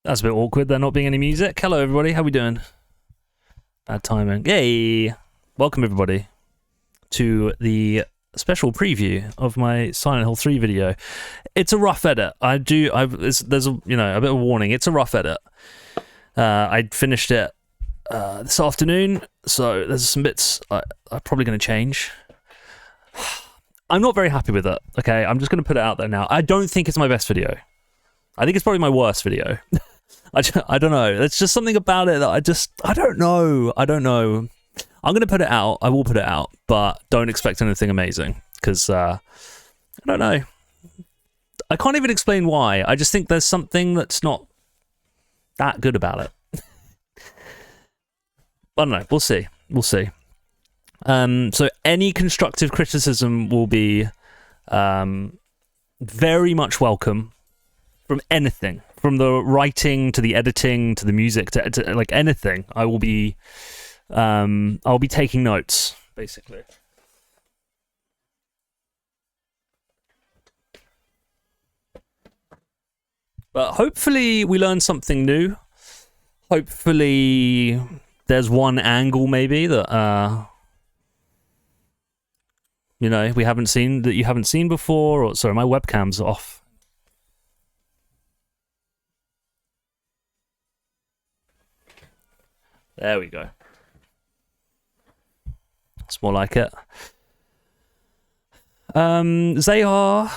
That's a bit awkward, there not being any music. Hello, everybody. How we doing? Bad timing. Yay! Welcome, everybody, to the special preview of my Silent Hill 3 video. It's a rough edit. There's a bit of a warning. It's a rough edit. I finished it this afternoon, so there's some bits I'm probably going to change. I'm not very happy with it, okay? I'm just going to put it out there now. I don't think it's my best video. I think it's probably my worst video. I don't know. There's just something about it that I don't know. I'm going to put it out. I will put it out, but don't expect anything amazing because I don't know. I can't even explain why. I just think there's something that's not that good about it. I don't know. We'll see. So any constructive criticism will be very much welcome from anything, from the writing to the editing to the music to like anything. I'll be taking notes basically. But hopefully we learn something new. Hopefully there's one angle maybe that we haven't seen, that you haven't seen before. Or sorry, my webcam's off. There we go. It's more like it. Zayar,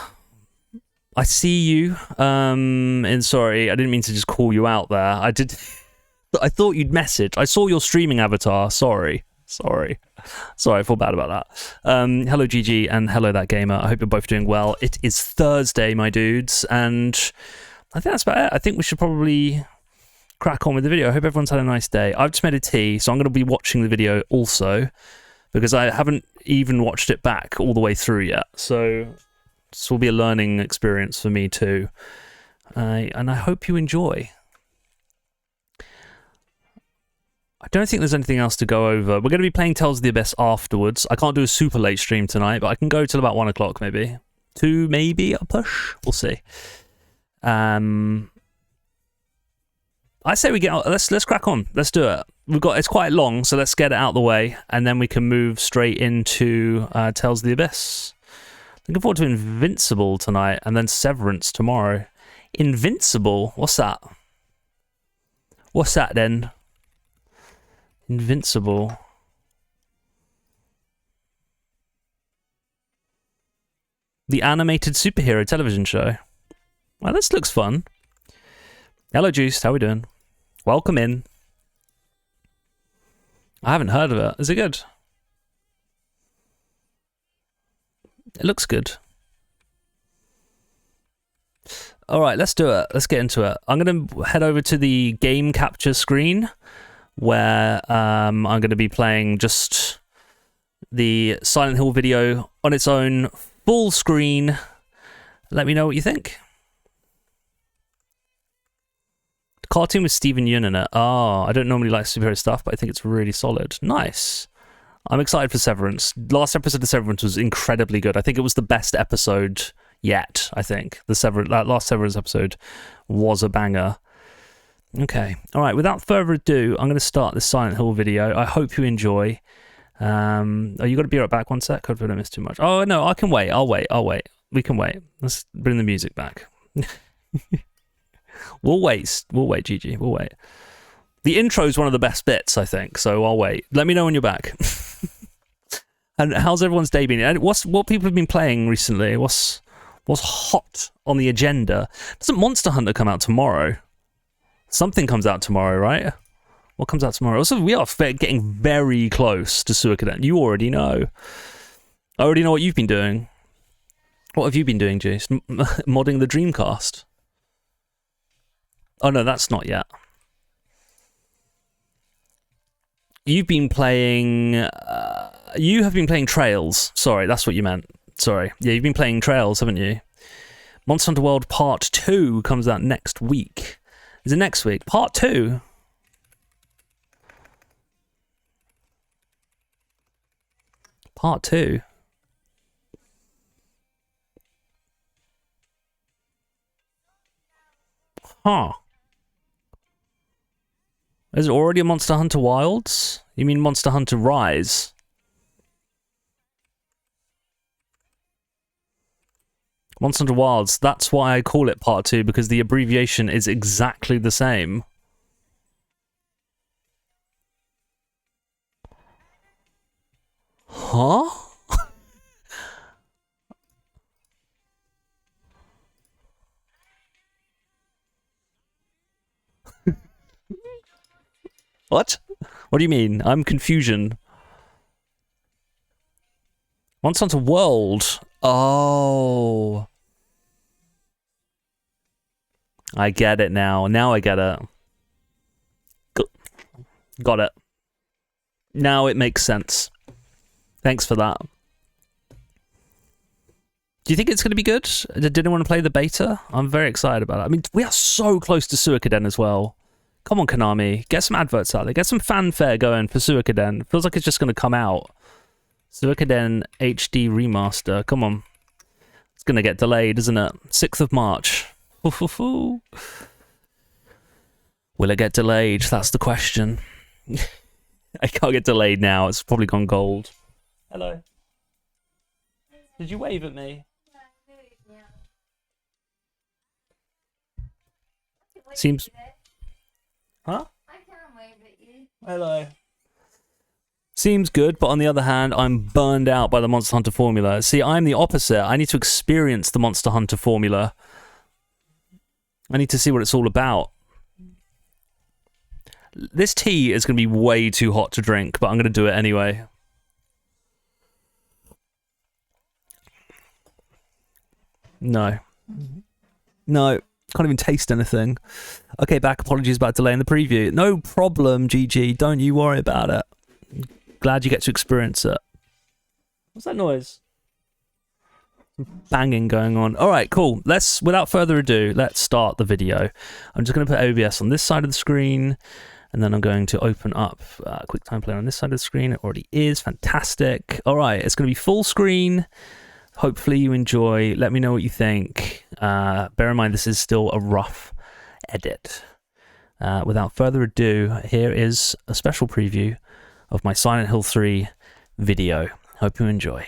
I see you. And sorry, I didn't mean to just call you out there. I thought you'd message. I saw your streaming avatar. Sorry, I feel bad about that. Hello GG and hello that gamer. I hope you're both doing well. It is Thursday, my dudes, and I think that's about it. I think we should probably crack on with the video. I hope everyone's had a nice day. I've just made a tea, so I'm going to be watching the video also because I haven't even watched it back all the way through yet. So this will be a learning experience for me too, and I hope you enjoy. I don't think there's anything else to go over. We're going to be playing Tales of the Abyss afterwards. I can't do a super late stream tonight, but I can go till about 1 o'clock maybe. 2 maybe a push. We'll see. I say we let's crack on. Let's do it. It's quite long, so let's get it out the way, and then we can move straight into Tales of the Abyss. Looking forward to Invincible tonight, and then Severance tomorrow. Invincible? What's that? What's that then? Invincible. The animated superhero television show. Well, this looks fun. Hello, Juiced. How we doing? Welcome in. I haven't heard of it. Is it good? It looks good. All right, let's do it. Let's get into it. I'm going to head over to the game capture screen where I'm going to be playing just the Silent Hill video on its own, full screen. Let me know what you think. Cartoon with Steven Yeun in it. Oh, I don't normally like superhero stuff, but I think it's really solid. Nice. I'm excited for Severance. Last episode of Severance was incredibly good. I think it was the best episode yet, I think. That last Severance episode was a banger. Okay. All right, without further ado, I'm going to start this Silent Hill video. I hope you enjoy. Oh, you got to be right back one sec? Hope I don't miss too much. Oh, no, I can wait. I'll wait. We can wait. Let's bring the music back. We'll wait, GG. We'll wait. The intro is one of the best bits, I think, so I'll wait. Let me know when you're back. And how's everyone's day been? And what people have been playing recently? What's hot on the agenda? Doesn't Monster Hunter come out tomorrow? Something comes out tomorrow, right? What comes out tomorrow? Also, we are getting very close to Suikoden. You already know. I already know what you've been doing. What have you been doing, Jace? Modding the Dreamcast. Oh no, that's not yet. You've been playing... you have been playing Trails. Sorry, that's what you meant. Sorry. Yeah, you've been playing Trails, haven't you? Monster Hunter World Part 2 comes out next week. Is it next week? Part 2? Part 2? Huh. Is it already a Monster Hunter Wilds? You mean Monster Hunter Rise? Monster Hunter Wilds, that's why I call it Part 2, because the abbreviation is exactly the same. Huh? What? What do you mean? I'm confusion. Monster Hunter World. Oh. I get it now. Now I get it. Got it. Now it makes sense. Thanks for that. Do you think it's going to be good? Did anyone want to play the beta? I'm very excited about it. I mean, we are so close to Suikoden as well. Come on, Konami. Get some adverts out there. Get some fanfare going for Suikoden. Feels like it's just going to come out. Suikoden HD Remaster. Come on. It's going to get delayed, isn't it? 6th of March. Will it get delayed? That's the question. I can't get delayed now. It's probably gone gold. Hello. Did you wave at me? Seems... Huh? I can't wave at you. Hello. Seems good, but on the other hand, I'm burned out by the Monster Hunter formula. See, I'm the opposite. I need to experience the Monster Hunter formula. I need to see what it's all about. This tea is going to be way too hot to drink, but I'm going to do it anyway. No. No. Can't even taste anything. Okay, back. Apologies about delaying the preview. No problem, GG. Don't you worry about it. Glad you get to experience it. What's that noise? Banging going on. All right, cool. Without further ado, let's start the video. I'm just going to put OBS on this side of the screen, and then I'm going to open up QuickTime Player on this side of the screen. It already is. Fantastic. All right, it's going to be full screen. Hopefully you enjoy. Let me know what you think. Bear in mind, this is still a rough edit. Without further ado, here is a special preview of my Silent Hill 3 video. Hope you enjoy.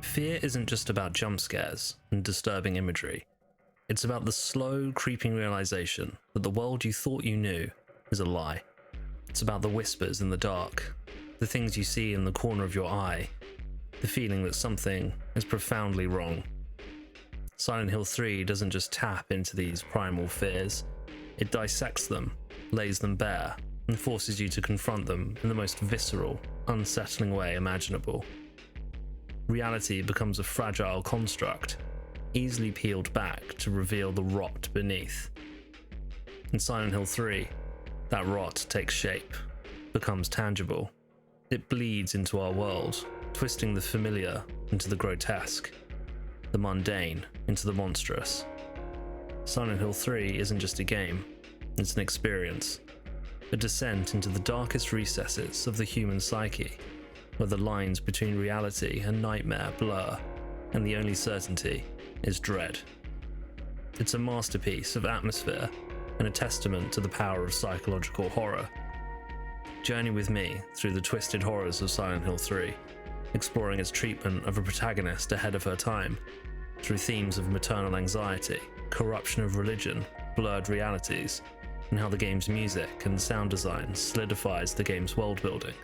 Fear isn't just about jump scares and disturbing imagery. It's about the slow, creeping realization that the world you thought you knew is a lie. It's about the whispers in the dark, the things you see in the corner of your eye, the feeling that something is profoundly wrong. Silent Hill 3 doesn't just tap into these primal fears, it dissects them, lays them bare, and forces you to confront them in the most visceral, unsettling way imaginable. Reality becomes a fragile construct, easily peeled back to reveal the rot beneath. In Silent Hill 3, that rot takes shape, becomes tangible. It bleeds into our world, twisting the familiar into the grotesque, the mundane into the monstrous. Silent Hill 3 isn't just a game, it's an experience, a descent into the darkest recesses of the human psyche, where the lines between reality and nightmare blur, and the only certainty is dread. It's a masterpiece of atmosphere and a testament to the power of psychological horror. Journey with me through the twisted horrors of Silent Hill 3, exploring its treatment of a protagonist ahead of her time, through themes of maternal anxiety, corruption of religion, blurred realities, and how the game's music and sound design solidifies the game's world building.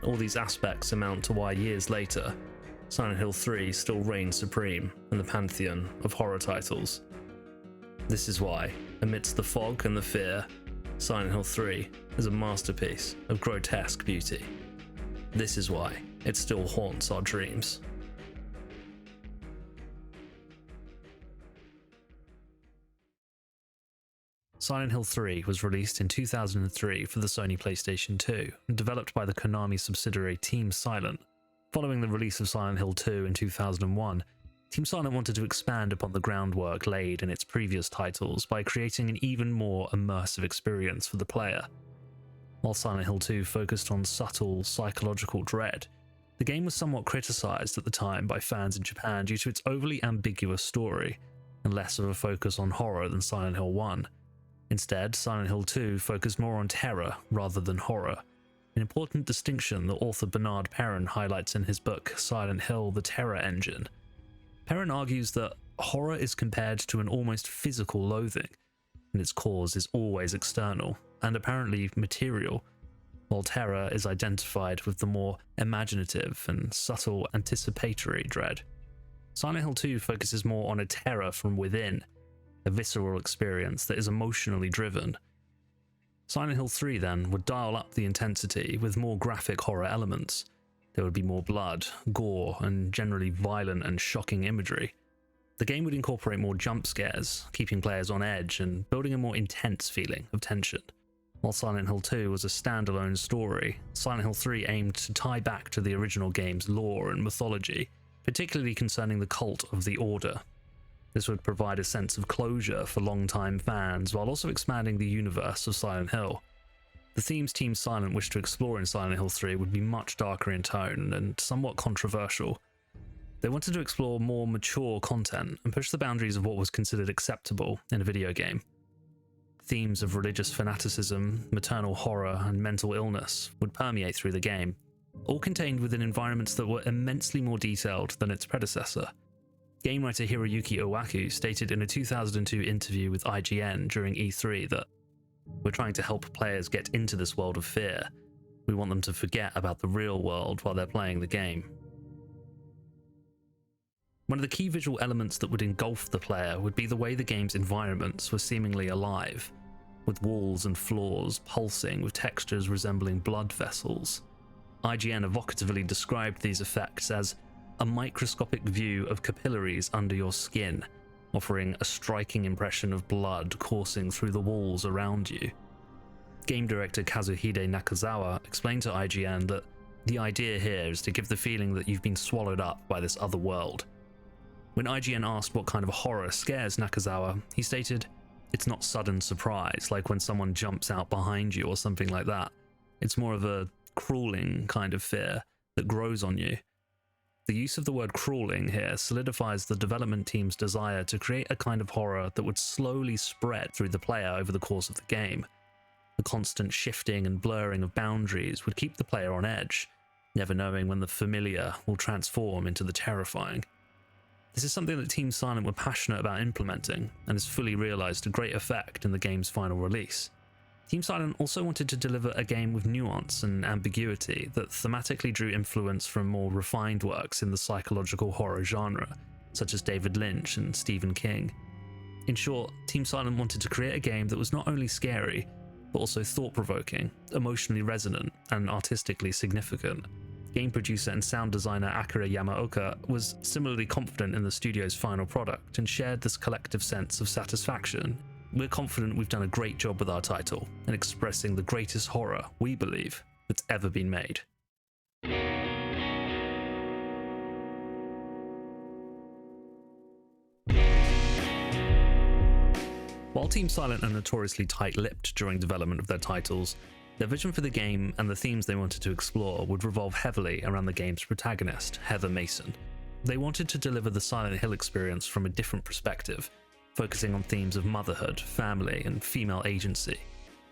All these aspects amount to why years later, Silent Hill 3 still reigns supreme in the pantheon of horror titles. This is why, amidst the fog and the fear, Silent Hill 3 is a masterpiece of grotesque beauty. This is why it still haunts our dreams. Silent Hill 3 was released in 2003 for the Sony PlayStation 2 and developed by the Konami subsidiary Team Silent. Following the release of Silent Hill 2 in 2001, Team Silent wanted to expand upon the groundwork laid in its previous titles by creating an even more immersive experience for the player. While Silent Hill 2 focused on subtle psychological dread, the game was somewhat criticised at the time by fans in Japan due to its overly ambiguous story and less of a focus on horror than Silent Hill 1. Instead, Silent Hill 2 focused more on terror rather than horror, an important distinction that author Bernard Perrin highlights in his book Silent Hill: The Terror Engine. Perrin argues that horror is compared to an almost physical loathing, and its cause is always external and apparently material, while terror is identified with the more imaginative and subtle anticipatory dread. Silent Hill 2 focuses more on a terror from within, a visceral experience that is emotionally driven. Silent Hill 3 then would dial up the intensity with more graphic horror elements. There would be more blood, gore, and generally violent and shocking imagery. The game would incorporate more jump scares, keeping players on edge and building a more intense feeling of tension. While Silent Hill 2 was a standalone story, Silent Hill 3 aimed to tie back to the original game's lore and mythology, particularly concerning the cult of the Order. This would provide a sense of closure for long-time fans while also expanding the universe of Silent Hill. The themes Team Silent wished to explore in Silent Hill 3 would be much darker in tone and somewhat controversial. They wanted to explore more mature content and push the boundaries of what was considered acceptable in a video game. Themes of religious fanaticism, maternal horror, and mental illness would permeate through the game, all contained within environments that were immensely more detailed than its predecessor. Game writer Hiroyuki Owaku stated in a 2002 interview with IGN during E3 that, "We're trying to help players get into this world of fear. We want them to forget about the real world while they're playing the game." One of the key visual elements that would engulf the player would be the way the game's environments were seemingly alive, with walls and floors pulsing with textures resembling blood vessels. IGN evocatively described these effects as a microscopic view of capillaries under your skin, offering a striking impression of blood coursing through the walls around you. Game director Kazuhide Nakazawa explained to IGN that the idea here is to give the feeling that you've been swallowed up by this other world. When IGN asked what kind of horror scares Nakazawa, he stated, "It's not sudden surprise, like when someone jumps out behind you or something like that. It's more of a crawling kind of fear that grows on you." The use of the word crawling here solidifies the development team's desire to create a kind of horror that would slowly spread through the player over the course of the game. The constant shifting and blurring of boundaries would keep the player on edge, never knowing when the familiar will transform into the terrifying. This is something that Team Silent were passionate about implementing, and has fully realised to great effect in the game's final release. Team Silent also wanted to deliver a game with nuance and ambiguity that thematically drew influence from more refined works in the psychological horror genre, such as David Lynch and Stephen King. In short, Team Silent wanted to create a game that was not only scary, but also thought-provoking, emotionally resonant, and artistically significant. Game producer and sound designer Akira Yamaoka was similarly confident in the studio's final product and shared this collective sense of satisfaction. "We're confident we've done a great job with our title and expressing the greatest horror, we believe, that's ever been made." While Team Silent are notoriously tight-lipped during development of their titles, their vision for the game and the themes they wanted to explore would revolve heavily around the game's protagonist, Heather Mason. They wanted to deliver the Silent Hill experience from a different perspective, focusing on themes of motherhood, family, and female agency.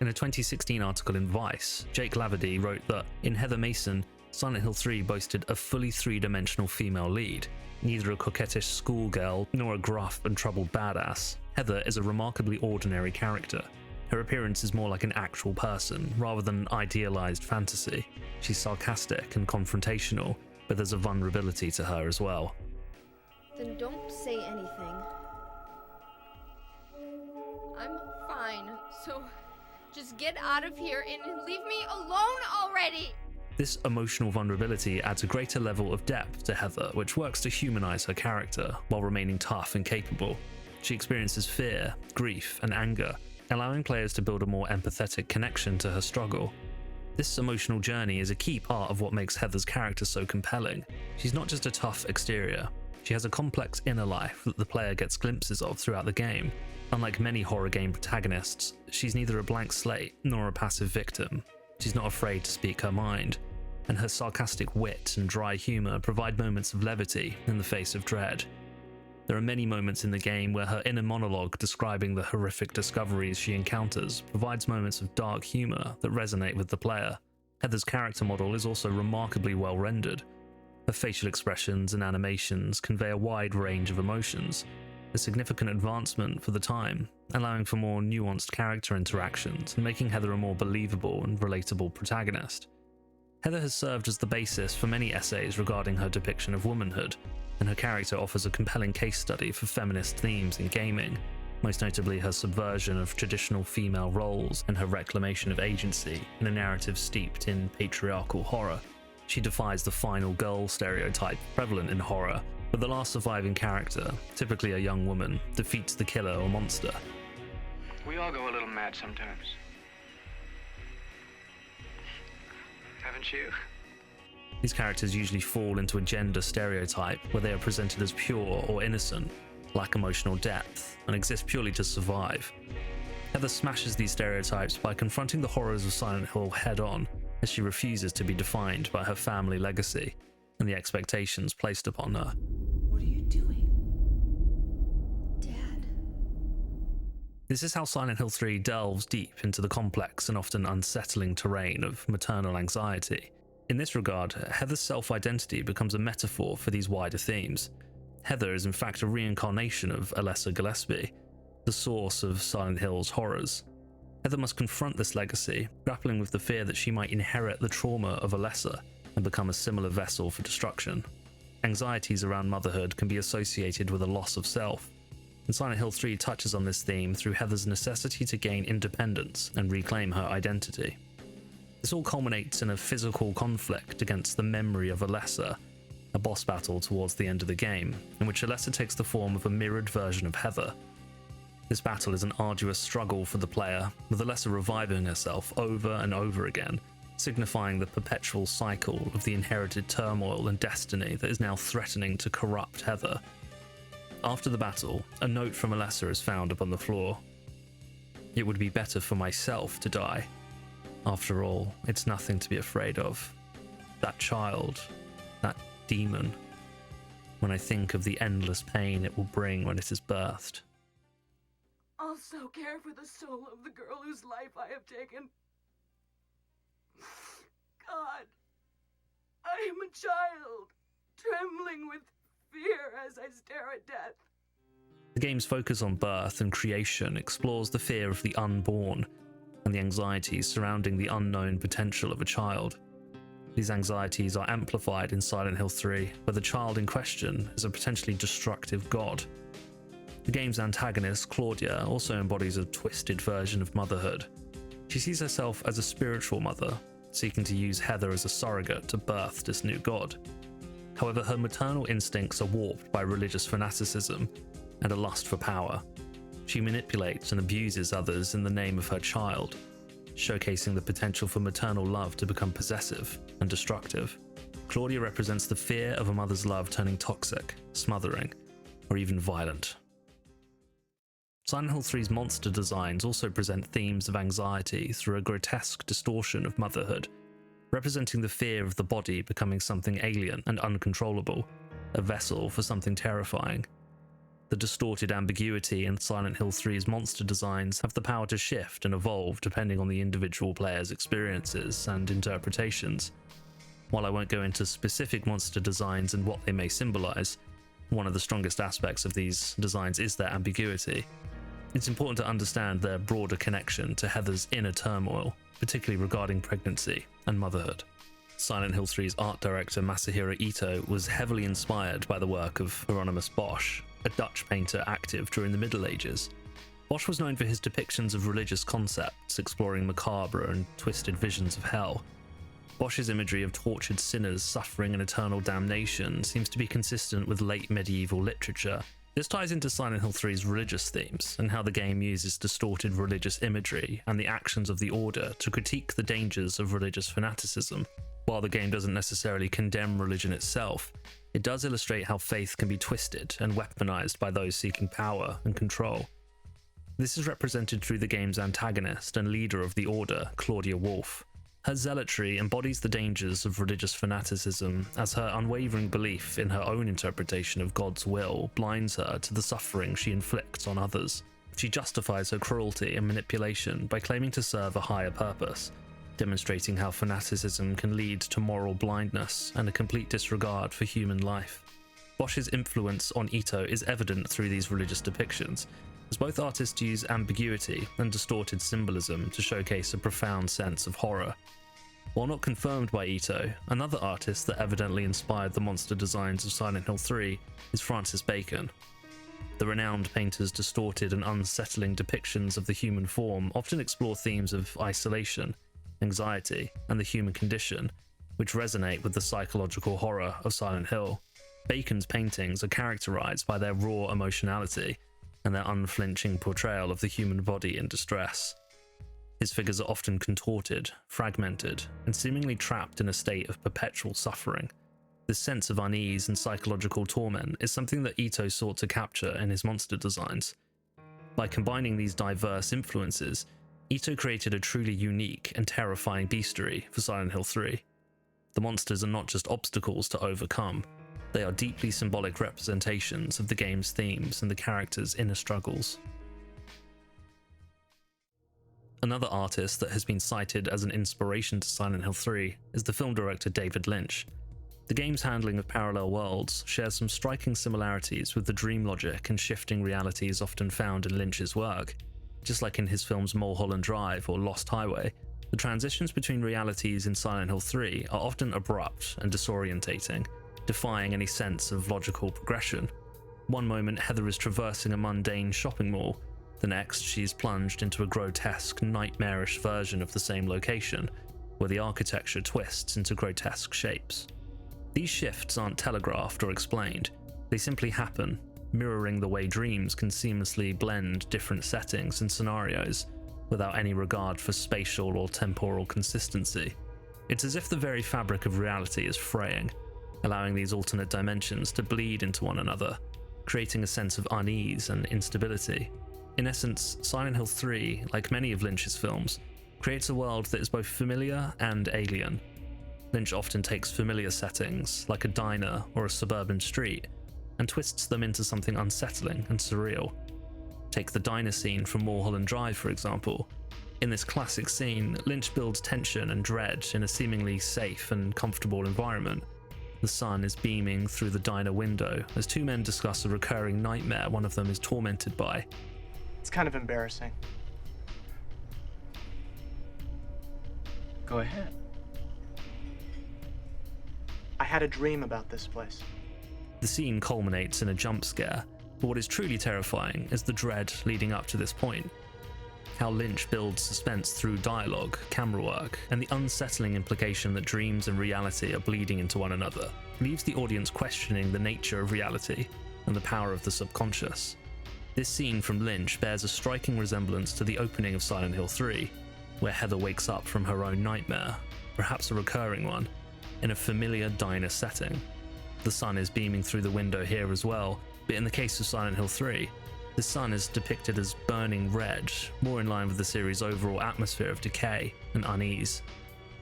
In a 2016 article in Vice, Jake Laverty wrote that, in Heather Mason, Silent Hill 3 boasted a fully three-dimensional female lead, neither a coquettish schoolgirl nor a gruff and troubled badass. Heather is a remarkably ordinary character. Her appearance is more like an actual person, rather than an idealized fantasy. She's sarcastic and confrontational, but there's a vulnerability to her as well. Then don't say anything. I'm fine, so just get out of here and leave me alone already! This emotional vulnerability adds a greater level of depth to Heather, which works to humanize her character while remaining tough and capable. She experiences fear, grief, and anger, allowing players to build a more empathetic connection to her struggle. This emotional journey is a key part of what makes Heather's character so compelling. She's not just a tough exterior, she has a complex inner life that the player gets glimpses of throughout the game. Unlike many horror game protagonists, she's neither a blank slate nor a passive victim. She's not afraid to speak her mind, and her sarcastic wit and dry humour provide moments of levity in the face of dread. There are many moments in the game where her inner monologue describing the horrific discoveries she encounters provides moments of dark humour that resonate with the player. Heather's character model is also remarkably well rendered. Her facial expressions and animations convey a wide range of emotions, a significant advancement for the time, allowing for more nuanced character interactions and making Heather a more believable and relatable protagonist. Heather has served as the basis for many essays regarding her depiction of womanhood, and her character offers a compelling case study for feminist themes in gaming, most notably her subversion of traditional female roles and her reclamation of agency in a narrative steeped in patriarchal horror. She defies the final girl stereotype prevalent in horror, but the last surviving character, typically a young woman, defeats the killer or monster. We all go a little mad sometimes. Haven't you? These characters usually fall into a gender stereotype where they are presented as pure or innocent, lack emotional depth, and exist purely to survive. Heather smashes these stereotypes by confronting the horrors of Silent Hill head-on, as she refuses to be defined by her family legacy and the expectations placed upon her. What are you doing? Dad. This is how Silent Hill 3 delves deep into the complex and often unsettling terrain of maternal anxiety. In this regard, Heather's self-identity becomes a metaphor for these wider themes. Heather is in fact a reincarnation of Alessa Gillespie, the source of Silent Hill's horrors. Heather must confront this legacy, grappling with the fear that she might inherit the trauma of Alessa and become a similar vessel for destruction. Anxieties around motherhood can be associated with a loss of self, and Silent Hill 3 touches on this theme through Heather's necessity to gain independence and reclaim her identity. This all culminates in a physical conflict against the memory of Alessa, a boss battle towards the end of the game, in which Alessa takes the form of a mirrored version of Heather. This battle is an arduous struggle for the player, with Alessa reviving herself over and over again, signifying the perpetual cycle of the inherited turmoil and destiny that is now threatening to corrupt Heather. After the battle, a note from Alessa is found upon the floor. "It would be better for myself to die. After all, it's nothing to be afraid of. That child, that demon. When I think of the endless pain it will bring when it is birthed." I'll so care for the soul of the girl whose life I have taken. God, I am a child, trembling with fear as I stare at death. The game's focus on birth and creation explores the fear of the unborn and the anxieties surrounding the unknown potential of a child. These anxieties are amplified in Silent Hill 3, where the child in question is a potentially destructive god. The game's antagonist, Claudia, also embodies a twisted version of motherhood. She sees herself as a spiritual mother, seeking to use Heather as a surrogate to birth this new god. However, her maternal instincts are warped by religious fanaticism and a lust for power. She manipulates and abuses others in the name of her child, showcasing the potential for maternal love to become possessive and destructive. Claudia represents the fear of a mother's love turning toxic, smothering, or even violent. Silent Hill 3's monster designs also present themes of anxiety through a grotesque distortion of motherhood, representing the fear of the body becoming something alien and uncontrollable, a vessel for something terrifying. The distorted ambiguity in Silent Hill 3's monster designs have the power to shift and evolve depending on the individual player's experiences and interpretations. While I won't go into specific monster designs and what they may symbolize, one of the strongest aspects of these designs is their ambiguity. It's important to understand their broader connection to Heather's inner turmoil, particularly regarding pregnancy and motherhood. Silent Hill 3's art director Masahiro Ito was heavily inspired by the work of Hieronymus Bosch, a Dutch painter active during the Middle Ages. Bosch was known for his depictions of religious concepts, exploring macabre and twisted visions of hell. Bosch's imagery of tortured sinners suffering an eternal damnation seems to be consistent with late medieval literature This ties into Silent Hill 3's religious themes and how the game uses distorted religious imagery and the actions of the Order to critique the dangers of religious fanaticism. While the game doesn't necessarily condemn religion itself, it does illustrate how faith can be twisted and weaponized by those seeking power and control. This is represented through the game's antagonist and leader of the Order, Claudia Wolf. Her zealotry embodies the dangers of religious fanaticism, as her unwavering belief in her own interpretation of God's will blinds her to the suffering she inflicts on others. She justifies her cruelty and manipulation by claiming to serve a higher purpose, demonstrating how fanaticism can lead to moral blindness and a complete disregard for human life. Bosch's influence on Ito is evident through these religious depictions, as both artists use ambiguity and distorted symbolism to showcase a profound sense of horror. While not confirmed by Ito, another artist that evidently inspired the monster designs of Silent Hill 3 is Francis Bacon. The renowned painter's distorted and unsettling depictions of the human form often explore themes of isolation, anxiety, and the human condition, which resonate with the psychological horror of Silent Hill. Bacon's paintings are characterized by their raw emotionality and their unflinching portrayal of the human body in distress. His figures are often contorted, fragmented, and seemingly trapped in a state of perpetual suffering. This sense of unease and psychological torment is something that Ito sought to capture in his monster designs. By combining these diverse influences, Ito created a truly unique and terrifying bestiary for Silent Hill 3. The monsters are not just obstacles to overcome, they are deeply symbolic representations of the game's themes and the characters' inner struggles. Another artist that has been cited as an inspiration to Silent Hill 3 is the film director David Lynch. The game's handling of parallel worlds shares some striking similarities with the dream logic and shifting realities often found in Lynch's work. Just like in his films Mulholland Drive or Lost Highway, the transitions between realities in Silent Hill 3 are often abrupt and disorientating, defying any sense of logical progression. One moment Heather is traversing a mundane shopping mall, the next she's plunged into a grotesque, nightmarish version of the same location, where the architecture twists into grotesque shapes. These shifts aren't telegraphed or explained, they simply happen, mirroring the way dreams can seamlessly blend different settings and scenarios, without any regard for spatial or temporal consistency. It's as if the very fabric of reality is fraying, allowing these alternate dimensions to bleed into one another, creating a sense of unease and instability. In essence, Silent Hill 3, like many of Lynch's films, creates a world that is both familiar and alien. Lynch often takes familiar settings, like a diner or a suburban street, and twists them into something unsettling and surreal. Take the diner scene from Mulholland Drive, for example. In this classic scene, Lynch builds tension and dread in a seemingly safe and comfortable environment. The sun is beaming through the diner window as two men discuss a recurring nightmare one of them is tormented by. It's kind of embarrassing. Go ahead. I had a dream about this place. The scene culminates in a jump scare, but what is truly terrifying is the dread leading up to this point. How Lynch builds suspense through dialogue, camera work, and the unsettling implication that dreams and reality are bleeding into one another leaves the audience questioning the nature of reality and the power of the subconscious. This scene from Lynch bears a striking resemblance to the opening of Silent Hill 3, where Heather wakes up from her own nightmare, perhaps a recurring one, in a familiar diner setting. The sun is beaming through the window here as well, but in the case of Silent Hill 3, the sun is depicted as burning red, more in line with the series' overall atmosphere of decay and unease.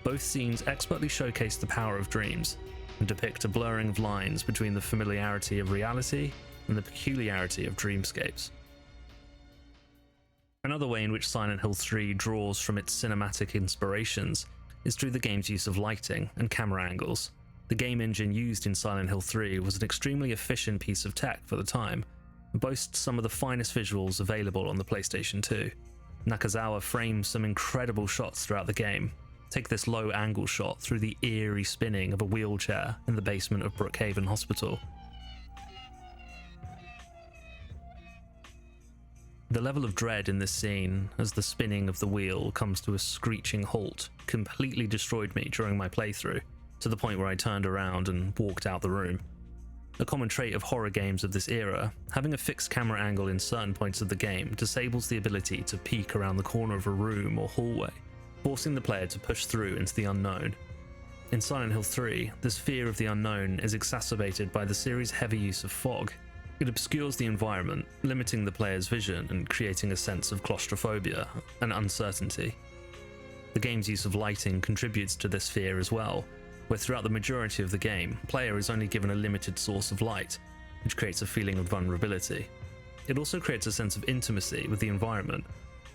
Both scenes expertly showcase the power of dreams and depict a blurring of lines between the familiarity of reality and the peculiarity of dreamscapes. Another way in which Silent Hill 3 draws from its cinematic inspirations is through the game's use of lighting and camera angles. The game engine used in Silent Hill 3 was an extremely efficient piece of tech for the time, and boasts some of the finest visuals available on the PlayStation 2. Nakazawa frames some incredible shots throughout the game. Take this low-angle shot through the eerie spinning of a wheelchair in the basement of Brookhaven Hospital. The level of dread in this scene, as the spinning of the wheel comes to a screeching halt, completely destroyed me during my playthrough, to the point where I turned around and walked out the room. A common trait of horror games of this era, having a fixed camera angle in certain points of the game disables the ability to peek around the corner of a room or hallway, forcing the player to push through into the unknown. In Silent Hill 3, this fear of the unknown is exacerbated by the series' heavy use of fog. It obscures the environment, limiting the player's vision and creating a sense of claustrophobia and uncertainty. The game's use of lighting contributes to this fear as well, where throughout the majority of the game, the player is only given a limited source of light, which creates a feeling of vulnerability. It also creates a sense of intimacy with the environment,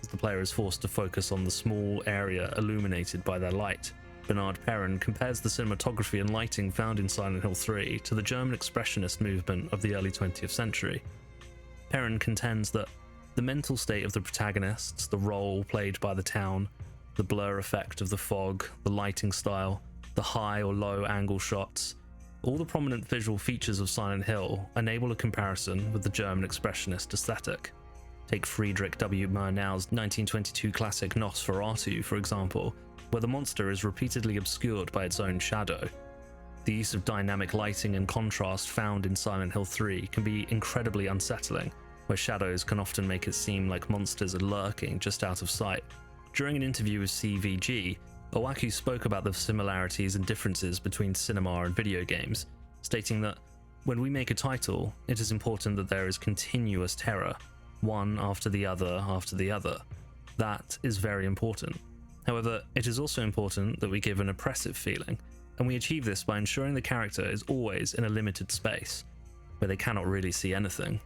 as the player is forced to focus on the small area illuminated by their light. Bernard Perrin compares the cinematography and lighting found in Silent Hill 3 to the German Expressionist movement of the early 20th century. Perrin contends that the mental state of the protagonists, the role played by the town, the blur effect of the fog, the lighting style, the high or low angle shots, all the prominent visual features of Silent Hill enable a comparison with the German Expressionist aesthetic. Take Friedrich W. Murnau's 1922 classic Nosferatu, for example, where the monster is repeatedly obscured by its own shadow. The use of dynamic lighting and contrast found in Silent Hill 3 can be incredibly unsettling, where shadows can often make it seem like monsters are lurking just out of sight. During an interview with CVG, Owaku spoke about the similarities and differences between cinema and video games, stating that when we make a title, it is important that there is continuous terror, one after the other after the other. That is very important. However, it is also important that we give an oppressive feeling, and we achieve this by ensuring the character is always in a limited space, where they cannot really see anything.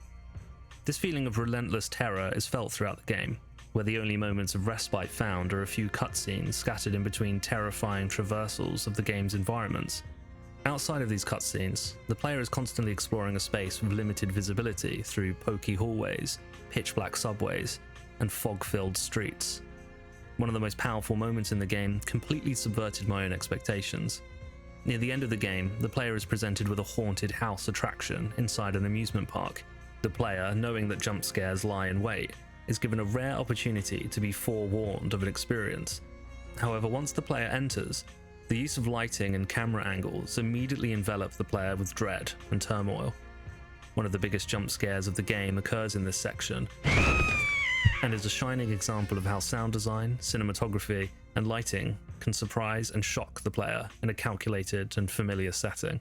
This feeling of relentless terror is felt throughout the game, where the only moments of respite found are a few cutscenes scattered in between terrifying traversals of the game's environments. Outside of these cutscenes, the player is constantly exploring a space with limited visibility through pokey hallways, pitch-black subways, and fog-filled streets. One of the most powerful moments in the game completely subverted my own expectations. Near the end of the game, the player is presented with a haunted house attraction inside an amusement park. The player, knowing that jump scares lie in wait, is given a rare opportunity to be forewarned of an experience. However, once the player enters, the use of lighting and camera angles immediately envelop the player with dread and turmoil. One of the biggest jump scares of the game occurs in this section, and is a shining example of how sound design, cinematography, and lighting can surprise and shock the player in a calculated and familiar setting.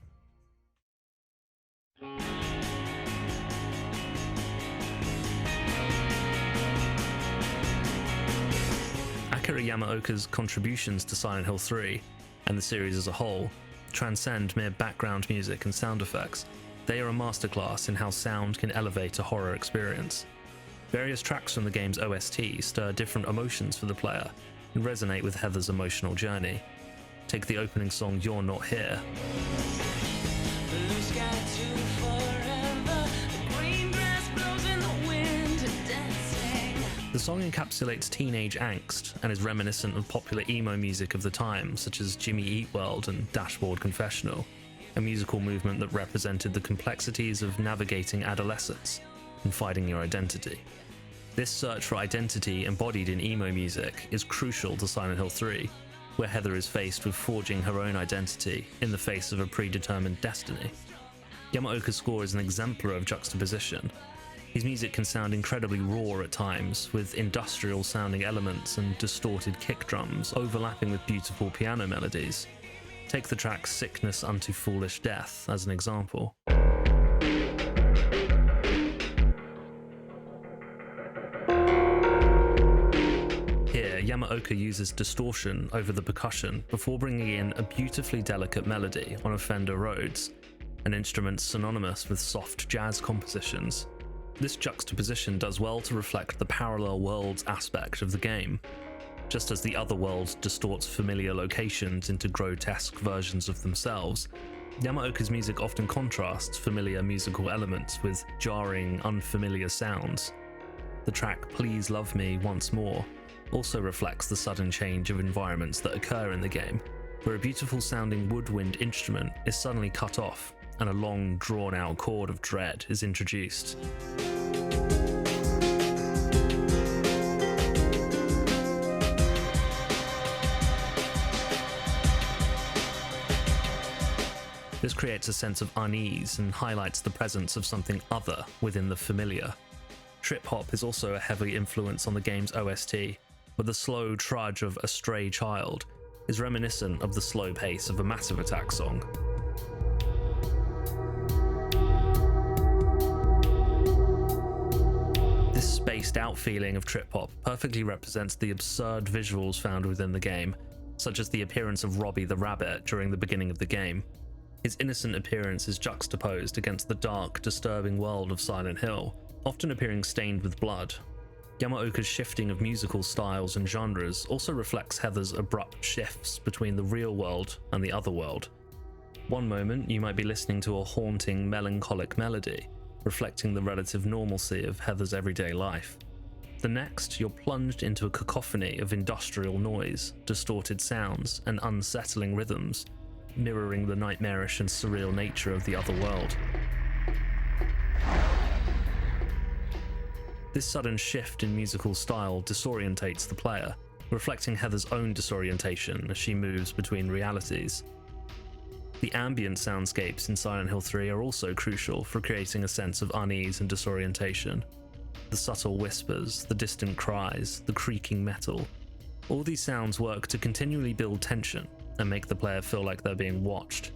Akira Yamaoka's contributions to Silent Hill 3, and the series as a whole, transcend mere background music and sound effects. They are a masterclass in how sound can elevate a horror experience. Various tracks from the game's OST stir different emotions for the player and resonate with Heather's emotional journey. Take the opening song You're Not Here. The song encapsulates teenage angst and is reminiscent of popular emo music of the time, such as Jimmy Eat World and Dashboard Confessional, a musical movement that represented the complexities of navigating adolescence and finding your identity. This search for identity embodied in emo music is crucial to Silent Hill 3, where Heather is faced with forging her own identity in the face of a predetermined destiny. Yamaoka's score is an exemplar of juxtaposition. His music can sound incredibly raw at times, with industrial-sounding elements and distorted kick drums overlapping with beautiful piano melodies. Take the track Sickness Unto Foolish Death as an example. Here, Yamaoka uses distortion over the percussion before bringing in a beautifully delicate melody on a Fender Rhodes, an instrument synonymous with soft jazz compositions. This juxtaposition does well to reflect the parallel worlds aspect of the game. Just as the other world distorts familiar locations into grotesque versions of themselves, Yamaoka's music often contrasts familiar musical elements with jarring, unfamiliar sounds. The track Please Love Me Once More also reflects the sudden change of environments that occur in the game, where a beautiful sounding woodwind instrument is suddenly cut off and a long, drawn-out chord of dread is introduced. This creates a sense of unease and highlights the presence of something other within the familiar. Trip hop is also a heavy influence on the game's OST, where the slow trudge of A Stray Child is reminiscent of the slow pace of a Massive Attack song. This spaced out feeling of trip hop perfectly represents the absurd visuals found within the game, such as the appearance of Robbie the Rabbit during the beginning of the game. His innocent appearance is juxtaposed against the dark, disturbing world of Silent Hill, often appearing stained with blood. Yamaoka's shifting of musical styles and genres also reflects Heather's abrupt shifts between the real world and the other world. One moment you might be listening to a haunting, melancholic melody, reflecting the relative normalcy of Heather's everyday life. The next, you're plunged into a cacophony of industrial noise, distorted sounds, and unsettling rhythms, mirroring the nightmarish and surreal nature of the other world. This sudden shift in musical style disorientates the player, reflecting Heather's own disorientation as she moves between realities. The ambient soundscapes in Silent Hill 3 are also crucial for creating a sense of unease and disorientation. The subtle whispers, the distant cries, the creaking metal. All these sounds work to continually build tension and make the player feel like they're being watched.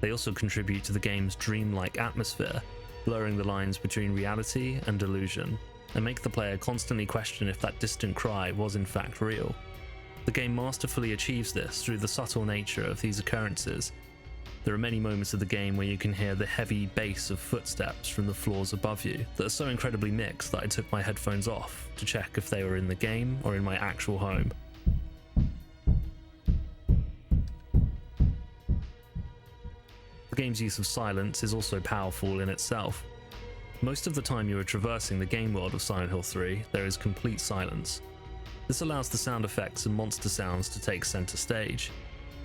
They also contribute to the game's dreamlike atmosphere, blurring the lines between reality and delusion, and make the player constantly question if that distant cry was in fact real. The game masterfully achieves this through the subtle nature of these occurrences. There are many moments of the game where you can hear the heavy bass of footsteps from the floors above you that are so incredibly mixed that I took my headphones off to check if they were in the game or in my actual home. The game's use of silence is also powerful in itself. Most of the time you are traversing the game world of Silent Hill 3, there is complete silence. This allows the sound effects and monster sounds to take center stage.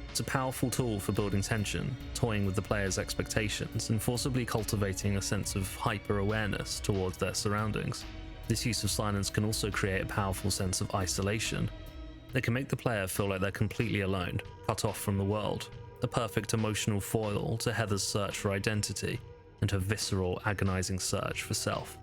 It's a powerful tool for building tension, toying with the player's expectations, and forcibly cultivating a sense of hyper-awareness towards their surroundings. This use of silence can also create a powerful sense of isolation. It can make the player feel like they're completely alone, cut off from the world, a perfect emotional foil to Heather's search for identity and her visceral, agonizing search for self.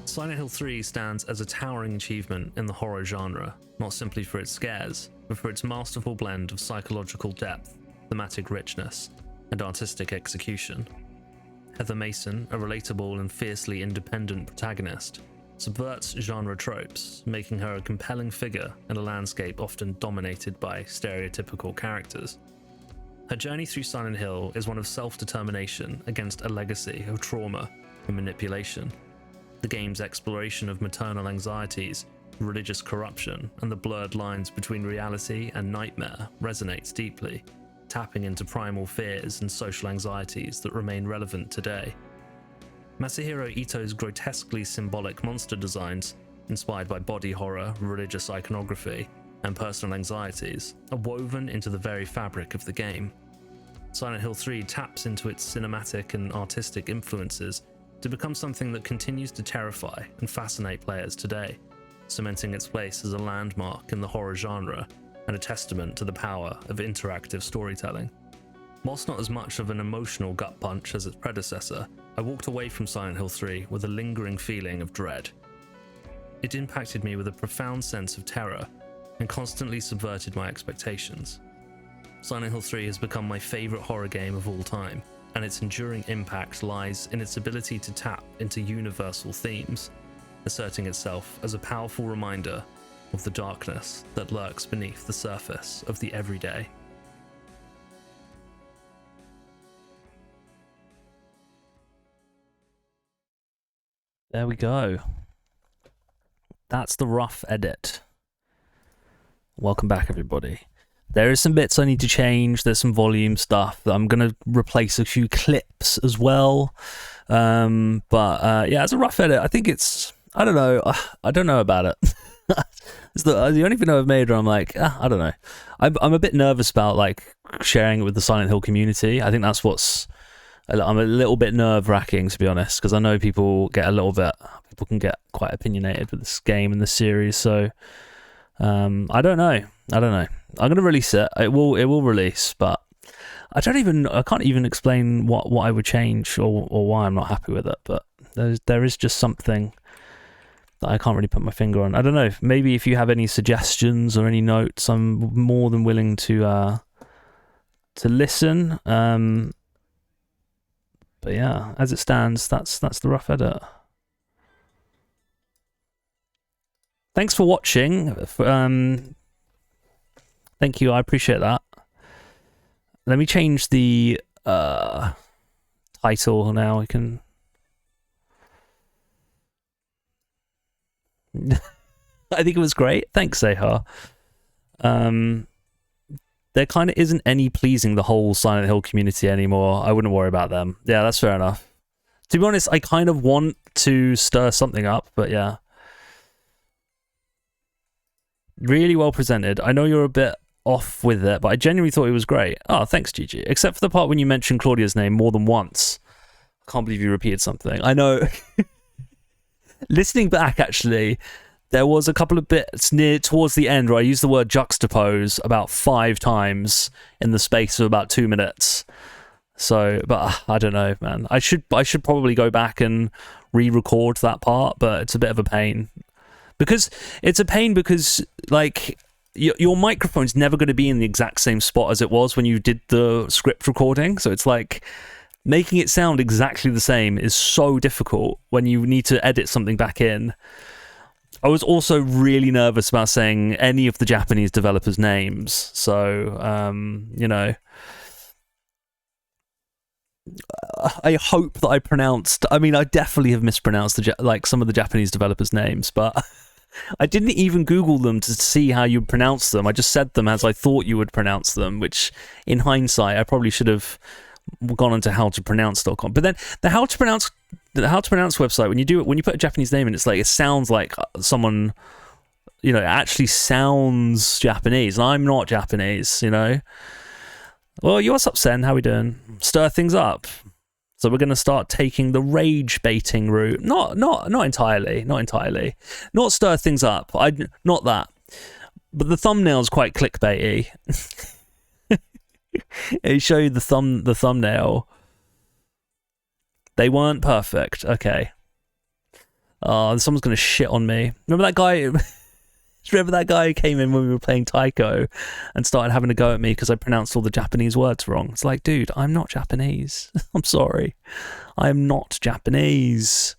Silent Hill 3 stands as a towering achievement in the horror genre, not simply for its scares, but for its masterful blend of psychological depth, thematic richness, and artistic execution. Heather Mason, a relatable and fiercely independent protagonist, subverts genre tropes, making her a compelling figure in a landscape often dominated by stereotypical characters. Her journey through Silent Hill is one of self-determination against a legacy of trauma and manipulation. The game's exploration of maternal anxieties, religious corruption, and the blurred lines between reality and nightmare resonates deeply, tapping into primal fears and social anxieties that remain relevant today. Masahiro Ito's grotesquely symbolic monster designs, inspired by body horror, religious iconography, and personal anxieties, are woven into the very fabric of the game. Silent Hill 3 taps into its cinematic and artistic influences to become something that continues to terrify and fascinate players today, cementing its place as a landmark in the horror genre and a testament to the power of interactive storytelling. Whilst not as much of an emotional gut punch as its predecessor, I walked away from Silent Hill 3 with a lingering feeling of dread. It impacted me with a profound sense of terror and constantly subverted my expectations. Silent Hill 3 has become my favourite horror game of all time, and its enduring impact lies in its ability to tap into universal themes, asserting itself as a powerful reminder of the darkness that lurks beneath the surface of the everyday. There we go. That's the rough edit. Welcome back, everybody. There is some bits I need to change. There's some volume stuff that I'm going to replace a few clips as well. But yeah, it's a rough edit. I think it's, I don't know about it. It's the only video I've made where I'm like, I don't know. I'm a bit nervous about like sharing it with the Silent Hill community. I think that's what's. I'm a little bit nerve-wracking, to be honest, because I know people can get quite opinionated with this game and this series. So I don't know. I'm gonna release it. It will release, but I can't even explain what I would change or why I'm not happy with it. But there is just something that I can't really put my finger on. I don't know. Maybe if you have any suggestions or any notes, I'm more than willing to listen. But yeah, as it stands, that's the rough edit. Thanks for watching. Thank you. I appreciate that. Let me change the title now. We can. I think it was great. Thanks, Sehar. There kind of isn't any pleasing the whole Silent Hill community anymore. I wouldn't worry about them. Yeah, that's fair enough. To be honest, I kind of want to stir something up, but yeah. Really well presented. I know you're a bit off with it, but I genuinely thought it was great. Oh, thanks, Gigi. Except for the part when you mentioned Claudia's name more than once. I can't believe you repeated something. I know. Listening back, actually, there was a couple of bits near towards the end where I used the word juxtapose about 5 times in the space of about 2 minutes. So, but I don't know, man. I should probably go back and re-record that part, but it's a bit of a pain. Because like your microphone's never going to be in the exact same spot as it was when you did the script recording. So it's like making it sound exactly the same is so difficult when you need to edit something back in. I was also really nervous about saying any of the Japanese developers' names. So, you know, I hope that I pronounced. I mean, I definitely have mispronounced some of the Japanese developers' names, but I didn't even Google them to see how you pronounce them. I just said them as I thought you would pronounce them, which, in hindsight, I probably should have gone onto howtopronounce.com. But then the how to pronounce website, when you put a Japanese name in, it's like it sounds like someone, you know, it actually sounds Japanese. And I'm not Japanese, you know. Well, what's up, Sen? How we doing? Stir things up. So we're going to start taking the rage baiting route. Not entirely. Not stir things up. Not that. But the thumbnail's quite clickbaity. It showed the thumbnail. They weren't perfect. Okay. Someone's gonna shit on me. Remember that guy? Remember that guy who came in when we were playing Taiko and started having a go at me because I pronounced all the Japanese words wrong? It's like, dude, I'm not Japanese. I'm sorry. I am not Japanese.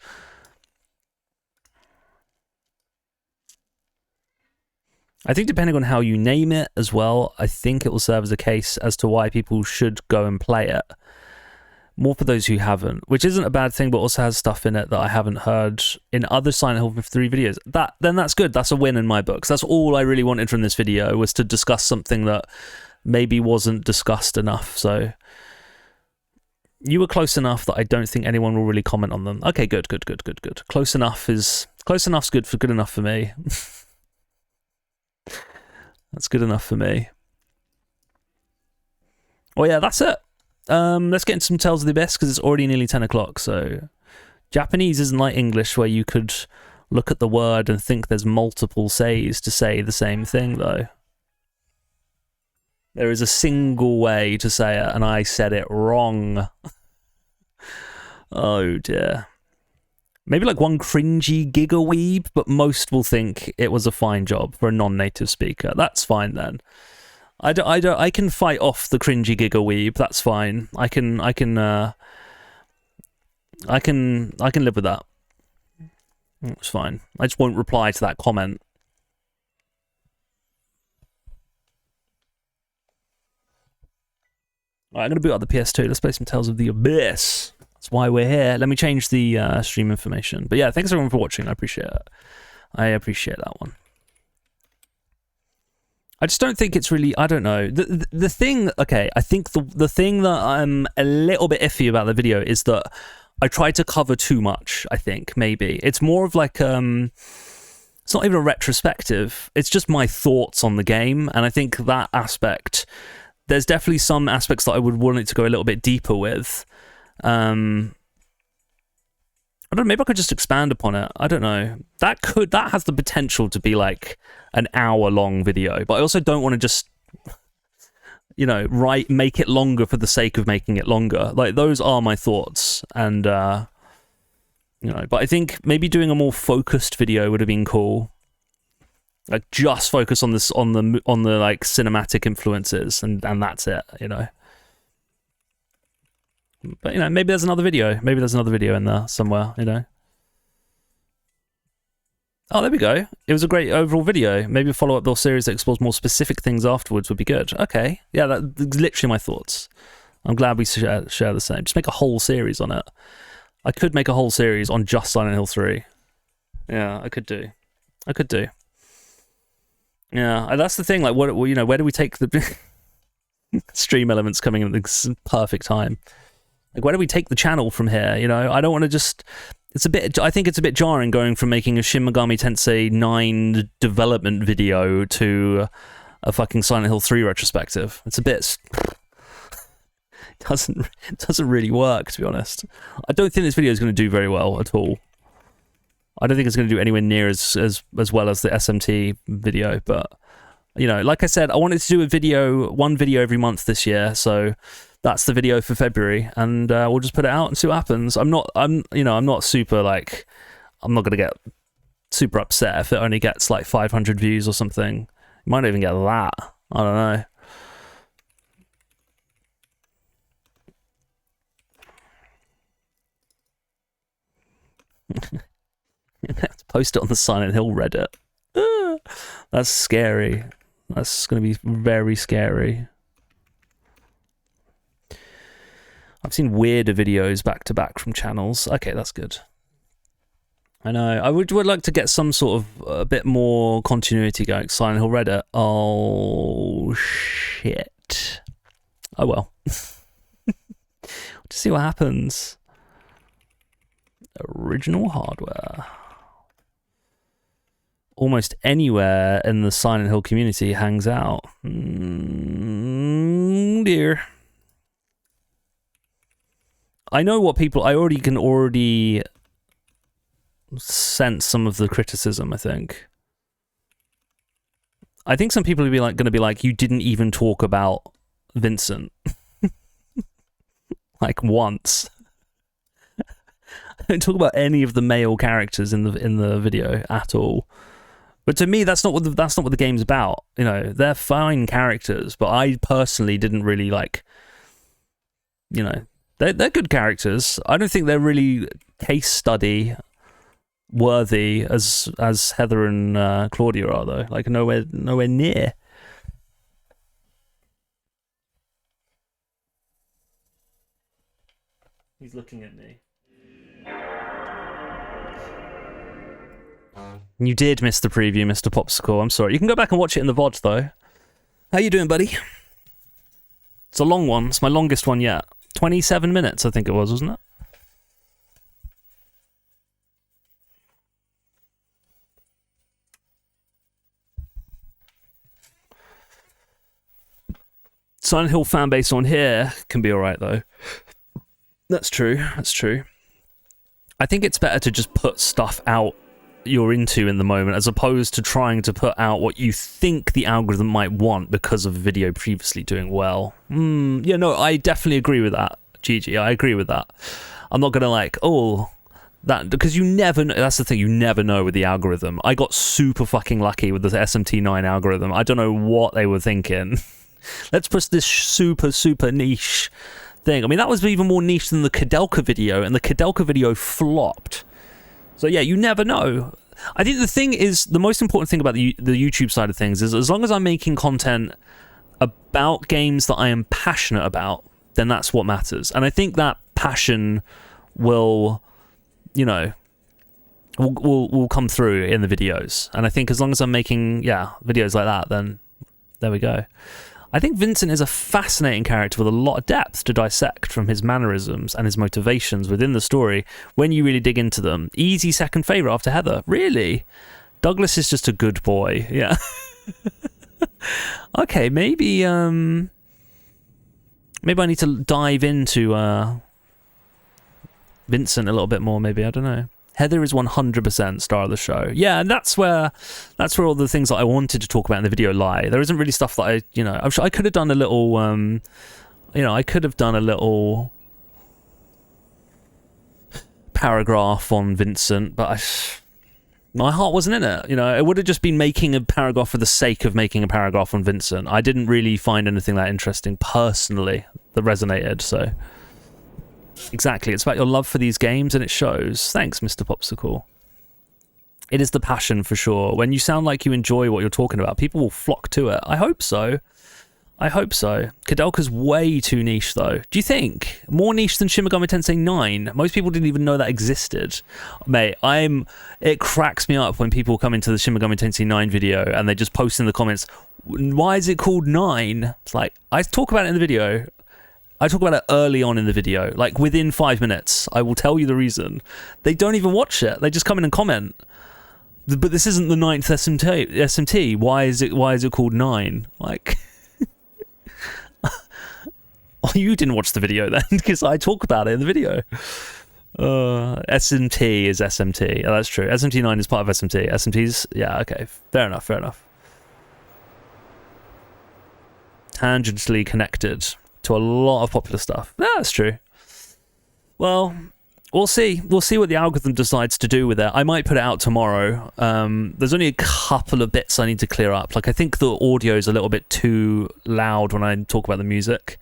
I think depending on how you name it as well, I think it will serve as a case as to why people should go and play it. More for those who haven't, which isn't a bad thing, but also has stuff in it that I haven't heard in other Silent Hill 3 videos. Then that's good. That's a win in my books. That's all I really wanted from this video, was to discuss something that maybe wasn't discussed enough. So you were close enough that I don't think anyone will really comment on them. Okay, good. Close enough's good enough for me. That's good enough for me. Oh yeah, that's it. Let's get into some Tales of the Abyss, because it's already nearly 10 o'clock. So Japanese isn't like English, where you could look at the word and think there's multiple says to say the same thing, though. There is a single way to say it, and I said it wrong. Oh dear. Maybe like one cringy gigaweeb, but most will think it was a fine job for a non-native speaker. That's fine then. I can fight off the cringy gigaweeb. That's fine. I can live with that. It's fine. I just won't reply to that comment. Alright, I'm going to boot up the PS2. Let's play some Tales of the Abyss. That's why we're here. Let me change the stream information. But yeah, thanks everyone for watching. I appreciate it. I appreciate that one. I just don't think it's really, I don't know. The thing, okay, I think the thing that I'm a little bit iffy about the video is that I tried to cover too much, I think, maybe. It's more of like, it's not even a retrospective. It's just my thoughts on the game, and I think that aspect, there's definitely some aspects that I would want it to go a little bit deeper with. I don't know, maybe I could just expand upon it. I don't know. That has the potential to be like an hour-long video, but I also don't want to just, you know, make it longer for the sake of making it longer. Like, those are my thoughts, and you know, but I think maybe doing a more focused video would have been cool. Like, just focus on this, on the like cinematic influences, and that's it, you know. But, you know, maybe there's another video. Maybe there's another video in there somewhere, you know. Oh, there we go. It was a great overall video. Maybe a follow-up or series that explores more specific things afterwards would be good. Okay. Yeah, that's literally my thoughts. I'm glad we share the same. Just make a whole series on it. I could make a whole series on just Silent Hill 3. Yeah, I could do. Yeah, that's the thing. Like, what, you know, where do we take the stream elements coming in at the perfect time? Like, where do we take the channel from here? You know, I don't want to just... I think it's a bit jarring going from making a Shin Megami Tensei 9 development video to a fucking Silent Hill 3 retrospective. It's a bit... It doesn't really work, to be honest. I don't think this video is going to do very well at all. I don't think it's going to do anywhere near as well as the SMT video, but, you know, like I said, I wanted to do one video every month this year, so that's the video for February, and we'll just put it out and see what happens. I'm not super, like, I'm not going to get super upset if it only gets like 500 views or something. It might not even get that. I don't know. Let's post it on the Silent Hill Reddit. That's scary. That's going to be very scary. I've seen weirder videos back to back from channels. Okay, that's good. I know. I would like to get some sort of a bit more continuity going. Silent Hill Reddit. Oh, shit. Oh, well. To see what happens. Original hardware. Almost anywhere in the Silent Hill community hangs out. Dear. I know what people... I can already sense some of the criticism, I think. I think some people will be like, going to be like, you didn't even talk about Vincent. Like, once. I don't talk about any of the male characters in the video at all. But to me, that's not what the game's about. You know, they're fine characters, but I personally didn't really like. You know, they're good characters. I don't think they're really case study worthy as Heather and Claudia are, though. Like, nowhere near. He's looking at me. You did miss the preview, Mr. Popsicle. I'm sorry. You can go back and watch it in the VOD, though. How you doing, buddy? It's a long one. It's my longest one yet. 27 minutes, I think it was, wasn't it? Silent Hill fanbase on here can be alright, though. That's true. That's true. I think it's better to just put stuff out you're into in the moment, as opposed to trying to put out what you think the algorithm might want because of a video previously doing well. Yeah, no, I definitely agree with that, Gigi. I agree with that. I'm not gonna like, that, because you never know. That's the thing, you never know with the algorithm. I got super fucking lucky with the SMT9 algorithm. I don't know what they were thinking. Let's push this super niche thing. I mean, that was even more niche than the Kudelka video, and the Kudelka video flopped. So yeah, you never know. I think the most important thing about the YouTube side of things is, as long as I'm making content about games that I am passionate about, then that's what matters. And I think that passion will, you know, will come through in the videos. And I think as long as I'm making, videos like that, then there we go. I think Vincent is a fascinating character with a lot of depth to dissect, from his mannerisms and his motivations within the story when you really dig into them. Easy second favourite after Heather. Really? Douglas is just a good boy. Yeah. Okay, maybe I need to dive into Vincent a little bit more. Maybe, I don't know. Heather is 100% star of the show. Yeah, and that's where all the things that I wanted to talk about in the video lie. There isn't really stuff that I'm sure I could have done a little paragraph on Vincent, but my heart wasn't in it. It would have just been making a paragraph for the sake of making a paragraph on Vincent. I didn't really find anything that interesting personally that resonated, so exactly, it's about your love for these games and it shows. Thanks, Mr. Popsicle. It is the passion for sure. When you sound like you enjoy what you're talking about, people will flock to it. I hope so. Kudelka's way too niche though. Do you think? More niche than Shin Megami Tensei 9? Most people didn't even know that existed. Mate, it cracks me up when people come into the Shin Megami Tensei 9 video and they just post in the comments, why is it called 9? It's like, I talk about it in the video. I talk about it early on in the video, like within 5 minutes. I will tell you the reason. They don't even watch it. They just come in and comment. But this isn't the 9th SMT. Why is it called 9? Like, oh, you didn't watch the video then, because I talk about it in the video. SMT is SMT. Oh, that's true. SMT9 is part of SMT. SMT's, yeah, okay. Fair enough. Tangentially connected to a lot of popular stuff. Yeah, that's true. Well, we'll see. We'll see what the algorithm decides to do with it. I might put it out tomorrow. There's only a couple of bits I need to clear up. Like, I think the audio is a little bit too loud when I talk about the music.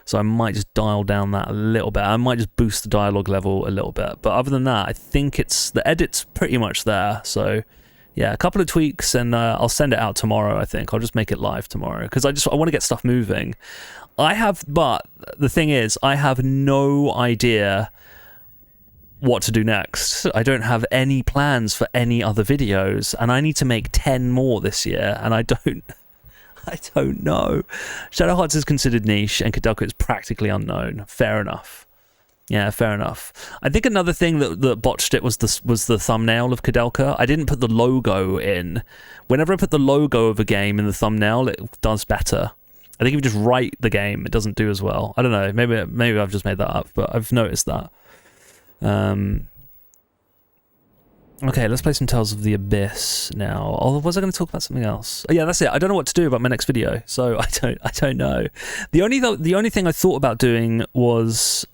So I might just dial down that a little bit. I might just boost the dialogue level a little bit. But other than that, I think the edit's pretty much there. So yeah, a couple of tweaks and I'll send it out tomorrow, I think. I'll just make it live tomorrow because I want to get stuff moving. But the thing is, I have no idea what to do next. I don't have any plans for any other videos and I need to make 10 more this year and I don't know. Shadow Hearts is considered niche and Kudelka is practically unknown. Fair enough. Yeah, fair enough. I think another thing that botched it was the thumbnail of Kudelka. I didn't put the logo in. Whenever I put the logo of a game in the thumbnail, it does better. I think if you just write the game, it doesn't do as well. I don't know. Maybe I've just made that up, but I've noticed that. Okay, let's play some Tales of the Abyss now. Or was I going to talk about something else? Oh, yeah, that's it. I don't know what to do about my next video, so I don't know. The only thing I thought about doing was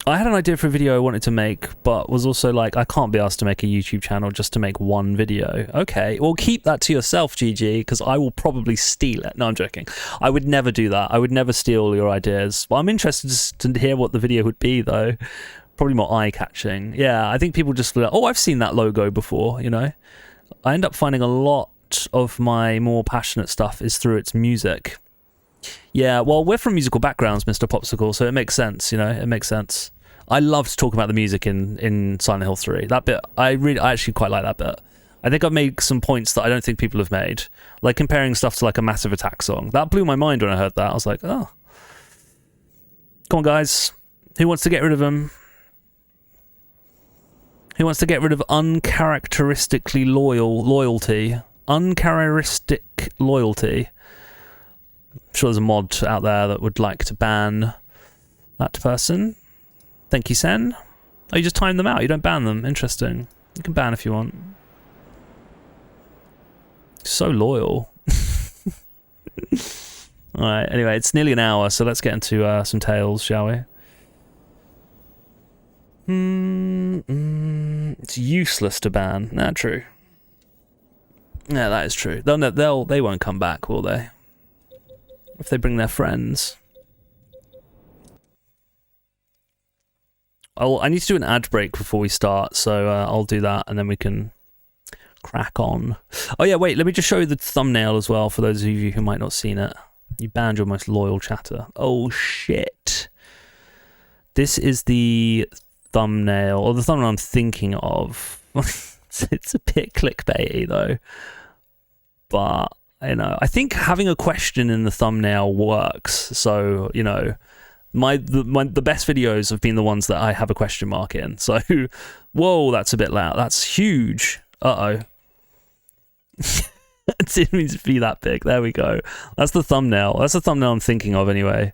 I had an idea for a video I wanted to make, but was also like, I can't be asked to make a YouTube channel just to make one video. Okay, well, keep that to yourself, GG, because I will probably steal it. No, I'm joking. I would never do that. I would never steal your ideas. But I'm interested to hear what the video would be, though. Probably more eye-catching. Yeah, I think people just feel like, oh, I've seen that logo before, you know? I end up finding a lot of my more passionate stuff is through its music. Yeah, well, we're from musical backgrounds, Mr. Popsicle, so it makes sense, you know? It makes sense. I loved talking about the music in Silent Hill 3. That bit, I actually quite like that bit. I think I've made some points that I don't think people have made. Like comparing stuff to like a Massive Attack song. That blew my mind when I heard that. I was like, oh. Come on, guys. Who wants to get rid of him? Who wants to get rid of uncharacteristically loyalty? Uncharacteristic loyalty. I'm sure there's a mod out there that would like to ban that person. Thank you, Sen. Oh, you just time them out. You don't ban them. Interesting. You can ban if you want. So loyal. Alright, anyway, it's nearly an hour, so let's get into some tales, shall we? It's useless to ban. Nah, true. Yeah, that is true. They won't come back, will they? If they bring their friends. I need to do an ad break before we start, so I'll do that and then we can crack on. Oh yeah, wait, let me just show you the thumbnail as well for those of you who might not have seen it. You banned your most loyal chatter. Oh shit. This is the thumbnail, or the thumbnail I'm thinking of. It's a bit clickbaity though. But, you know, I think having a question in the thumbnail works. So, you know, The best videos have been the ones that I have a question mark in. So, whoa, that's a bit loud. That's huge. Uh-oh. It didn't mean to be that big. There we go. That's the thumbnail. That's the thumbnail I'm thinking of anyway.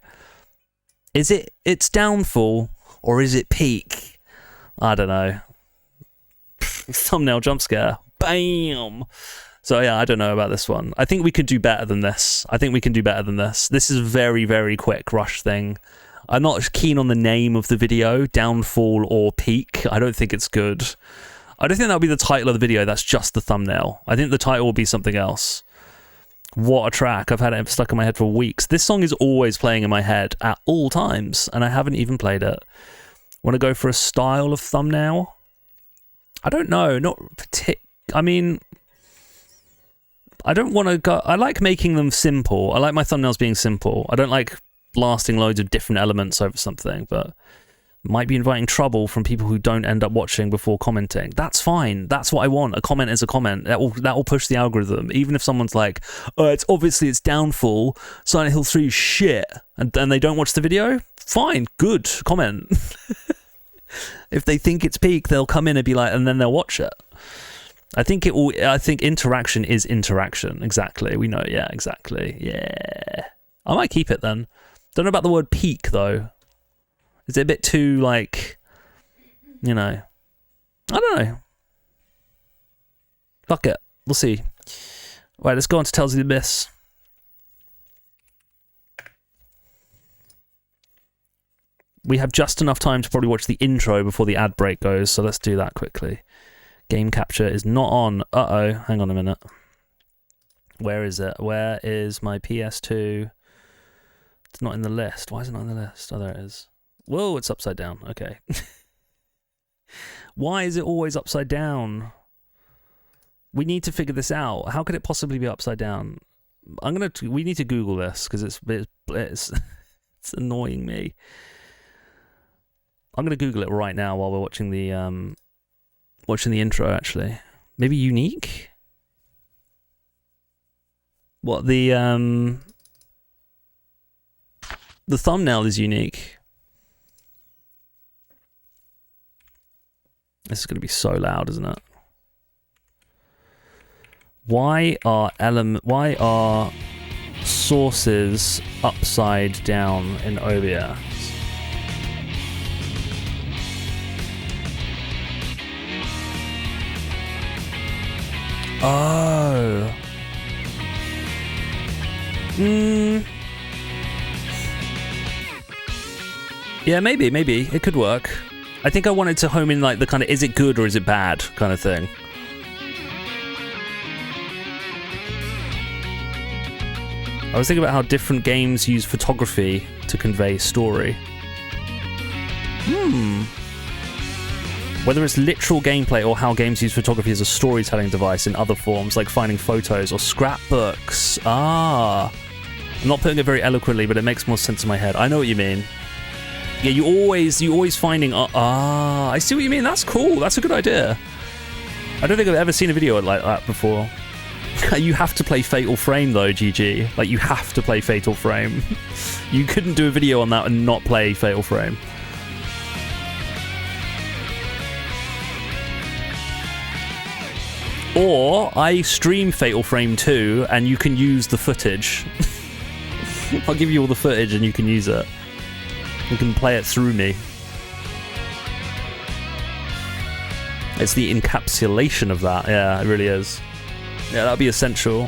Is it its downfall or is it peak? I don't know. Thumbnail jump scare. Bam! So yeah, I don't know about this one. I think we could do better than this. This is a very, very quick rush thing. I'm not keen on the name of the video, downfall or peak. I don't think it's good. I don't think that'll be the title of the video. That's just the thumbnail. I think the title will be something else. What a track. I've had it stuck in my head for weeks. This song is always playing in my head at all times, and I haven't even played it. Want to go for a style of thumbnail? I don't know. I mean, I don't want to go... I like making them simple. I like my thumbnails being simple. I don't like blasting loads of different elements over something, but might be inviting trouble from people who don't end up watching before commenting. That's fine. That's what I want. A comment is a comment. That will push the algorithm. Even if someone's like, oh, it's downfall, Silent Hill 3 is shit, and they don't watch the video, fine, good, comment. If they think it's peak, they'll come in and be like, and then they'll watch it. I think interaction is interaction. Exactly. We know. Yeah, exactly. Yeah. I might keep it then. Don't know about the word peak though. Is it a bit too, like, you know, I don't know. Fuck it. We'll see. Right, let's go on to Tales of the Abyss. We have just enough time to probably watch the intro before the ad break goes, so let's do that quickly. Game capture is not on. Uh-oh. Hang on a minute. Where is it? Where is my PS2? It's not in the list. Why is it not in the list? Oh, there it is. Whoa, it's upside down. Okay. Why is it always upside down? We need to figure this out. How could it possibly be upside down? We need to Google this because it's annoying me. I'm gonna Google it right now while we're watching the intro. Actually, maybe unique. What the thumbnail is unique. This is going to be so loud, isn't it? Why are sources upside down in OBS? Oh. Yeah, maybe it could work. I think I wanted to home in like the kind of is it good or is it bad kind of thing. I was thinking about how different games use photography to convey story. Whether it's literal gameplay or how games use photography as a storytelling device in other forms, like finding photos or scrapbooks. I'm not putting it very eloquently, but it makes more sense in my head. I know what you mean. Yeah, you always finding. I see what you mean. That's cool. That's a good idea. I don't think I've ever seen a video like that before. You have to play Fatal Frame though, GG. Like you have to play Fatal Frame. You couldn't do a video on that and not play Fatal Frame. Or I stream Fatal Frame 2 and you can use the footage. I'll give you all the footage and you can use it. You can play it through me. It's the encapsulation of that. Yeah, it really is. Yeah, that'd be essential.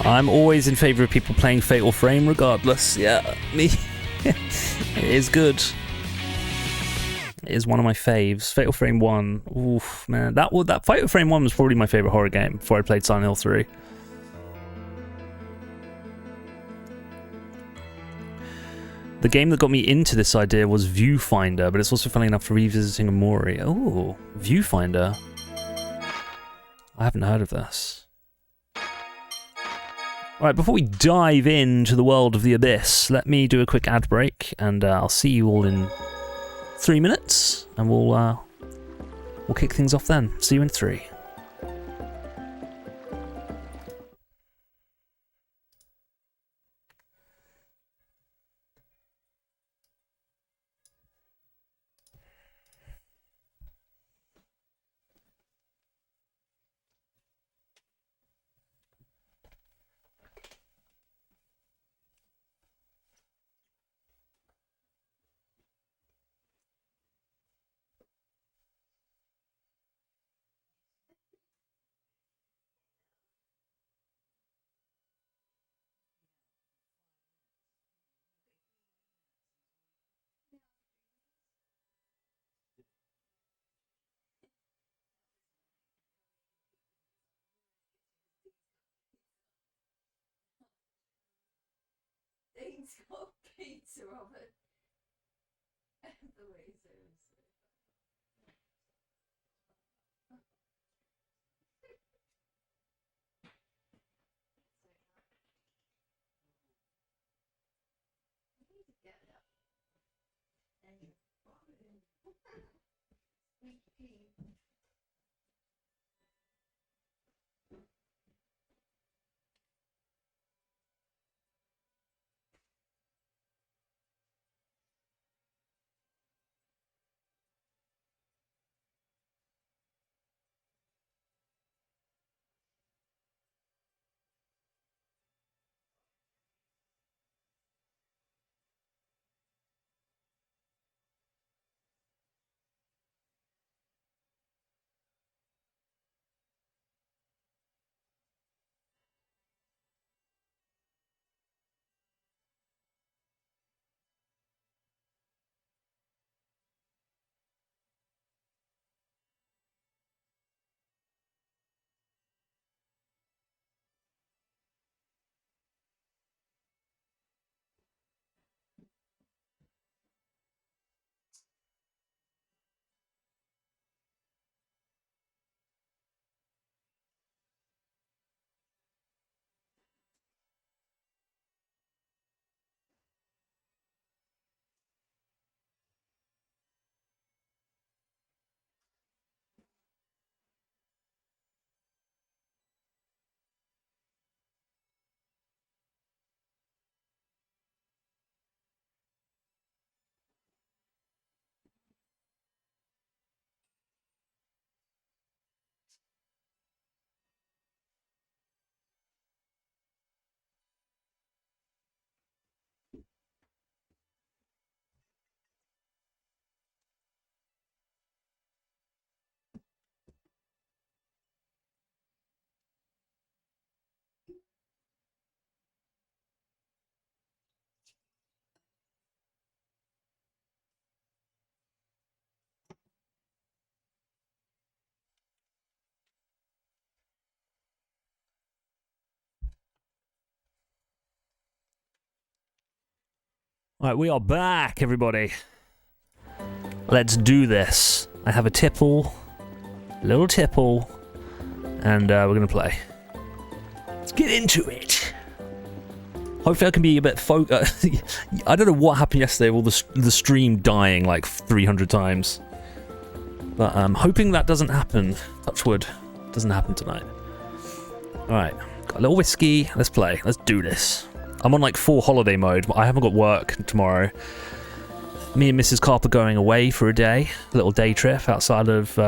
I'm always in favour of people playing Fatal Frame regardless. Yeah, me. It is good. It is one of my faves. Fatal Frame 1. Oof, man. That Fatal Frame 1 was probably my favourite horror game before I played Silent Hill 3. The game that got me into this idea was Viewfinder, but it's also funny enough revisiting Amori. Oh, Viewfinder. I haven't heard of this. Alright, before we dive into the world of the Abyss, let me do a quick ad break, and I'll see you all in 3 minutes, and we'll kick things off then. See you in 3. Dane's got pizza oven. The lasers. Alright, we are back, everybody. Let's do this. I have a tipple, a little tipple, and we're going to play. Let's get into it. Hopefully I can be a bit I don't know what happened yesterday with the stream dying like 300 times. But I'm hoping that doesn't happen. Touch wood. Doesn't happen tonight. Alright, got a little whiskey. Let's play. Let's do this. I'm on like full holiday mode. I haven't got work tomorrow. Me and Mrs. Carp are going away for a day, a little day trip outside of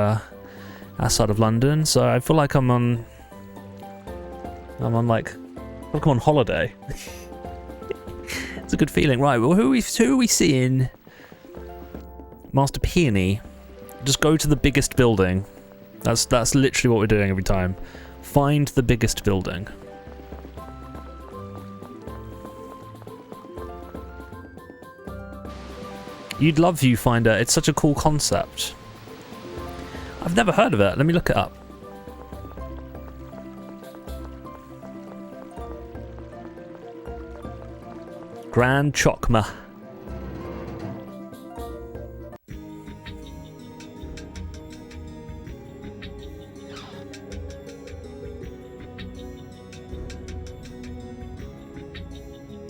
London. So I feel like I'm on holiday. It's a good feeling, right? Well, who are we seeing? Master Peony. Just go to the biggest building. That's literally what we're doing every time. Find the biggest building. You'd love Viewfinder. It's such a cool concept. I've never heard of it. Let me look it up. Grand Chokmah.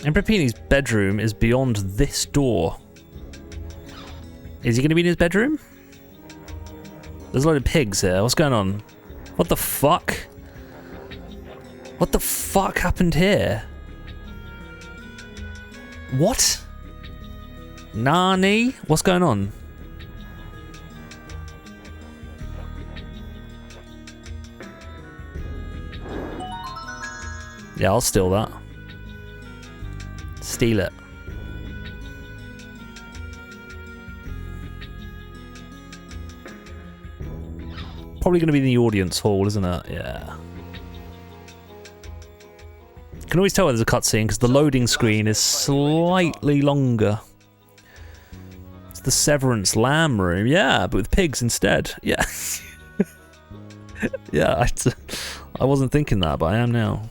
Emperor Peony's bedroom is beyond this door. Is he going to be in his bedroom? There's a load of pigs here. What's going on? What the fuck? What the fuck happened here? What? Nani? What's going on? Yeah, I'll steal that. Steal it. Probably going to be in the audience hall, isn't it? Yeah. You can always tell when there's a cutscene because the loading screen is slightly longer. It's the Severance Lamb room. Yeah, but with pigs instead. Yeah. Yeah, I wasn't thinking that, but I am now.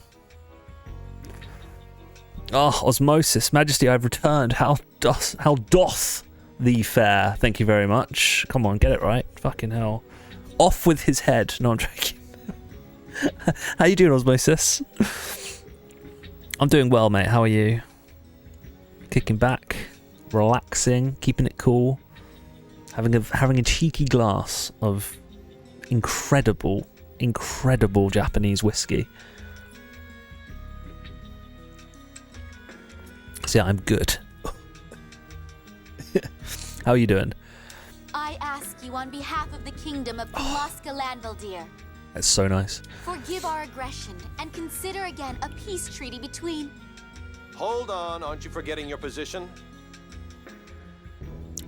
Oh, Osmosis. Majesty, I've returned. How doth thee fare? Thank you very much. Come on, get it right. Fucking hell. Off with his head. No, I'm joking. How you doing, Osmosis? I'm doing well, mate. How are you? Kicking back, relaxing, keeping it cool, having a cheeky glass of incredible Japanese whiskey. So yeah, I'm good. How are you doing? I ask you on behalf of the kingdom of Kalaska Landvaldir. That's so nice. Forgive our aggression and consider again a peace treaty between... Hold on, aren't you forgetting your position?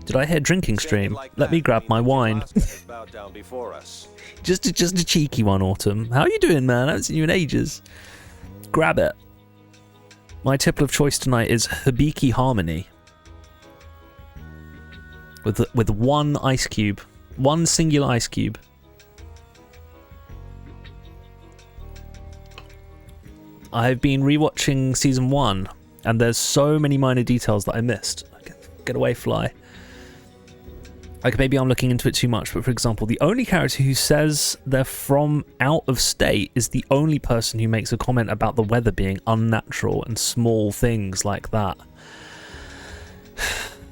Did I hear drinking stream? Let me grab my wine. Bowed down before us. just a cheeky one, Autumn. How are you doing, man? I haven't seen you in ages. Grab it. My tipple of choice tonight is Hibiki Harmony. With one ice cube. One singular ice cube. I've been rewatching season 1, and there's so many minor details that I missed. Get away, fly. Like, maybe I'm looking into it too much, but for example, the only character who says they're from out of state is the only person who makes a comment about the weather being unnatural and small things like that.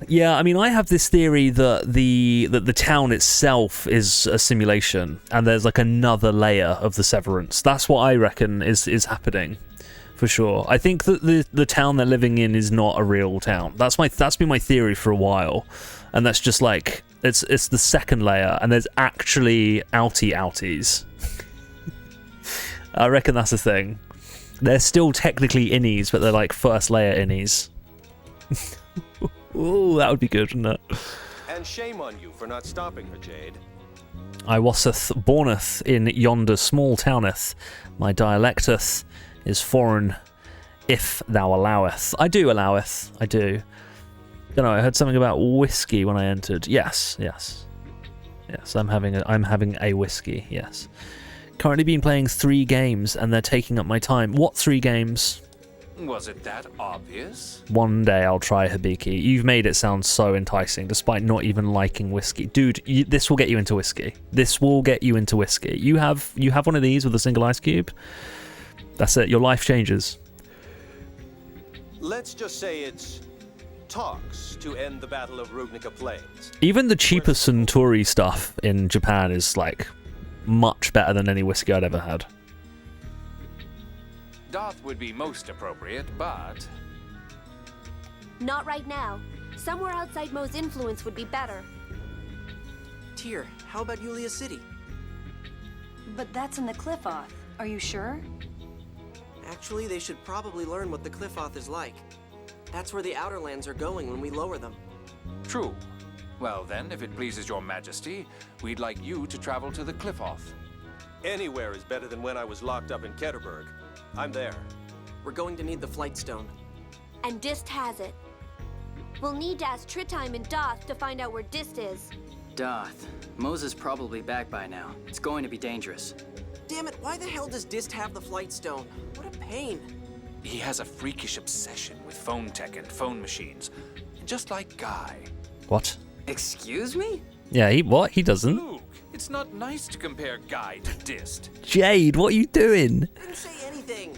Yeah, I mean, I have this theory that the town itself is a simulation, and there's like another layer of the Severance. That's what I reckon is happening, for sure. I think that the town they're living in is not a real town. That's been my theory for a while, and that's just like it's the second layer, and there's actually outies. I reckon that's the thing. They're still technically innies, but they're like first layer innies. Ooh, that would be good, wouldn't it? And shame on you for not stopping her, Jade. I waseth borneth in yonder small towneth. My dialecteth is foreign, if thou alloweth. I do alloweth. I do. Don't know. I heard something about whiskey when I entered. Yes. I'm having a whiskey. Yes. Currently been playing 3 games, and they're taking up my time. What 3 games? Was it that obvious? One day I'll try Hibiki. You've made it sound so enticing, despite not even liking whiskey. Dude, this will get you into whiskey. This will get you into whiskey. You have one of these with a single ice cube. That's it. Your life changes. Let's just say it's talks to end the Battle of Rugnica Plains. Even the cheaper Suntory stuff in Japan is like much better than any whiskey I'd ever had. Doth would be most appropriate, but... Not right now. Somewhere outside Mo's influence would be better. Tyr, how about Yulia City? But that's in the Qliphoth. Are you sure? Actually, they should probably learn what the Qliphoth is like. That's where the Outer Lands are going when we lower them. True. Well then, if it pleases your majesty, we'd like you to travel to the Qliphoth. Anywhere is better than when I was locked up in Ketterberg. I'm there. We're going to need the Flight Stone. And Dist has it. We'll need to ask Tritheim and Doth to find out where Dist is. Doth. Moses probably back by now. It's going to be dangerous. Damn it, why the hell does Dist have the Flight Stone? What a pain. He has a freakish obsession with phone tech and phone machines. Just like Guy. What? Excuse me? Yeah, he doesn't. Luke, it's not nice to compare Guy to Dist. Jade, what are you doing? I didn't say anything.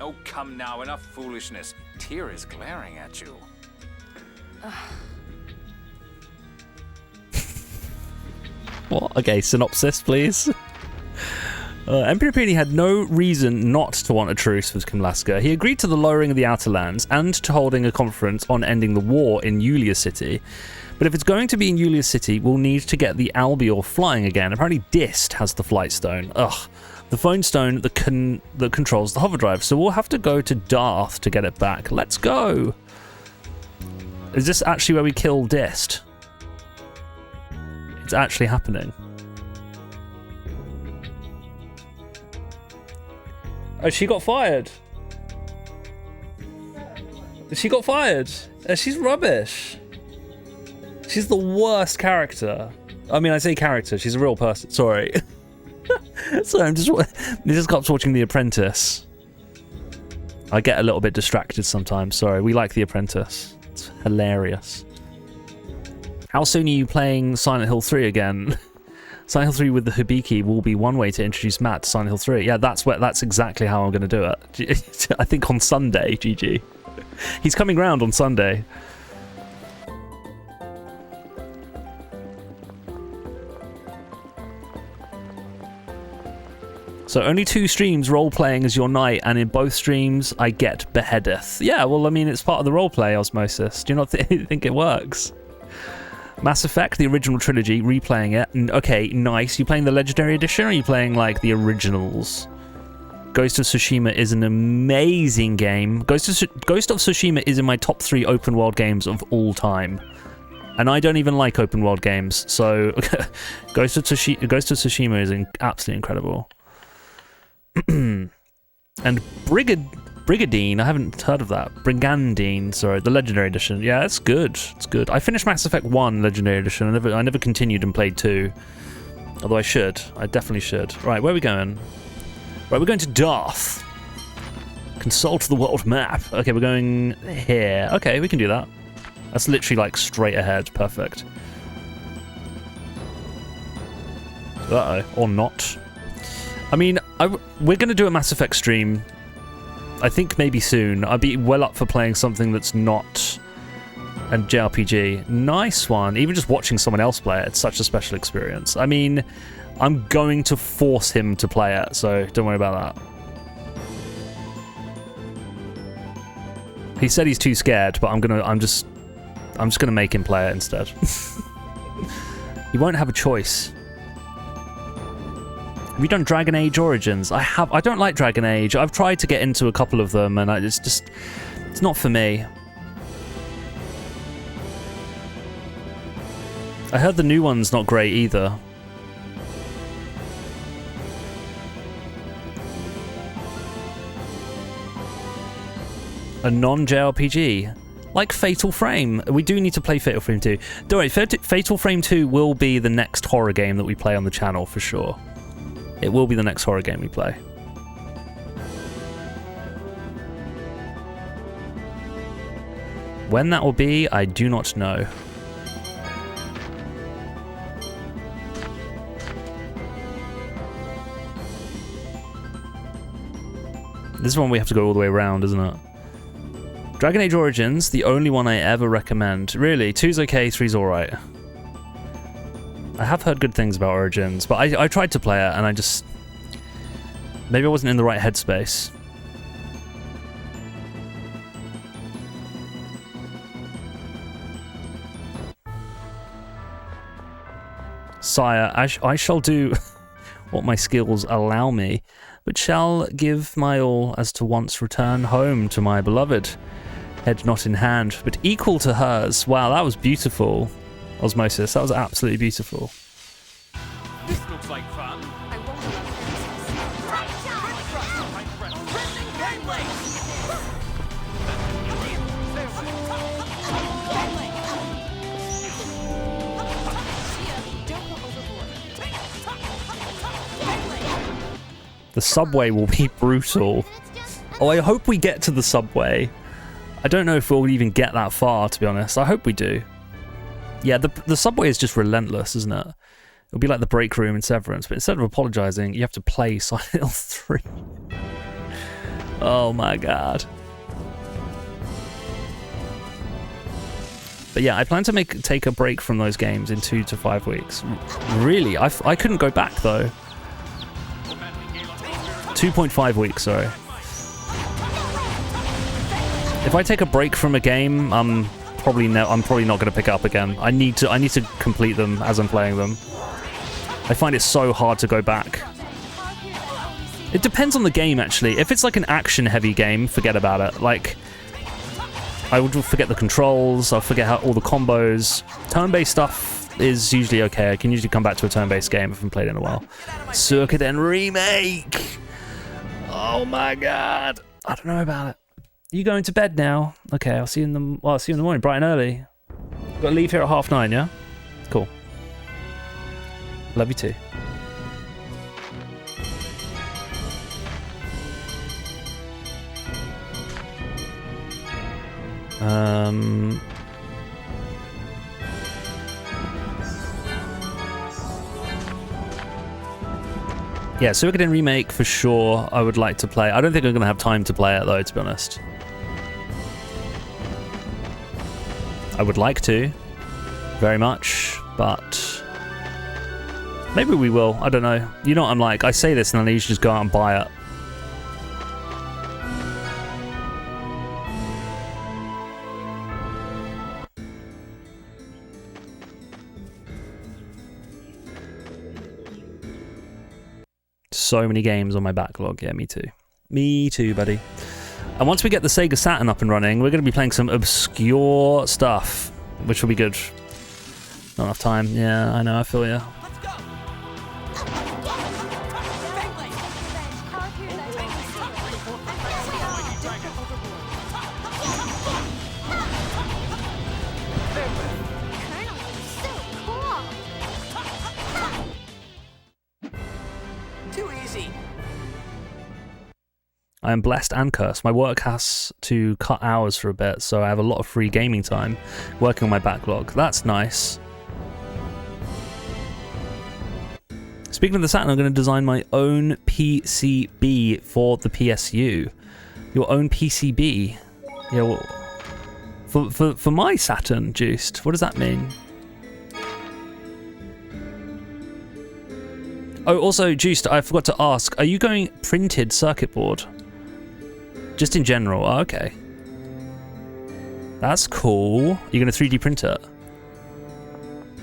Oh, come now, enough foolishness. Tyr is glaring at you. What? Okay, synopsis, please. Emperor Pini had no reason not to want a truce with Kimlaska. He agreed to the lowering of the Outer Lands and to holding a conference on ending the war in Yulia City. But if it's going to be in Yulia City, we'll need to get the Albior flying again. Apparently Dist has the flight stone. Ugh. The phone stone that controls the hover drive. So we'll have to go to Darth to get it back. Let's go. Is this actually where we kill Dist? It's actually happening. Oh, she got fired. She got fired. She's rubbish. She's the worst character. I mean, I say character. She's a real person. Sorry. So I just stopped watching The Apprentice. I get a little bit distracted sometimes. Sorry. We like The Apprentice. It's hilarious. How soon are you playing Silent Hill 3 again? Silent Hill 3 with the Hibiki will be one way to introduce Matt to Silent Hill 3. Yeah, that's exactly how I'm going to do it. I think on Sunday, GG. He's coming round on Sunday. So only 2 streams role-playing as your night, and in both streams I get beheadeth. Yeah, well, I mean, it's part of the role-play osmosis. Do you not think it works? Mass Effect, the original trilogy, replaying it. Okay, nice. You playing the Legendary Edition, or are you playing, like, the originals? Ghost of Tsushima is an amazing game. Ghost of Tsushima is in my top 3 open-world games of all time. And I don't even like open-world games, so Ghost of Tsushima is absolutely incredible. And Brigadine, I haven't heard of that. Brigandine, sorry, the Legendary Edition. Yeah, it's good. It's good. I finished Mass Effect 1 Legendary Edition. I never continued and played 2. Although I should. I definitely should. Right, where are we going? Right, we're going to Darth. Consult the world map. Okay, we're going here. Okay, we can do that. That's literally like straight ahead. Perfect. Uh-oh. Or not. I mean, we're going to do a Mass Effect stream. I think maybe soon. I'd be well up for playing something that's not a JRPG. Nice one. Even just watching someone else play it, it's such a special experience. I mean, I'm going to force him to play it, so don't worry about that. He said he's too scared, but I'm just gonna make him play it instead. He won't have a choice. Have you done Dragon Age Origins? I have. I don't like Dragon Age. I've tried to get into a couple of them, and it's not for me. I heard the new one's not great either. A non-JRPG. Like Fatal Frame. We do need to play Fatal Frame 2. Don't worry, Fatal Frame 2 will be the next horror game that we play on the channel for sure. It will be the next horror game we play. When that will be, I do not know. This is one we have to go all the way around, isn't it? Dragon Age Origins, the only one I ever recommend. Really, 2's okay, 3's alright. I have heard good things about Origins, but I tried to play it and I just... Maybe I wasn't in the right headspace. Sire, I shall do what my skills allow me, but shall give my all as to once return home to my beloved. Head not in hand, but equal to hers. Wow, that was beautiful. Osmosis, that was absolutely beautiful. This looks like fun. I won't The subway will be brutal. Oh, I hope we get to the subway. I don't know if we'll even get that far, to be honest. I hope we do. Yeah, the subway is just relentless, isn't it? It'll be like the break room in Severance, but instead of apologizing, you have to play Silent Hill 3. Oh my god. But yeah, I plan to take a break from those games in 2 to 5 weeks. Really, I couldn't go back though. 2.5 weeks, sorry. If I take a break from a game, I'm probably not going to pick it up again. I need to complete them as I'm playing them. I find it so hard to go back. It depends on the game, actually. If it's like an action-heavy game, forget about it. Like, I would forget the controls. I'll forget all the combos. Turn-based stuff is usually okay. I can usually come back to a turn-based game if I haven't played in a while. Suikoden Remake. Oh my god. I don't know about it. You going to bed now? Okay, I'll see you in the morning, bright and early. Got to leave here at 9:30, yeah? Cool. Love you too. Yeah, Suikoden Remake for sure. I would like to play. I don't think I'm going to have time to play it though, to be honest. I would like to, very much, but maybe we will. I don't know. You know what I'm like. I say this and then I usually just go out and buy it. So many games on my backlog. Yeah, me too. Me too, buddy. And once we get the Sega Saturn up and running, we're going to be playing some obscure stuff, which will be good. Not enough time. Yeah, I know. I feel ya. I am blessed and cursed. My work has to cut hours for a bit, so I have a lot of free gaming time working on my backlog. That's nice. Speaking of the Saturn, I'm going to design my own PCB for the PSU. Your own PCB? Yeah, well, for my Saturn, Juiced. What does that mean? Oh, also, Juiced, I forgot to ask, are you going printed circuit board? Just in general. Oh, okay. That's cool. You're going to 3D print it?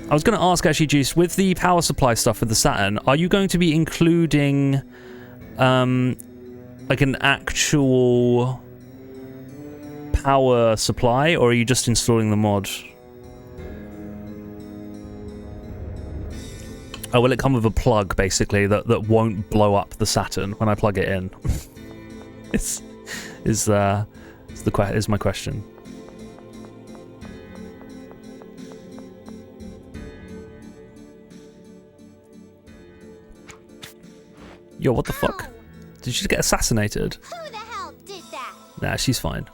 I was going to ask, actually, Juice, with the power supply stuff with the Saturn, are you going to be including, like an actual power supply, or are you just installing the mod? Oh, will it come with a plug, basically, that won't blow up the Saturn when I plug it in? is my question. Yo, what the fuck? Did she just get assassinated? Who the hell did that? Nah, she's fine.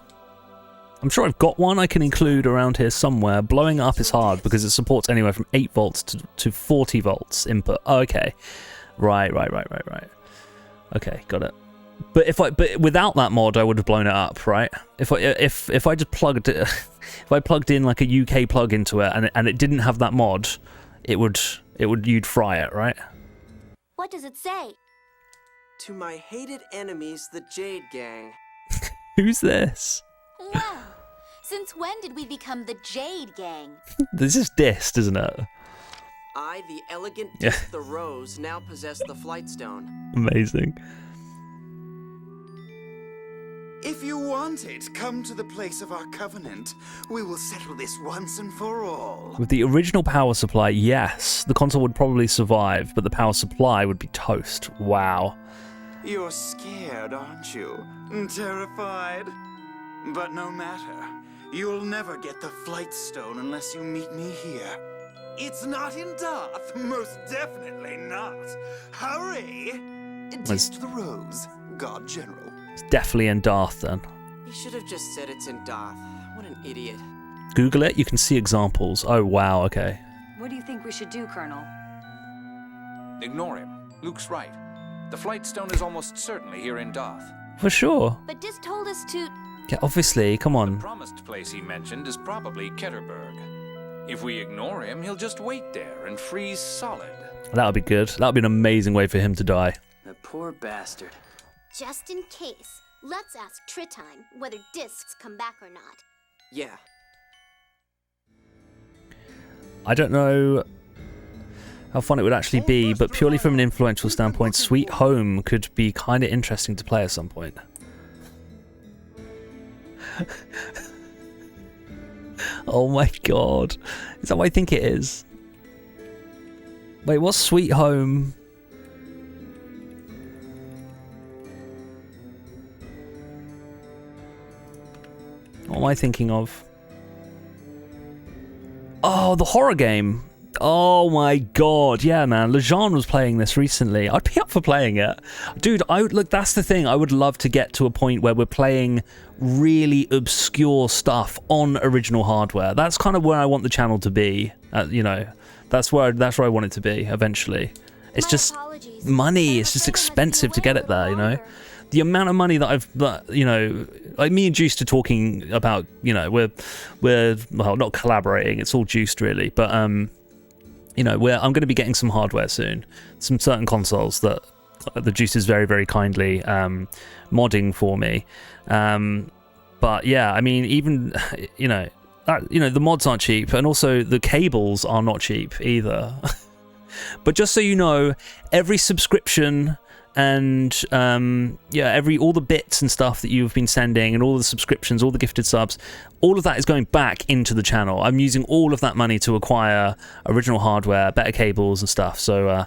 I'm sure I've got one I can include around here somewhere. Blowing up is hard because it supports anywhere from 8 volts to 40 volts input. Oh, okay. Right. Okay, got it. But without that mod, I would have blown it up, right? If I just plugged it, if I plugged in like a UK plug into it and it didn't have that mod, you'd fry it, right? What does it say? To my hated enemies, the Jade Gang. Who's this? Well, since when did we become the Jade Gang? This is dissed, isn't it? I, the elegant Disc the Rose, now possess the Flight Stone. Amazing. If you want it, come to the place of our covenant. We will settle this once and for all. With the original power supply, yes, the console would probably survive, but the power supply would be toast. Wow. You're scared, aren't you? Terrified? But no matter. You'll never get the Flight Stone unless you meet me here. It's not in Darth, most definitely not. Hurry! Dist the Rose, God General. It's definitely in Darth then. He should have just said it's in Darth. What an idiot. Google it, you can see examples. Oh wow, okay. What do you think we should do, Colonel? Ignore him. Luke's right. The Flight Stone is almost certainly here in Darth. For sure. But Dis told us to... Yeah, obviously, come on. The promised place he mentioned is probably Ketterberg. If we ignore him, he'll just wait there and freeze solid. That would be good. That would be an amazing way for him to die. The poor bastard. Just in case, let's ask Tritime whether discs come back or not. Yeah. I don't know how fun it would actually be, but purely from an influential standpoint, Sweet Home could be kind of interesting to play at some point. Oh my god. Is that what I think it is? Wait, what's Sweet Home? What am I thinking of? Oh, the horror game. Oh my god, yeah man, Lejean was playing this recently. I'd be up for playing it. Dude, look, that's the thing, I would love to get to a point where we're playing really obscure stuff on original hardware. That's kind of where I want the channel to be, you know. That's where I want it to be, eventually. It's just money, it's just expensive to get it there, you know. The amount of money that you know, like me and Juiced are talking about, you know, we're well, not collaborating, it's all Juiced really, but you know, I'm going to be getting some hardware soon, some certain consoles that the Juice is very, very kindly modding for me. But yeah, I mean, even you know, the mods aren't cheap, and also the cables are not cheap either. But just so you know, every subscription and all the bits and stuff that you've been sending, and all the subscriptions, all the gifted subs, all of that is going back into the channel. I'm using all of that money to acquire original hardware, better cables and stuff. So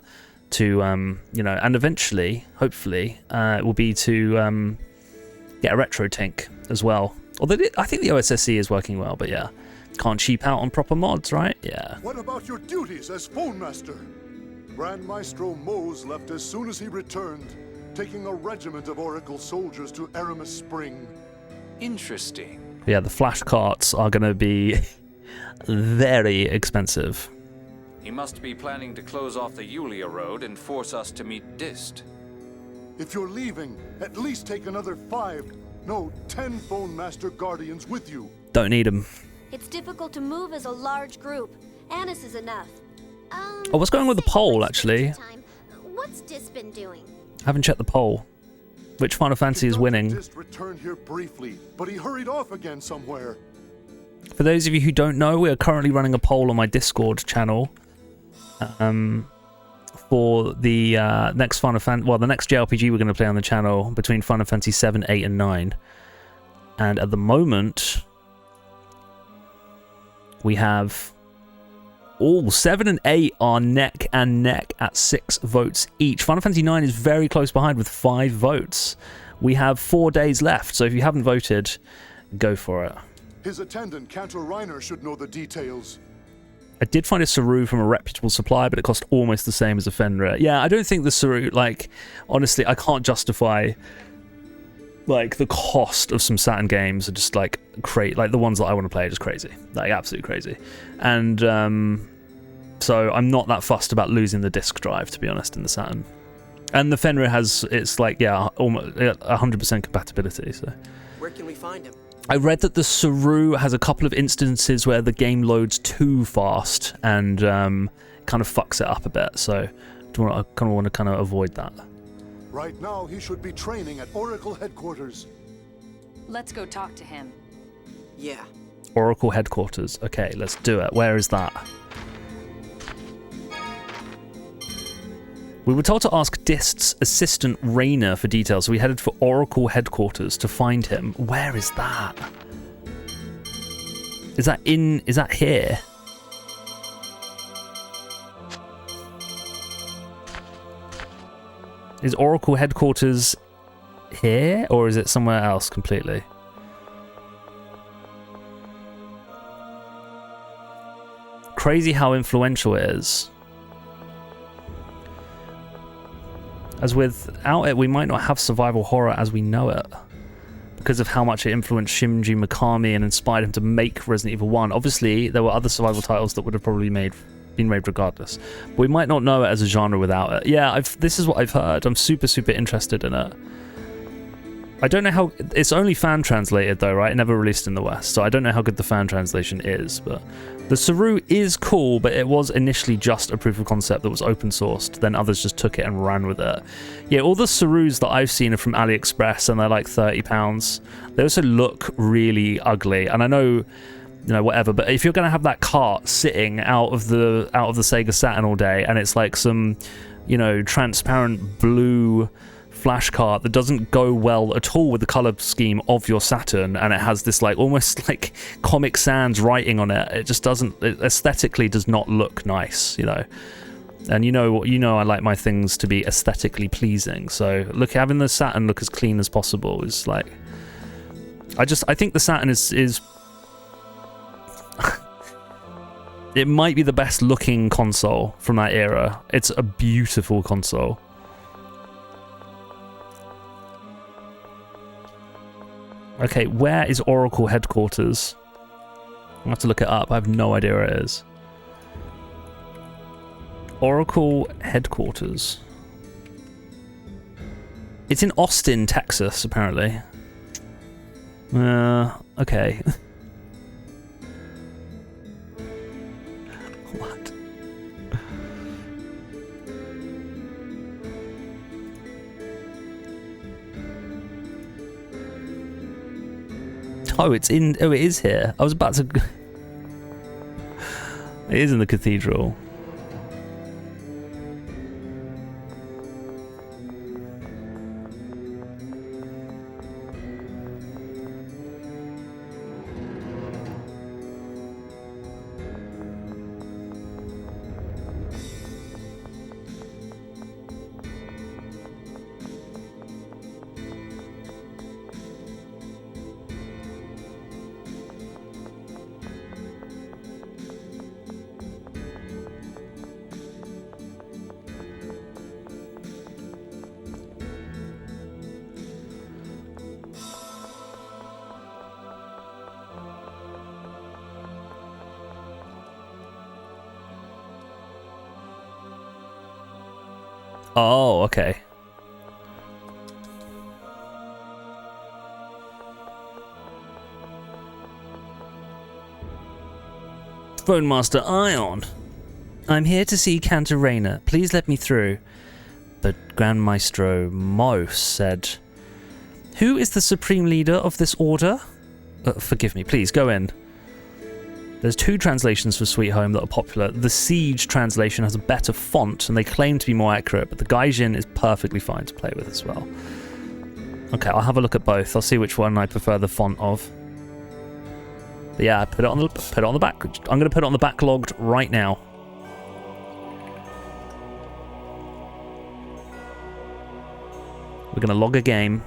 you know, and eventually, hopefully, it will be to get a RetroTink as well. Although I think the OSSC is working well, but yeah, can't cheap out on proper mods, right? Yeah. What about your duties as Phone Master? Grand Maestro Mose left as soon as he returned, taking a regiment of Oracle soldiers to Aramis Spring. Interesting. Yeah, the flash carts are going to be very expensive. He must be planning to close off the Yulia Road and force us to meet Dist. If you're leaving, at least take another 10 Phone Master Guardians with you. Don't need them. It's difficult to move as a large group. Annis is enough. Oh, what's going on with the poll, actually? What's Dis been doing? I haven't checked the poll. Which Final Fantasy is winning? Dist returned here briefly, but he hurried off again somewhere. For those of you who don't know, we are currently running a poll on my Discord channel for the next Final Fantasy, well, the next JRPG we're going to play on the channel between Final Fantasy 7, 8, and 9. And at the moment, we have all 7 and 8 are neck and neck at 6 votes each. Final Fantasy 9 is very close behind with 5 votes. We have 4 days left, so if you haven't voted, go for it. His attendant, Cantor Reiner, should know the details. I did find a Saru from a reputable supplier, but it cost almost the same as a Fenrir. Yeah, I don't think the Saru, like, honestly, I can't justify, like, the cost of some Saturn games are just, like, like, the ones that I want to play are just crazy. Like, absolutely crazy. And, so I'm not that fussed about losing the disk drive, to be honest, in the Saturn. And the Fenrir has, it's like, yeah, almost 100% compatibility, so. Where can we find him? I read that the Saru has a couple of instances where the game loads too fast and kind of fucks it up a bit, so I kind of want to avoid that. Right now, he should be training at Oracle headquarters. Let's go talk to him. Yeah. Oracle headquarters. Okay, let's do it. Where is that? We were told to ask Dist's assistant Rainer for details, so we headed for Oracle headquarters to find him. Where is that? Is that here? Is Oracle headquarters here, or is it somewhere else completely? Crazy how influential it is. as without it, we might not have survival horror as we know it. Because of how much it influenced Shinji Mikami and inspired him to make Resident Evil 1. Obviously, there were other survival titles that would have probably been made regardless. But we might not know it as a genre without it. Yeah, this is what I've heard. I'm super, super interested in it. I don't know how... It's only fan translated though, right? It never released in the West, so I don't know how good the fan translation is, but... The Saru is cool, but it was initially just a proof of concept that was open sourced. Then others just took it and ran with it. Yeah, all the Sarus that I've seen are from AliExpress, and they're like £30. They also look really ugly, and I know, whatever. But if you're going to have that cart sitting out of the Sega Saturn all day, and it's like some, transparent blue flash cart that doesn't go well at all with the color scheme of your Saturn, and it has this like almost like Comic Sans writing on it. It just doesn't, it aesthetically does not look nice, And I like my things to be aesthetically pleasing. So look, having the Saturn look as clean as possible is like, I think the Saturn is it might be the best looking console from that era. It's a beautiful console. Okay, where is Oracle headquarters? I'll have to look it up. I have no idea where it is. Oracle headquarters. It's in Austin, Texas, apparently. Okay. What? Oh, it is here. I was about to... It is in the cathedral. Oh, okay. Phone Master Ion. I'm here to see Cantor Rayner. Please let me through. But Grand Maestro Mos said, "Who is the supreme leader of this order?" Forgive me, please, go in. There's two translations for Sweet Home that are popular. The Siege translation has a better font, and they claim to be more accurate, but the Gaijin is perfectly fine to play with as well. Okay, I'll have a look at both. I'll see which one I prefer the font of. But yeah, put it on the back. I'm going to put it on the backlogged right now. We're going to log a game.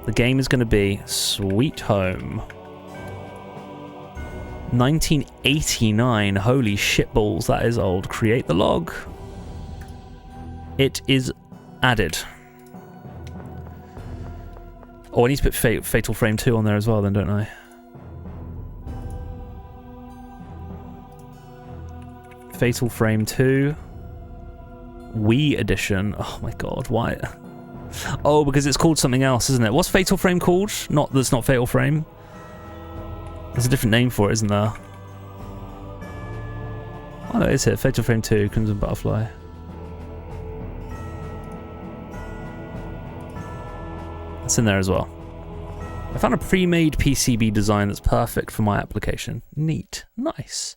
The game is going to be Sweet Home. 1989. Holy shitballs, that is old. Create the log. It is added. Oh, I need to put Fatal Frame 2 on there as well then, don't I? Fatal Frame 2. Wii edition. Oh my god, why? Oh, because it's called something else, isn't it? What's Fatal Frame called? That's not Fatal Frame. There's a different name for it, isn't there? Oh no, it's here. Fatal Frame 2, Crimson Butterfly. It's in there as well. I found a pre-made PCB design that's perfect for my application. Neat. Nice.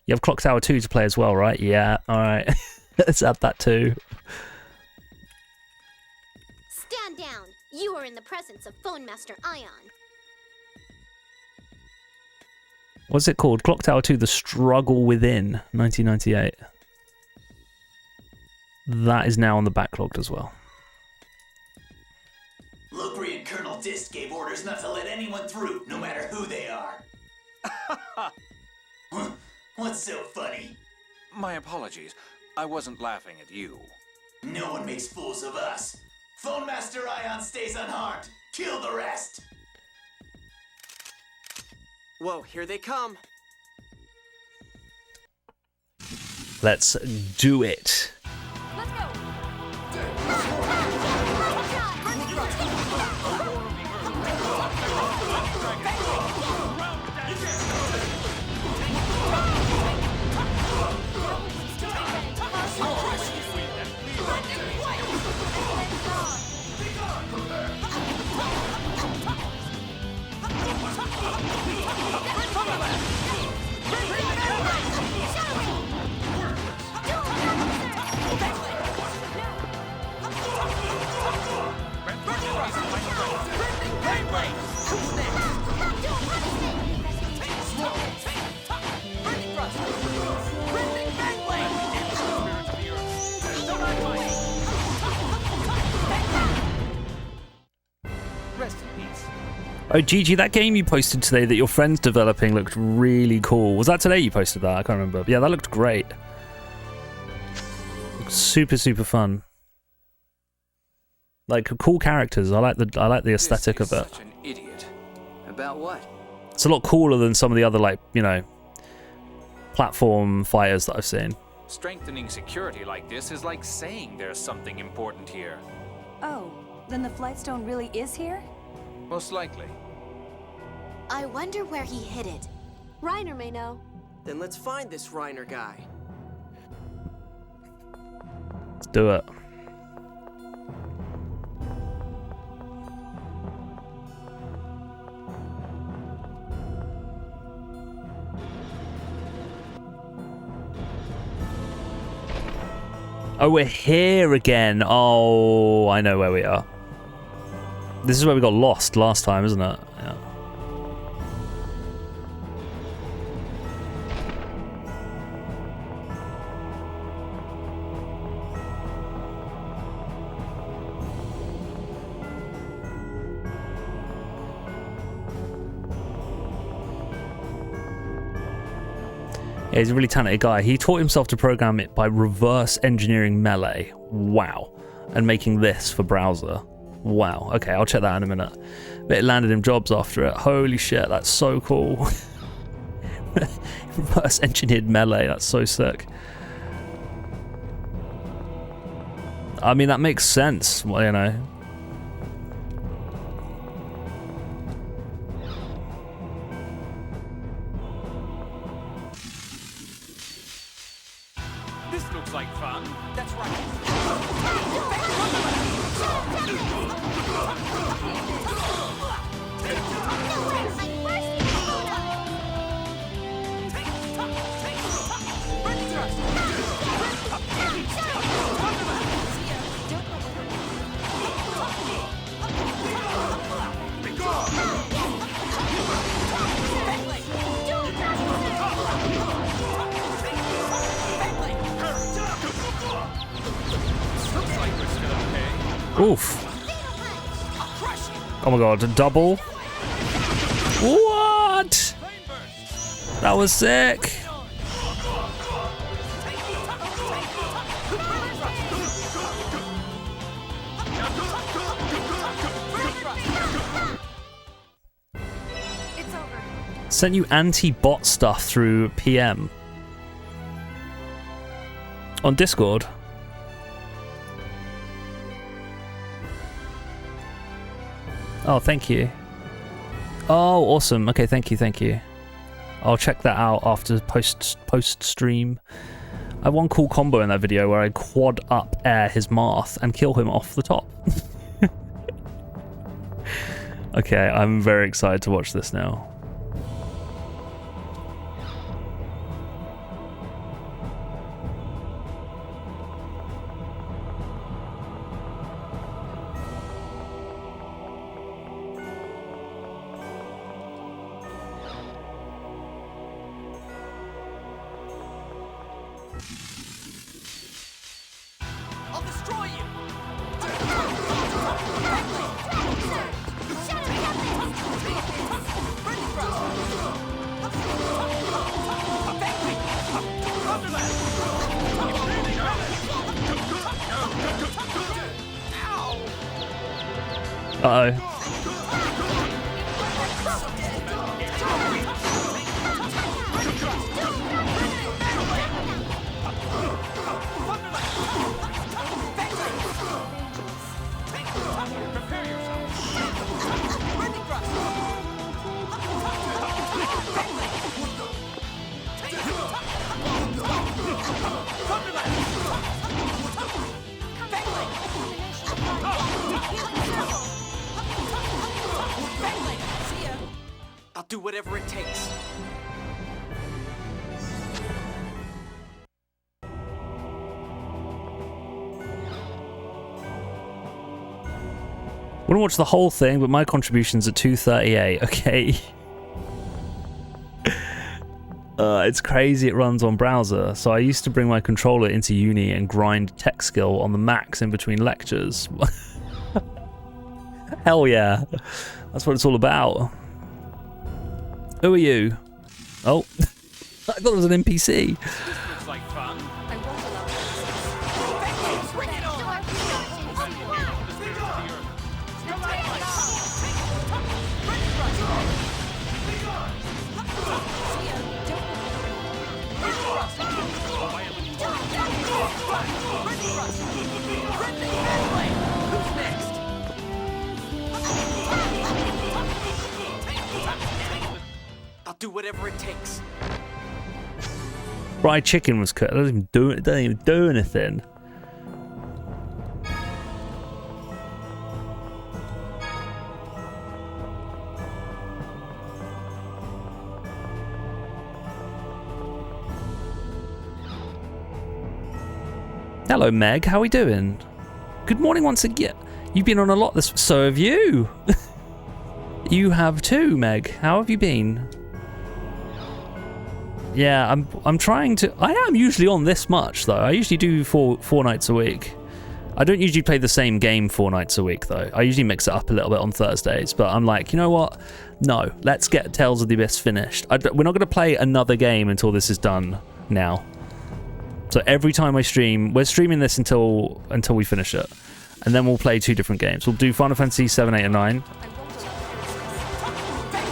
You have Clock Tower 2 to play as well, right? Yeah, alright. Let's add that too. Stand down. You are in the presence of Phone Master Ion. What's it called? Clock Tower 2, The Struggle Within, 1998. That is now on the backlogged as well. Lopri and Colonel Dist gave orders not to let anyone through, no matter who they are. What's so funny? My apologies. I wasn't laughing at you. No one makes fools of us. Phone Master Ion stays unharmed. Kill the rest. Whoa, here they come. Let's do it. Oh, Gigi, that game you posted today that your friend's developing looked really cool. Was that today you posted that? I can't remember. But yeah, that looked great. Looked super, super fun. Like cool characters. I like the aesthetic of it. Such an idiot. About what? It's a lot cooler than some of the other, like, you know, platform fighters that I've seen. Strengthening security like this is like saying there's something important here. Oh, then the Flightstone really is here? Most likely. I wonder where he hid it. Reiner may know. Then let's find this Reiner guy. Let's do it. Oh, we're here again. Oh, I know where we are. This is where we got lost last time, isn't it? Yeah. Yeah, he's a really talented guy. He taught himself to program it by reverse engineering Melee. Wow. And making this for browser. Wow. Okay, I'll check that in a minute. But it landed him jobs after it. Holy shit, that's so cool. Reverse engineered Melee, that's so sick. I mean, that makes sense, well, you know. This looks like fun. That's right. Oof. Oh my god, a double? What? That was sick. It's over. Sent you anti-bot stuff through PM. On Discord. Oh, thank you. Oh, awesome. Okay, thank you. I'll check that out after post stream. I have one cool combo in that video where I quad up air his Marth and kill him off the top. Okay, I'm very excited to watch this now. I'll destroy you! Uh-oh. I'll do whatever it takes. Want to watch the whole thing, but my contribution's at 238. Okay. It's crazy it runs on browser. So I used to bring my controller into uni and grind tech skill on the max in between lectures. Hell yeah. That's what it's all about. Who are you? Oh. I thought it was an NPC. Looks like fun. I'll do whatever it takes. Fried chicken was cooked. It doesn't even do anything. Hello, Meg. How are we doing? Good morning once again. You've been on a lot this. So have you. You have too, Meg. How have you been? Yeah, I'm trying to. I am usually on this much though. I usually do four nights a week. I don't usually play the same game 4 nights a week though. I usually mix it up a little bit on Thursdays. But I'm like, you know what? No, let's get Tales of the Abyss finished. We're not going to play another game until this is done now. So every time I stream, we're streaming this until we finish it, and then we'll play 2 different games. We'll do Final Fantasy 7, 8, and 9.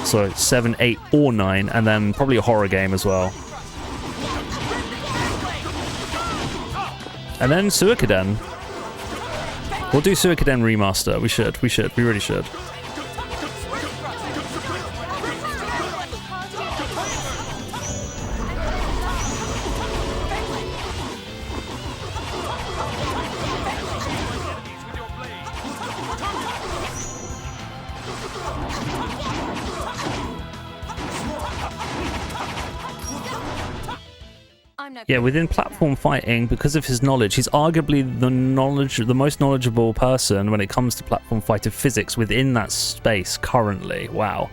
So 7, 8, or 9, and then probably a horror game as well. And then Suikoden. We'll do Suikoden Remaster. We really should. Yeah, within platform fighting, because of his knowledge, he's arguably the most knowledgeable person when it comes to platform fighter physics within that space currently. Wow.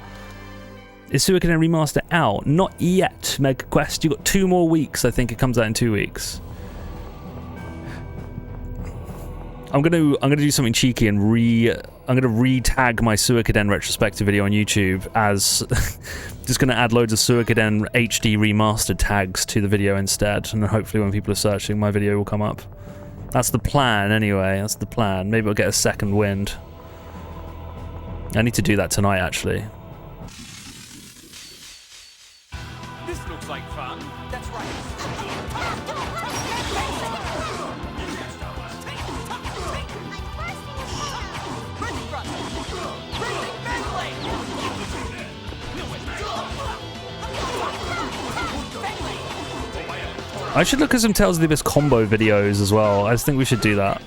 Is Suikoden Remaster out? Not yet, MegaQuest. You've got 2 more weeks. I think it comes out in 2 weeks. I'm gonna do something cheeky and I'm gonna re-tag my Suikoden retrospective video on YouTube as just gonna add loads of Suikoden HD remastered tags to the video instead, and hopefully when people are searching, my video will come up. That's the plan anyway. That's the plan. Maybe I'll get a second wind. I need to do that tonight actually. This looks like fun. That's right. I should look at some Tales of the Abyss combo videos as well. I just think we should do that.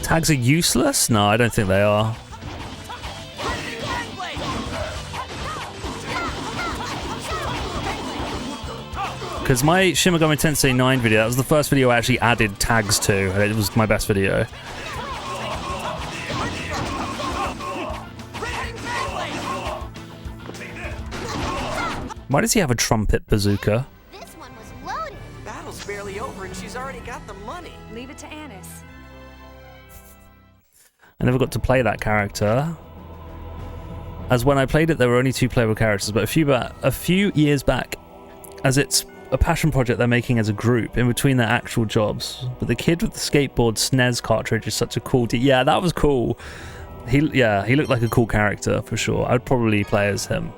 Tags are useless? No, I don't think they are. Because my Shin Megami Tensei 9 video, that was the first video I actually added tags to, and it was my best video. Why does he have a trumpet bazooka? This one was loaded. Battle's barely over and she's already got the money. Leave it to Annis. I never got to play that character. As when I played it, there were only 2 playable characters, but a few years back, as it's a passion project they're making as a group in between their actual jobs. But the kid with the skateboard SNES cartridge is such a cool... Yeah, that was cool. He looked like a cool character for sure. I'd probably play as him.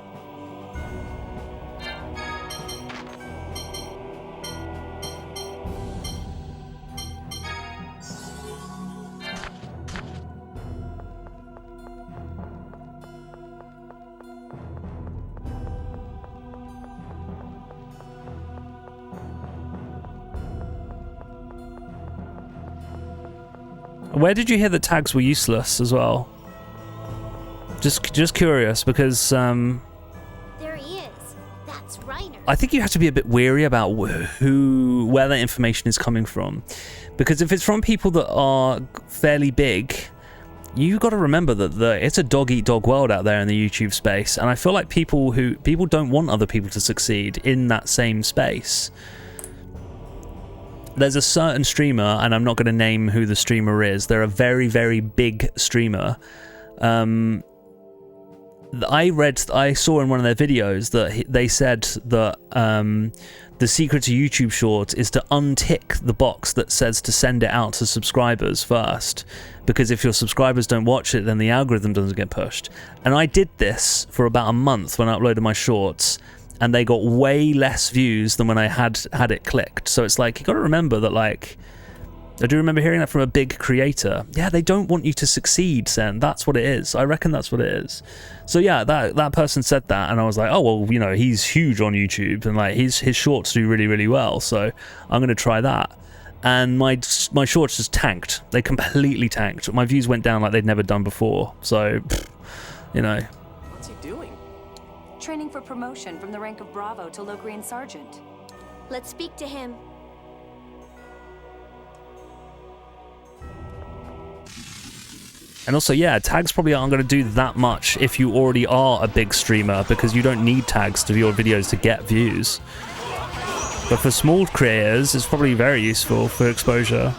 Where did you hear that tags were useless as well? Just curious, because There he is. That's Reiner. I think you have to be a bit wary about where that information is coming from, because if it's from people that are fairly big, you got to remember that it's a dog-eat-dog world out there in the YouTube space, and I feel like people don't want other people to succeed in that same space. There's a certain streamer, and I'm not going to name who the streamer is. They're a very, very big streamer. I saw in one of their videos that they said that the secret to YouTube Shorts is to untick the box that says to send it out to subscribers first, because if your subscribers don't watch it, then the algorithm doesn't get pushed. And I did this for about a month when I uploaded my shorts, and they got way less views than when I had it clicked. So it's like, you got to remember that, like, I do remember hearing that from a big creator. Yeah, they don't want you to succeed, Sen. That's what it is. I reckon that's what it is. So yeah, that person said that, and I was like, oh, well, you know, he's huge on YouTube, and like his shorts do really, really well, so I'm going to try that. And my shorts just tanked. They completely tanked. My views went down like they'd never done before. So, you know. What's he doing? Training for promotion from the rank of Bravo to Locrian Sergeant. Let's speak to him. And also, yeah, tags probably aren't going to do that much if you already are a big streamer, because you don't need tags to your videos to get views. But for small creators, it's probably very useful for exposure.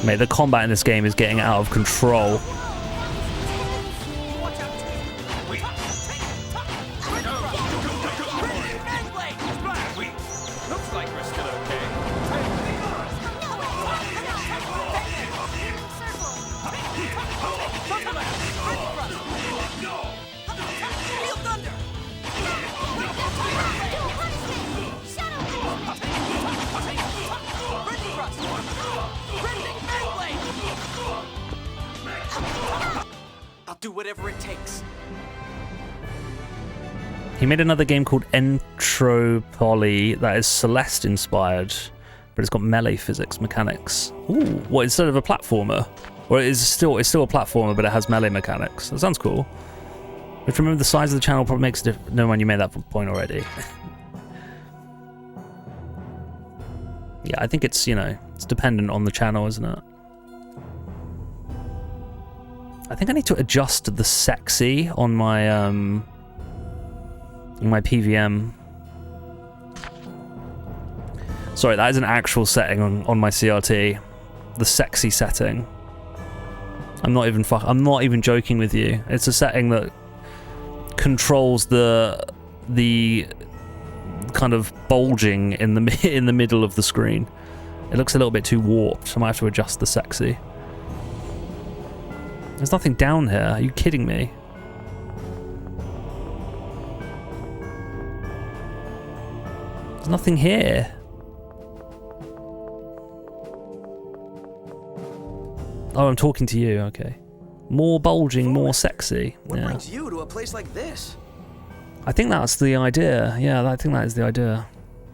Mate, the combat in this game is getting out of control. Do whatever it takes. He made another game called Entropoly that is Celeste inspired, but it's got melee physics mechanics. Ooh, what, instead of a platformer? Or it's still a platformer, but it has melee mechanics. That sounds cool. If you remember, the size of the channel probably makes a difference. No, man, you made that point already. Yeah, I think it's, you know, it's dependent on the channel, isn't it? I think I need to adjust the sexy on my PVM. Sorry, that is an actual setting on my CRT. The sexy setting. I'm not even joking with you. It's a setting that controls the kind of bulging in the middle of the screen. It looks a little bit too warped. I might have to adjust the sexy. There's nothing down here. Are you kidding me? There's nothing here. Oh, I'm talking to you. Okay. More bulging, more sexy. What brings you to a place like this? I think that's the idea. Yeah, I think that is the idea.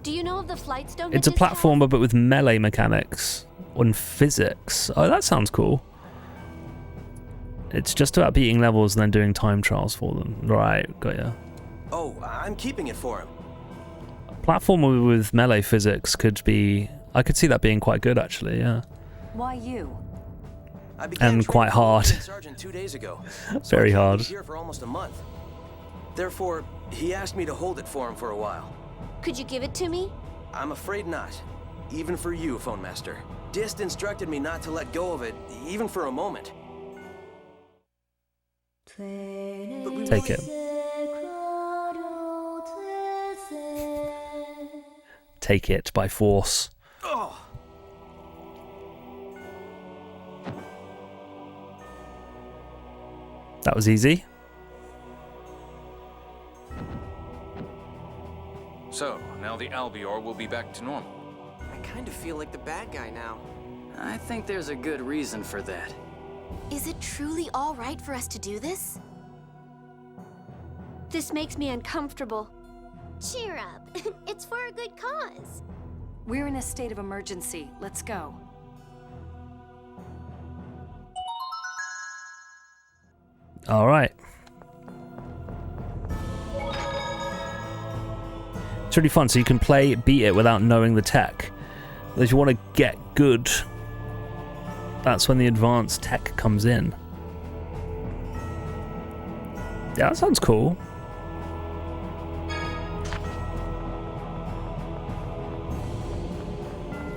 Do you know of the flight stone? It's a platformer, but with melee mechanics and physics. Oh, that sounds cool. It's just about beating levels and then doing time trials for them. Right, got ya. Oh, I'm keeping it for him. Platformer with melee physics could be... I could see that being quite good, actually, yeah. Why you? I began and quite hard. Sergeant 2 days ago. Very hard. Here for almost a month. Therefore, he asked me to hold it for him for a while. Could you give it to me? I'm afraid not. Even for you, Phone Master. Dist instructed me not to let go of it, even for a moment. Take it. Take it by force. Oh. That was easy. So, now the Albior will be back to normal. I kind of feel like the bad guy now. I think there's a good reason for that. Is it truly all right for us to do this? This makes me uncomfortable. Cheer up. It's for a good cause. We're in a state of emergency. Let's go. All right. It's really fun, so you can beat it without knowing the tech. But if you want to get good, that's when the advanced tech comes in. Yeah, that sounds cool.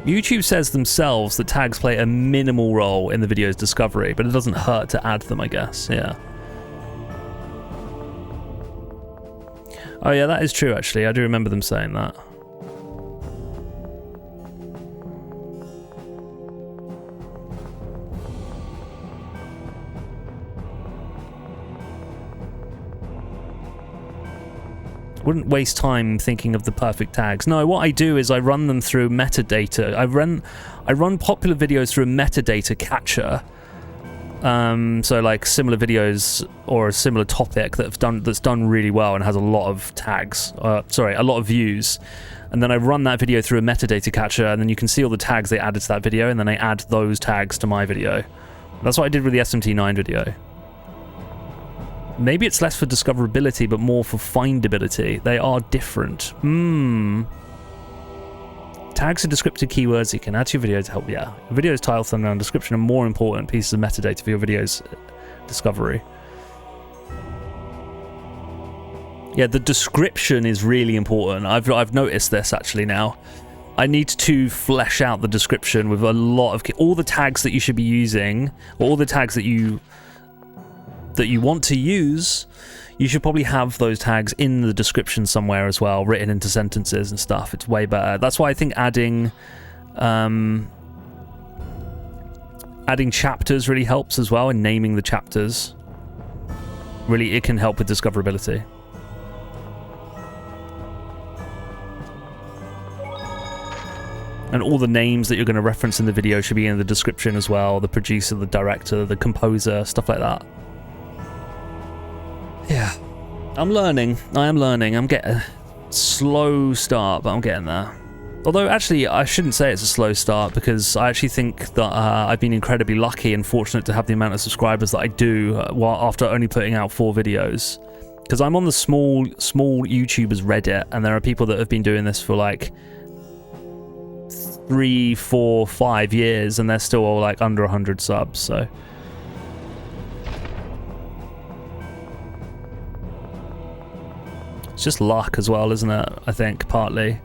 YouTube says themselves that tags play a minimal role in the video's discovery, but it doesn't hurt to add them, I guess. Yeah. Oh yeah, that is true actually. I do remember them saying that. Wouldn't waste time thinking of the perfect tags. No, what I do is I run them through metadata. I run popular videos through a metadata catcher. So like similar videos or a similar topic that's done really well and has a lot of tags. A lot of views. And then I run that video through a metadata catcher, and then you can see all the tags they added to that video, and then I add those tags to my video. That's what I did with the SMT9 video. Maybe it's less for discoverability, but more for findability. They are different. Tags are descriptive keywords you can add to your video to help. Yeah, video's title, thumbnail, and description are more important pieces of metadata for your video's discovery. Yeah, the description is really important. I've noticed this actually now. I need to flesh out the description with a lot of all the tags that you should be using, or all the tags that you want to use. You should probably have those tags in the description somewhere as well, written into sentences and stuff. It's way better. That's why I think adding chapters really helps as well, and naming the chapters. Really, it can help with discoverability. And all the names that you're going to reference in the video should be in the description as well. The producer, the director, the composer, stuff like that. Yeah, I'm learning. I am learning. I'm getting a slow start, but I'm getting there. Although, actually, I shouldn't say it's a slow start, because I actually think that I've been incredibly lucky and fortunate to have the amount of subscribers that I do after only putting out 4 videos. Because I'm on the small YouTubers Reddit, and there are people that have been doing this for like 3, 4, 5 years, and they're still all like under 100 subs, so... It's just luck as well, isn't it? I think, partly.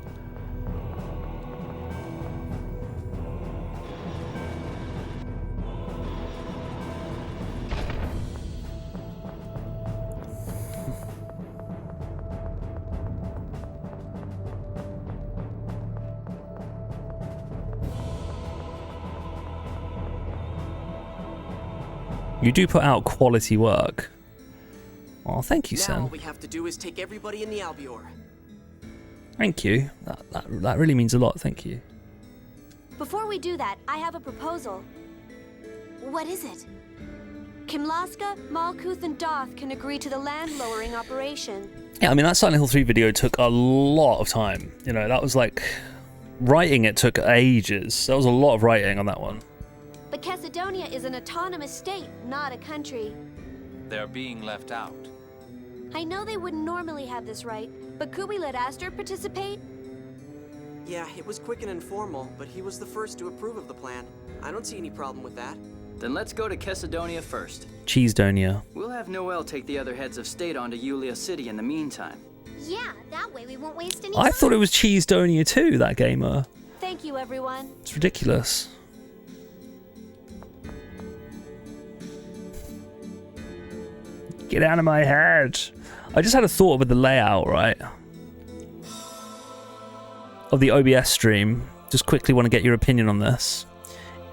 You do put out quality work. Oh, thank you, Sen. Now all we have to do is take everybody in the Albior. Thank you. That really means a lot. Thank you. Before we do that, I have a proposal. What is it? Kimlaska, Malkuth, and Doth can agree to the land-lowering operation. Yeah, I mean, that Silent Hill 3 video took a lot of time. You know, that was like... Writing it took ages. There was a lot of writing on that one. But Kesidonia is an autonomous state, not a country. They're being left out. I know they wouldn't normally have this right, but could we let Aster participate? Yeah, it was quick and informal, but he was the first to approve of the plan. I don't see any problem with that. Then let's go to Chesedonia first. Cheesedonia. We'll have Noel take the other heads of state onto Yulia City in the meantime. Yeah, that way we won't waste any time. I thought it was Cheesedonia too, that gamer. Thank you, everyone. It's ridiculous. Get out of my head. I just had a thought with the layout, right? Of the OBS stream. Just quickly want to get your opinion on this.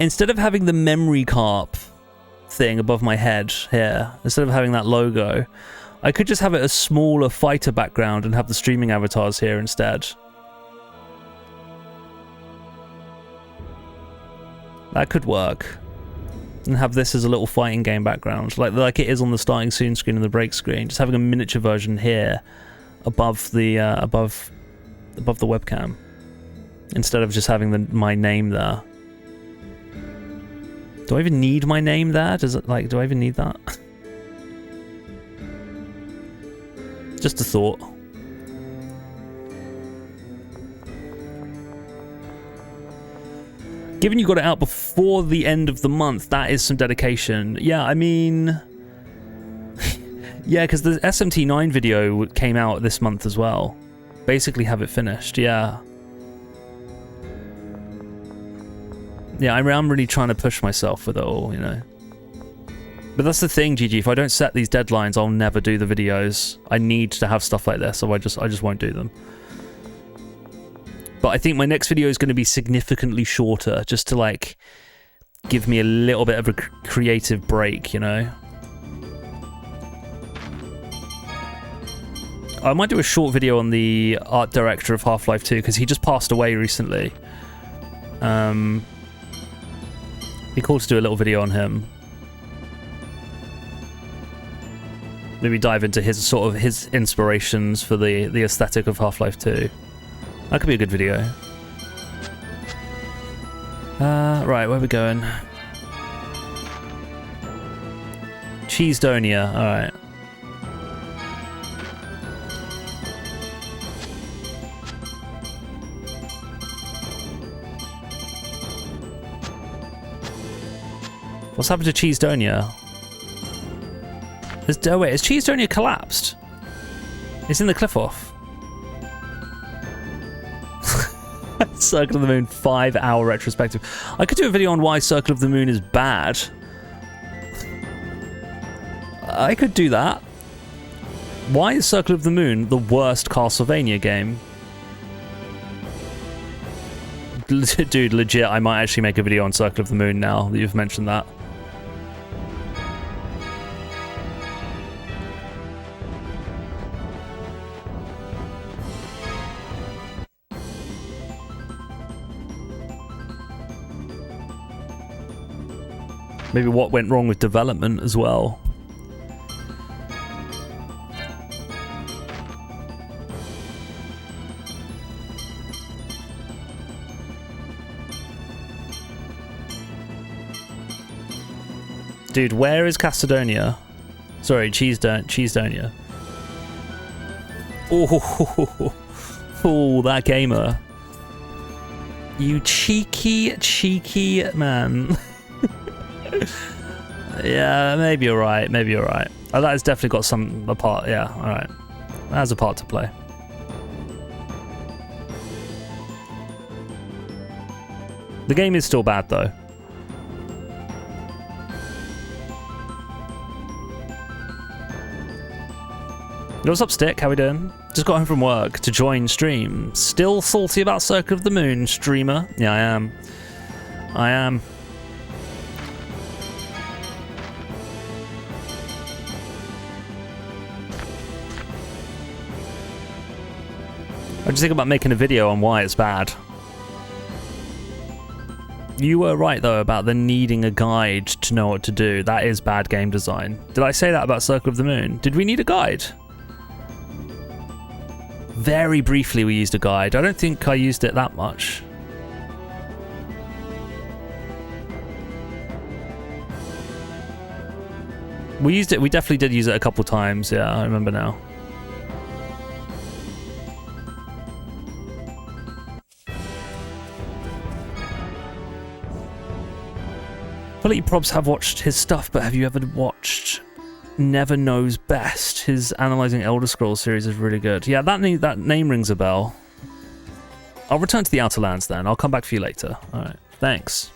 Instead of having the memory carp thing above my head here, instead of having that logo, I could just have it a smaller fighter background and have the streaming avatars here instead. That could work. And have this as a little fighting game background, like it is on the starting soon screen and the break screen. Just having a miniature version here above the above the webcam, instead of just having my name there. Do I even need my name there? Do I even need that? Just a thought. Given you got it out before the end of the month, that is some dedication. Yeah, I mean... yeah, because the SMT9 video came out this month as well. Basically have it finished, yeah. Yeah, I'm really trying to push myself with it all, you know. But that's the thing, GG, if I don't set these deadlines, I'll never do the videos. I need to have stuff like this, so I just won't do them. But I think my next video is going to be significantly shorter, just to, like, give me a little bit of a creative break, you know? I might do a short video on the art director of Half-Life 2, because he just passed away recently. Be cool to do a little video on him. Maybe dive into his inspirations for the aesthetic of Half-Life 2. That could be a good video. Right, where are we going? Cheesedonia, alright. What's happened to Cheesedonia? Oh wait, has Cheesedonia collapsed? It's in the cliff off. Circle of the Moon 5-hour retrospective. I could do a video on why Circle of the Moon is bad. I could do that. Why is Circle of the Moon the worst Castlevania game? Dude, legit, I might actually make a video on Circle of the Moon now that you've mentioned that. Maybe what went wrong with development as well. Dude, where is Chesedonia? Sorry, Cheesedonia. Oh, that gamer. You cheeky man. Yeah, maybe you're right. Maybe you're right. Oh, that has definitely got a part. Yeah, all right. That has a part to play. The game is still bad though. What's up, Stick? How we doing? Just got home from work to join stream. Still salty about Circle of the Moon, streamer? Yeah, I am. I am. I just think about making a video on why it's bad. You were right though about the needing a guide to know what to do. That is bad game design. Did I say that about Circle of the Moon? Did we need a guide? Very briefly we used a guide. I don't think I used it that much. We used it, we definitely did use it a couple times, yeah, I remember now. feel like you probs have watched his stuff, but have you ever watched Never Knows Best? His analysing Elder Scrolls series is really good. Yeah, that name rings a bell. I'll return to the Outer Lands then. I'll come back for you later. Alright, thanks.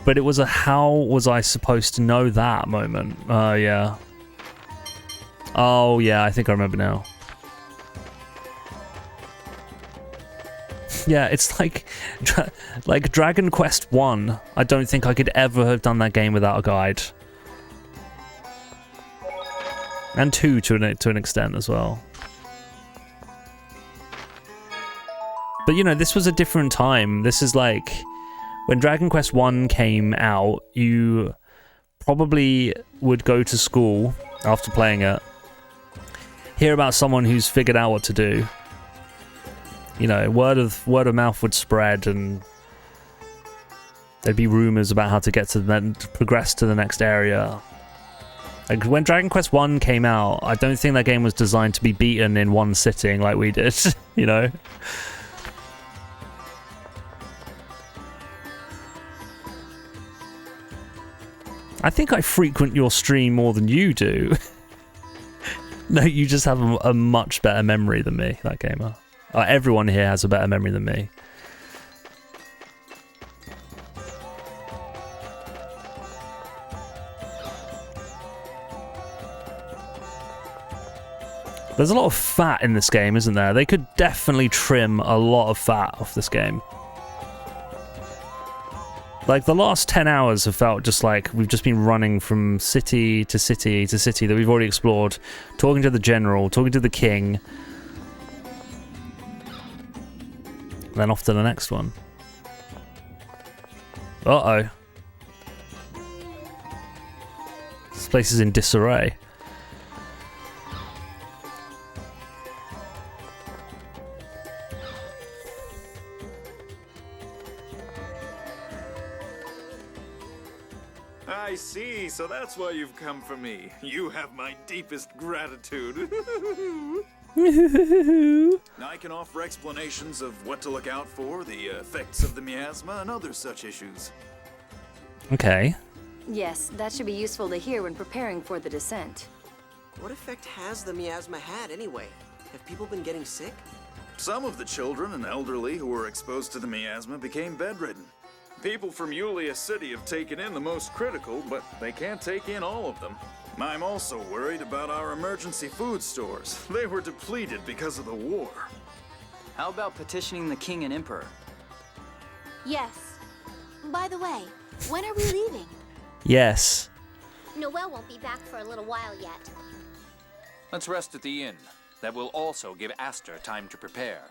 But it was a how was I supposed to know that moment. Yeah. Oh, yeah, I think I remember now. Yeah, it's like Dragon Quest 1. I don't think I could ever have done that game without a guide. And 2 to an extent as well. But you know, this was a different time. This is like when Dragon Quest 1 came out, you probably would go to school after playing it, hear about someone who's figured out what to do. You know, word of mouth would spread, and there'd be rumors about how to get to progress to the next area. Like when Dragon Quest 1 came out, I don't think that game was designed to be beaten in one sitting like we did, you know? I think I frequent your stream more than you do. No, you just have a much better memory than me, that gamer. Everyone here has a better memory than me. There's a lot of fat in this game, isn't there? They could definitely trim a lot of fat off this game. Like, the last 10 hours have felt just like we've just been running from city to city to city that we've already explored, talking to the general, talking to the king, then off to the next one. Uh-oh. This place is in disarray. I see, so that's why you've come for me. You have my deepest gratitude. I can offer explanations of what to look out for, the effects of the miasma, and other such issues. Okay. Yes, that should be useful to hear when preparing for the descent. What effect has the miasma had anyway? Have people been getting sick? Some of the children and elderly who were exposed to the miasma became bedridden. People from Yulia City have taken in the most critical, but they can't take in all of them. I'm also worried about our emergency food stores. They were depleted because of the war. How about petitioning the king and emperor? Yes. By the way, when are we leaving? Yes. Noelle won't be back for a little while yet. Let's rest at the inn. That will also give Aster time to prepare.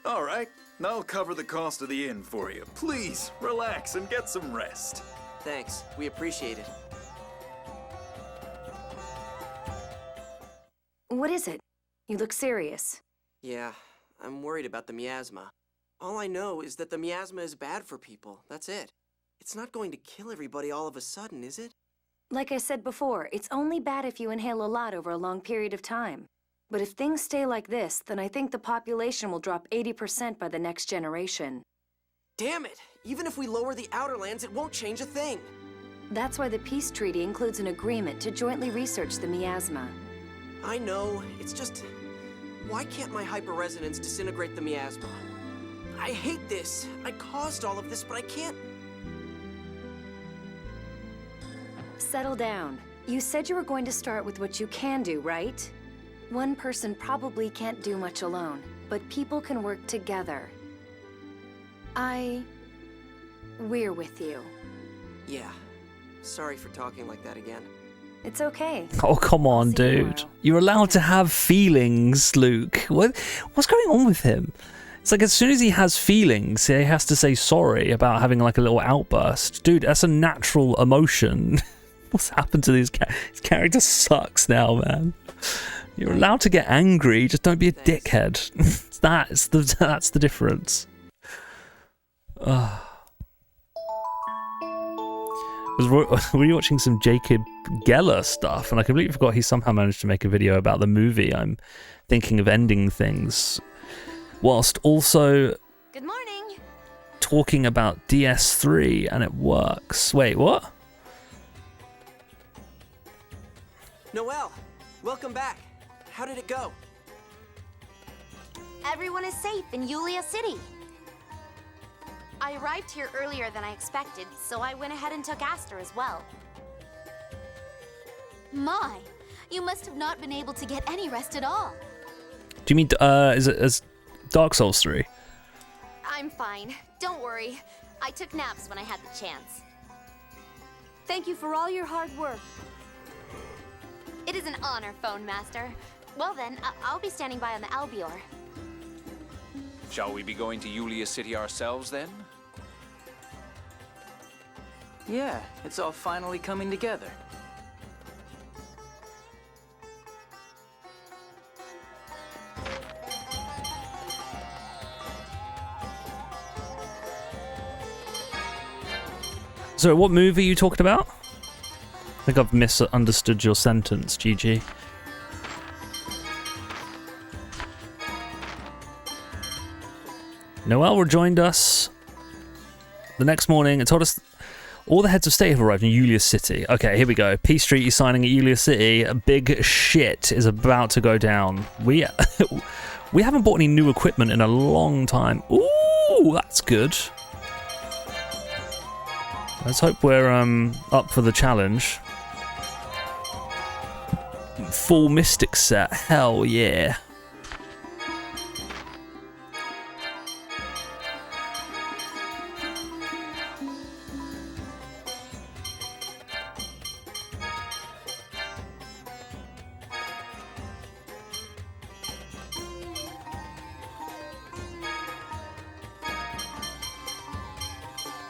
All right, I'll cover the cost of the inn for you. Please, relax and get some rest. Thanks, we appreciate it. What is it? You look serious. Yeah, I'm worried about the miasma. All I know is that the miasma is bad for people, that's it. It's not going to kill everybody all of a sudden, is it? Like I said before, it's only bad if you inhale a lot over a long period of time. But if things stay like this, then I think the population will drop 80% by the next generation. Damn it! Even if we lower the Outer Lands, it won't change a thing! That's why the peace treaty includes an agreement to jointly research the miasma. I know, it's just... Why can't my hyper-resonance disintegrate the miasma? I hate this! I caused all of this, but I can't... Settle down. You said you were going to start with what you can do, right? One person probably can't do much alone, but people can work together. We're with you. Yeah. Sorry for talking like that again. It's okay. Oh, come on, dude. You're allowed to have feelings, Luke. What's going on with him? It's like as soon as he has feelings, he has to say sorry about having like a little outburst. Dude, that's a natural emotion. What's happened to these His character sucks now, man. You're allowed to get angry, just don't be a dickhead. That's the difference. Were you watching some Jacob Geller stuff? And I completely forgot he somehow managed to make a video about the movie. I'm thinking of ending things. Whilst also... Good morning. talking about DS3 and it works. Wait, what? Noelle, welcome back. How did it go? Everyone is safe in Yulia City. I arrived here earlier than I expected, so I went ahead and took Aster as well. My, you must have not been able to get any rest at all. Do you mean, is it as Dark Souls 3? I'm fine. Don't worry. I took naps when I had the chance. Thank you for all your hard work. It is an honor, Phone Master. Well then, I'll be standing by on the Albior. Shall we be going to Yulia City ourselves then? Yeah, it's all finally coming together. So, what movie are you talking about? I think I've misunderstood your sentence, GG. Noelle rejoined us the next morning and told us all the heads of state have arrived in Yulia City. Okay, here we go. Peace Treaty signing at Yulia City. A big shit is about to go down. We haven't bought any new equipment in a long time. Ooh, that's good. Let's hope we're up for the challenge. Full Mystic set. Hell yeah.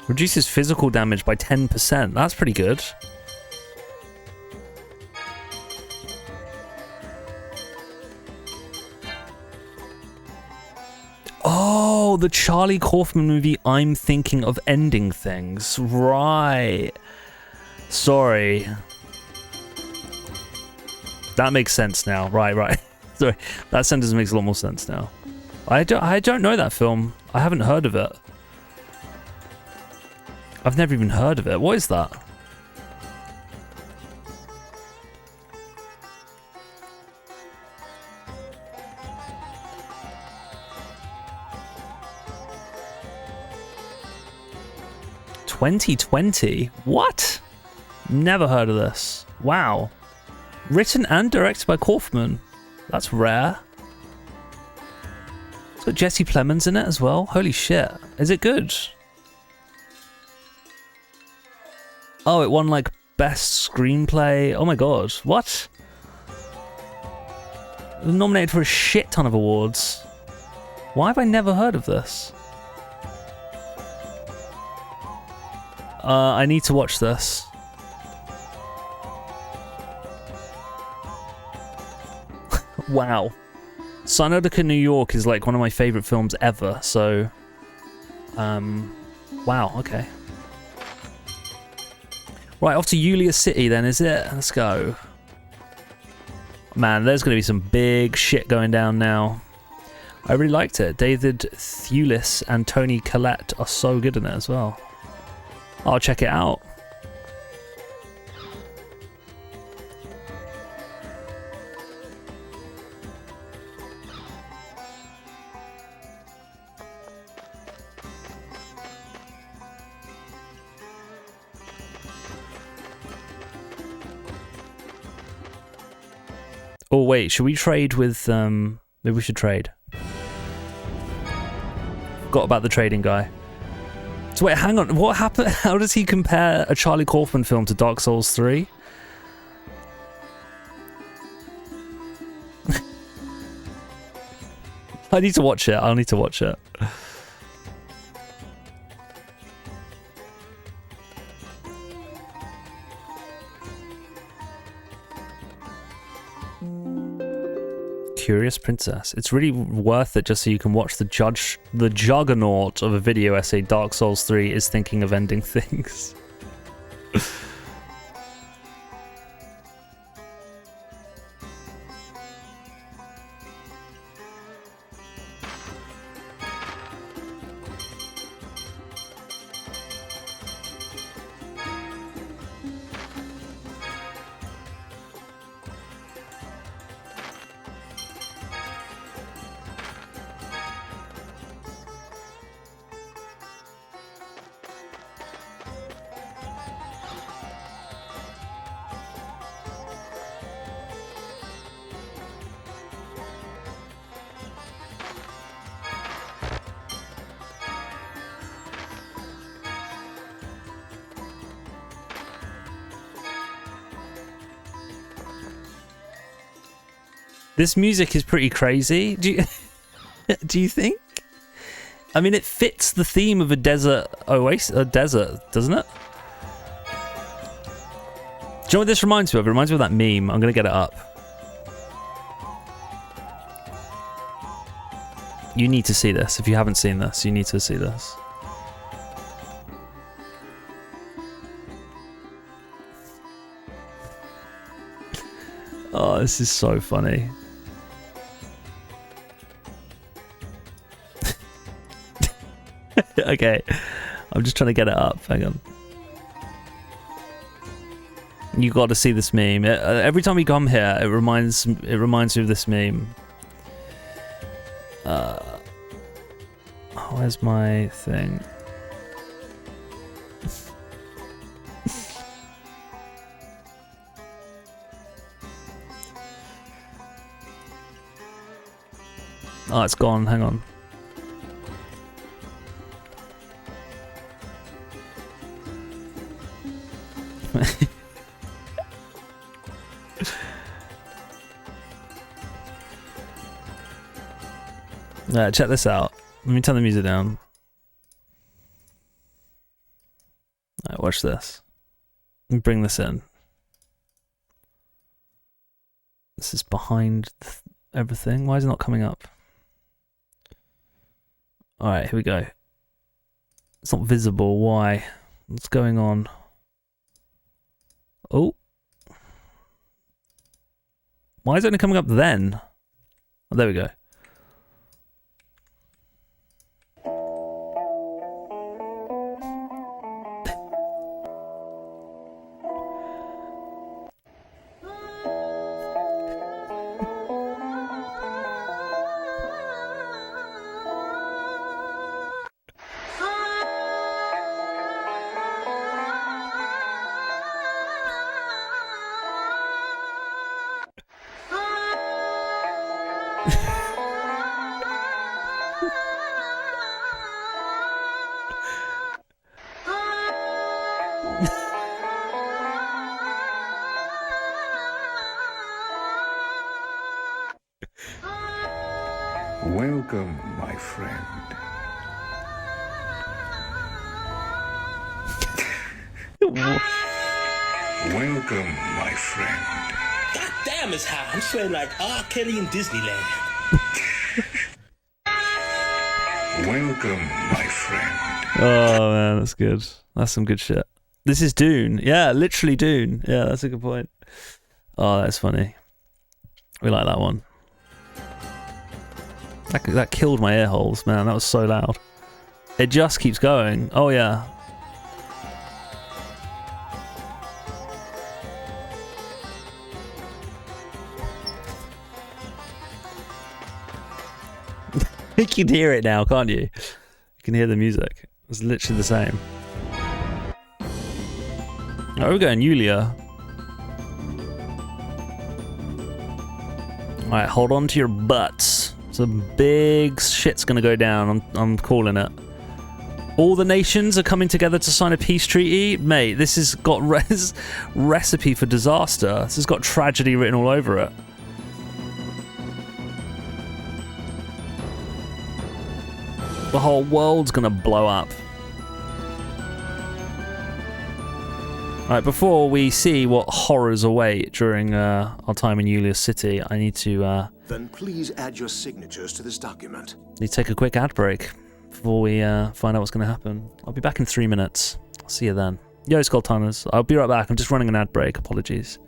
Reduces physical damage by 10%. That's pretty good. Oh, the Charlie Kaufman movie, I'm Thinking of Ending Things. Right. Sorry. That makes sense now. Right. Sorry. That sentence makes a lot more sense now. I don't know that film. I haven't heard of it. I've never even heard of it. What is that? "2020? What? Never heard of this. Wow. Written and directed by Kaufman. That's rare. It's got Jesse Plemons in it as well. Holy shit. Is it good? Oh, it won like best screenplay. Oh my god, what? It was nominated for a shit ton of awards. Why have I never heard of this? I need to watch this. Wow. Cyanotica New York is like one of my favorite films ever, so wow, okay. Right, off to Yulia City then, is it? Let's go. Man, there's going to be some big shit going down now. I really liked it. David Thewlis and Toni Collette are so good in it as well. I'll check it out. Oh wait, should we trade with maybe we should trade. Forgot about the trading guy. So wait, hang on, what happened? How does he compare a Charlie Kaufman film to Dark Souls 3? I need to watch it. I'll need to watch it. Curious Princess. It's really worth it just so you can watch the juggernaut of a video essay. Dark Souls 3 is thinking of ending things. This music is pretty crazy. Do you do you think? I mean, it fits the theme of a desert oasis, a desert, doesn't it? Do you know what this reminds me of? It reminds me of that meme. I'm gonna get it up. You need to see this. If you haven't seen this, you need to see this. Oh, this is so funny. Okay, I'm just trying to get it up. Hang on. You got to see this meme. Every time we come here, it reminds me of this meme. Where's my thing? Oh, it's gone. Hang on. Check this out. Let me turn the music down. Alright, watch this. Let me bring this in. This is behind everything. Why is it not coming up? Alright, here we go. It's not visible. Why? What's going on? Oh. Why is it only coming up then? Oh, there we go. Welcome, my friend. Welcome, my friend. God damn, it's hot. I'm sweating like R. Kelly in Disneyland. Welcome, my friend. Oh man, that's good. That's some good shit. This is Dune. Yeah, literally Dune. Yeah, that's a good point. Oh, that's funny. We like that one. That killed my ear holes, man. That was so loud. It just keeps going. Oh yeah. You can hear it now, can't you? You can hear the music. It's literally the same. Oh, we're going Yulia. Alright, hold on to your butts. Some big shit's gonna go down. I'm calling it. All the nations are coming together to sign a peace treaty. Mate, this has got recipe for disaster. This has got tragedy written all over it. The whole world's gonna blow up. Right, before we see what horrors await during our time in Yulia City, I need to Then please add your signatures to this document. need to take a quick ad break before we find out what's going to happen. I'll be back in 3 minutes. I'll see you then. Yo, Skulltunners. I'll be right back. I'm just running an ad break. Apologies.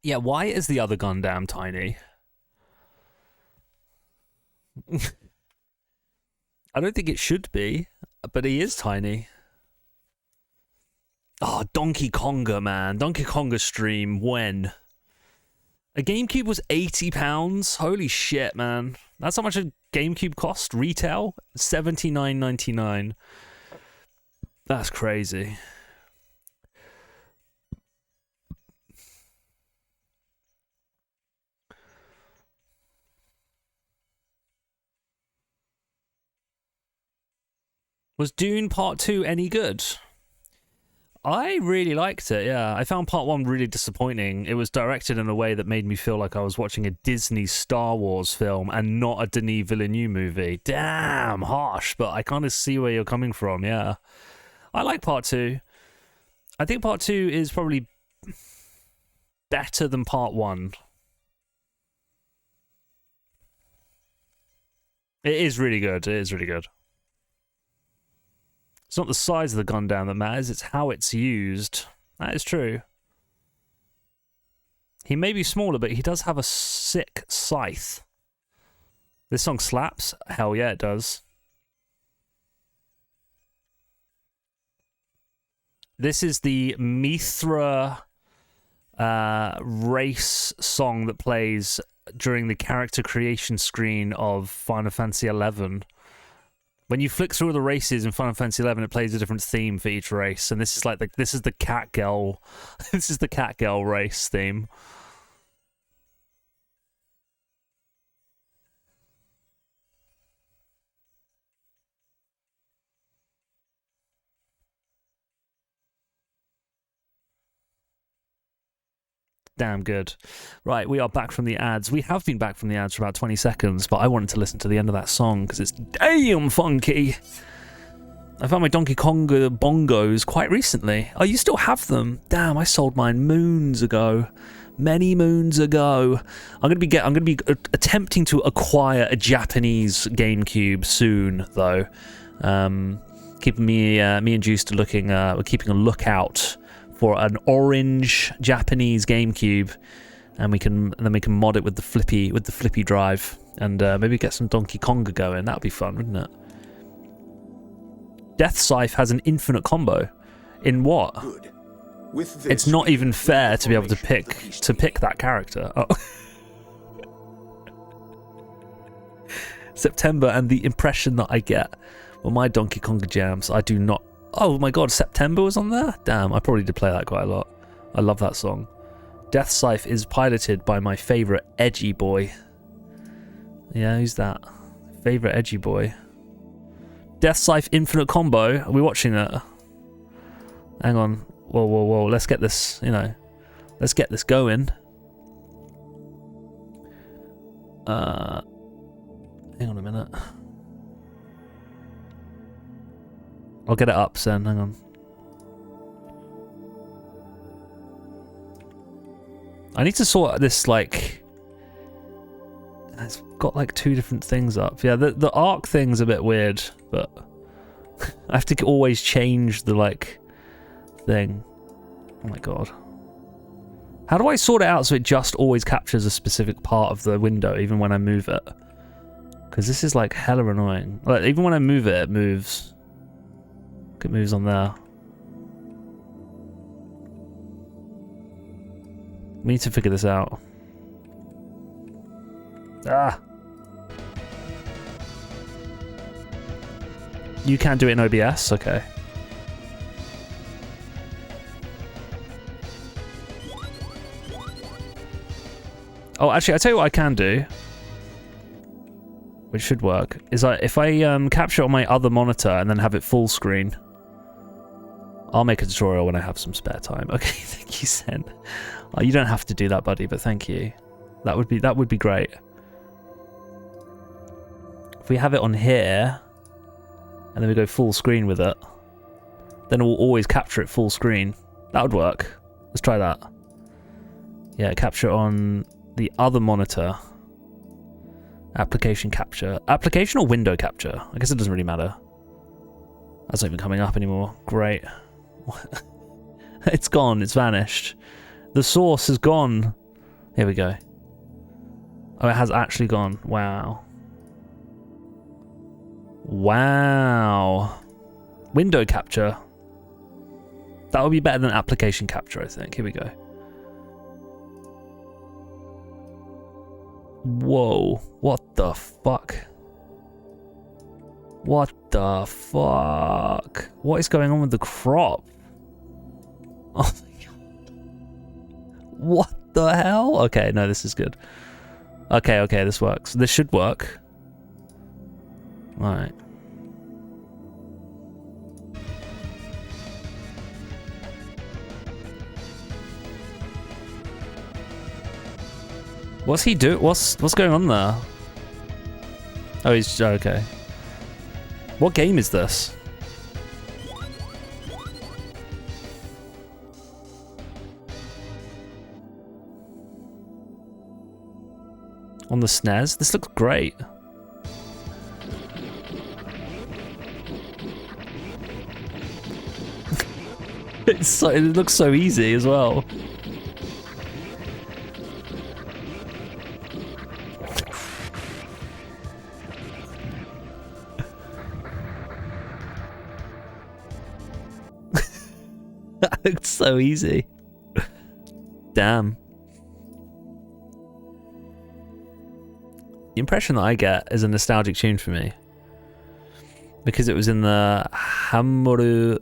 Yeah, why is the other Gundam tiny? I don't think it should be, but he is tiny. Oh, Donkey Konga, man. Donkey Konga stream, when? A GameCube was £80? Holy shit, man. That's how much a GameCube cost retail? $79.99. That's crazy. Was Dune Part 2 any good? I really liked it, yeah. I found Part 1 really disappointing. It was directed in a way that made me feel like I was watching a Disney Star Wars film and not a Denis Villeneuve movie. Damn, harsh, but I kind of see where you're coming from, yeah. I like Part 2. I think Part 2 is probably better than Part 1. It is really good, it is really good. It's not the size of the Gundam that matters, it's how it's used. That is true. He may be smaller, but he does have a sick scythe. This song slaps? Hell yeah, it does. This is the Mithra race song that plays during the character creation screen of Final Fantasy XI. When you flick through the races in Final Fantasy XI, it plays a different theme for each race, and this is like this is the Catgirl, this is the Catgirl race theme. Damn good. Right, we are back from the ads. We have been back from the ads for about 20 seconds, but I wanted to listen to the end of that song because it's damn funky. I found my Donkey Konga bongos quite recently. Oh, you still have them? Damn, I sold mine moons ago. Many moons ago. I'm gonna be attempting to acquire a Japanese GameCube soon, though. Keeping me and Juice we're keeping a lookout for an orange Japanese GameCube, and then we can mod it with the flippy drive, and maybe get some Donkey Konga going. That'd be fun, wouldn't it? Death Scythe has an infinite combo. In what? Good. With this, it's not even fair to be able to pick that character. Oh. September and the impression that I get. Well, my Donkey Konga jams, I do not. Oh my god, September was on there? Damn, I probably did play that quite a lot. I love that song. Death Scythe is piloted by my favourite edgy boy. Yeah, who's that? Favourite edgy boy. Death Scythe Infinite Combo. Are we watching that? Hang on. Whoa. Let's get this, let's get this going. Hang on a minute. I'll get it up, Sen. Hang on. I need to sort this, it's got two different things up. Yeah, the arc thing's a bit weird, but I have to always change the thing. Oh my god. How do I sort it out so it just always captures a specific part of the window even when I move it? Because this is hella annoying. Even when I move it, it moves. It moves on there. We need to figure this out. Ah! You can't do it in OBS? Okay. Oh, actually, I'll tell you what I can do, which should work, is if I capture it on my other monitor and then have it full screen, I'll make a tutorial when I have some spare time. Okay, thank you, Sen. Oh, you don't have to do that, buddy, but thank you. That would be great. If we have it on here, and then we go full screen with it, then it will always capture it full screen. That would work. Let's try that. Yeah, capture it on the other monitor. Application capture. Application or window capture? I guess it doesn't really matter. That's not even coming up anymore. Great. It's gone. It's vanished. The source is gone. Here we go. Oh, it has actually gone. Wow. Wow. Window capture. That would be better than application capture, I think. Here we go. Whoa. What the fuck? What the fuck? What is going on with the crop? Oh my god. What the hell? Okay, no, this is good. Okay, this works. This should work. Alright. What's he do? What's going on there? Oh, he's okay. What game is this? On the SNES? This looks great. It looks so easy as well. That looks so easy. Damn. The impression that I get is a nostalgic tune for me. Because it was in the Hamoru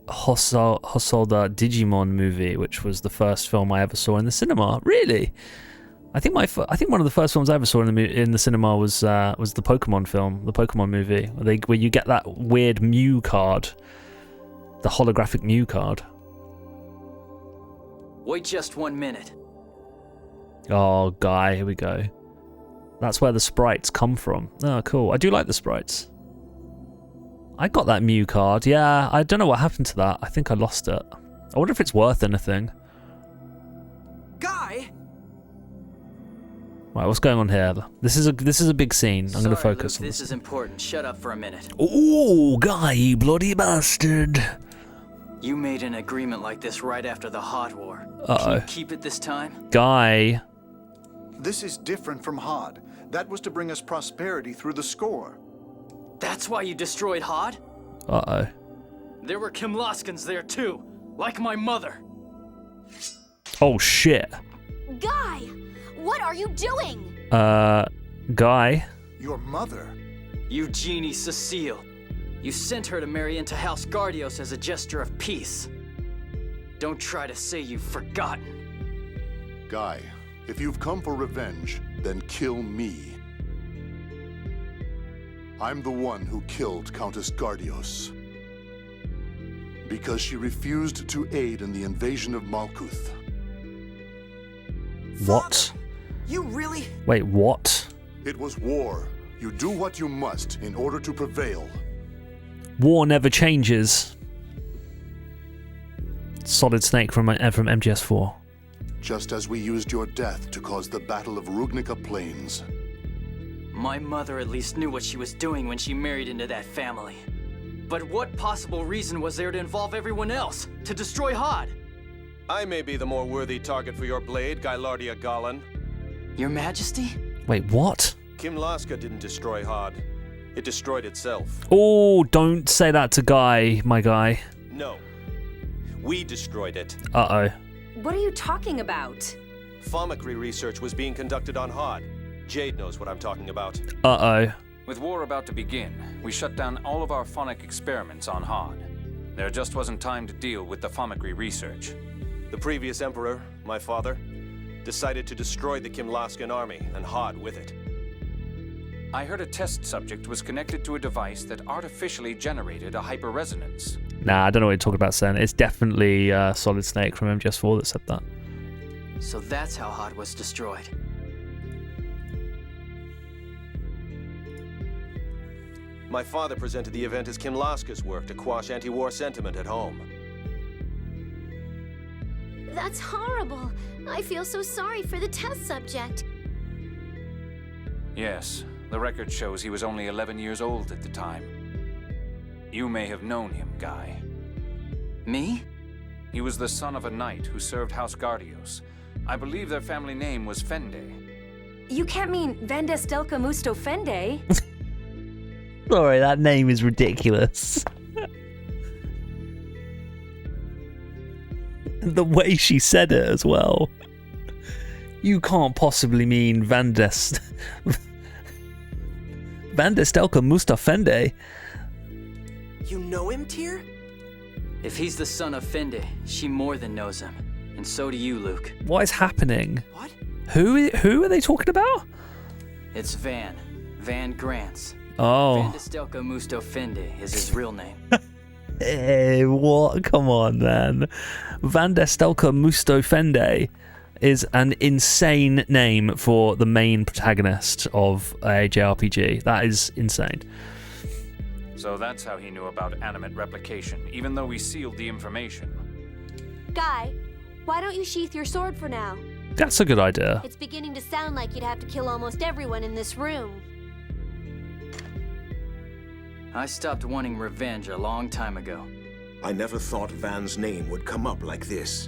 Hosoda Digimon movie, which was the first film I ever saw in the cinema. Really? I think one of the first films I ever saw in the cinema was the Pokemon film, the Pokemon movie, where you get that weird Mew card, the holographic Mew card. Wait just 1 minute. Oh, guy, here we go. That's where the sprites come from. Oh, cool. I do like the sprites. I got that Mew card. Yeah, I don't know what happened to that. I think I lost it. I wonder if it's worth anything. Guy. Right, what's going on here? This is a big scene. I'm going to focus Luke, on this is important. Shut up for a minute. Ooh, Guy, you bloody bastard. You made an agreement like this right after the Hot War. Uh-oh. Can you keep it this time? Guy. This is different from Hod. That was to bring us prosperity through the score. That's why you destroyed Hod? Uh-oh. There were Kimlaskans there too, like my mother. Oh, shit. Guy, what are you doing? Guy. Your mother? Eugenie Cecile. You sent her to marry into House Gardios as a gesture of peace. Don't try to say you've forgotten. Guy, if you've come for revenge, then kill me. I'm the one who killed Countess Gardios. Because she refused to aid in the invasion of Malkuth. What? You really? Wait, what? It was war. You do what you must in order to prevail. War never changes. Solid Snake from MGS4. Just as we used your death to cause the Battle of Rugnica Plains. My mother at least knew what she was doing when she married into that family. But what possible reason was there to involve everyone else? To destroy Hod? I may be the more worthy target for your blade, Gylardia Golan. Your Majesty? Wait, what? Kimlaska didn't destroy Hod. It destroyed itself. Oh, don't say that to Guy, my guy. No. We destroyed it. Uh-oh. What are you talking about? Fomicry research was being conducted on Hod. Jade knows what I'm talking about. Uh-oh. With war about to begin, we shut down all of our phonic experiments on Hod. There just wasn't time to deal with the Fomicry research. The previous emperor, my father, decided to destroy the Kimlaskan army and Hod with it. I heard a test subject was connected to a device that artificially generated a hyperresonance. Nah, I don't know what you're talking about, Sen. It's definitely Solid Snake from MGS4 that said that. So that's how Hod was destroyed. My father presented the event as Kimlaska's work to quash anti-war sentiment at home. That's horrible. I feel so sorry for the test subject. Yes, the record shows he was only 11 years old at the time. You may have known him, Guy. Me? He was the son of a knight who served House Gardios, I believe their family name was Fende. You can't mean Vandestelka Musto Fende. Sorry, that name is ridiculous. The way she said it as well. You can't possibly mean Vandestelka Mustafende. You know him, Tyr? If he's the son of Fende, she more than knows him. And so do you, Luke. What is happening? What? Who are they talking about? It's Van Grants. Oh. Vandestelka Musto Fende is his real name. Hey, what? Come on, man. Vandestelka Musto Fende is an insane name for the main protagonist of a JRPG. That is insane. So that's how he knew about animate replication, even though we sealed the information. Guy, why don't you sheath your sword for now? That's a good idea. It's beginning to sound like you'd have to kill almost everyone in this room. I stopped wanting revenge a long time ago. I never thought Van's name would come up like this.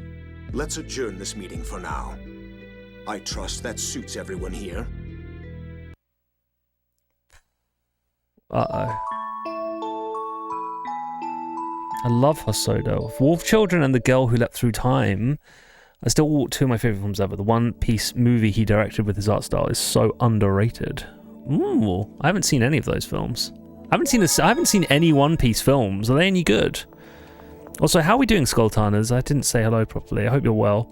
Let's adjourn this meeting for now. I trust that suits everyone here. Uh-oh. I love Hosoda. Wolf Children and The Girl Who Leapt Through Time are still two of my favourite films ever. The One Piece movie he directed with his art style is so underrated. Ooh, I haven't seen any of those films. I haven't seen any One Piece films. Are they any good? Also, how are we doing, Skulltarners? I didn't say hello properly. I hope you're well.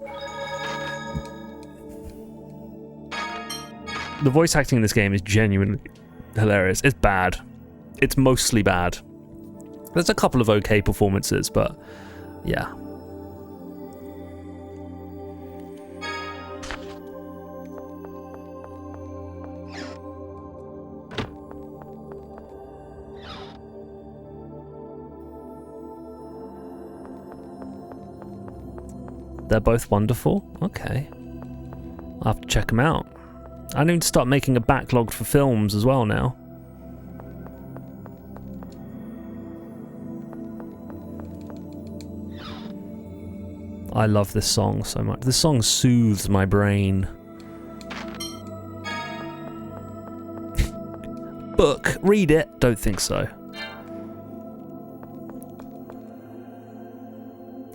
The voice acting in this game is genuinely hilarious. It's bad. It's mostly bad. There's a couple of okay performances, but yeah. They're both wonderful? Okay. I'll have to check them out. I need to start making a backlog for films as well now. I love this song so much. This song soothes my brain. Book. Read it. Don't think so.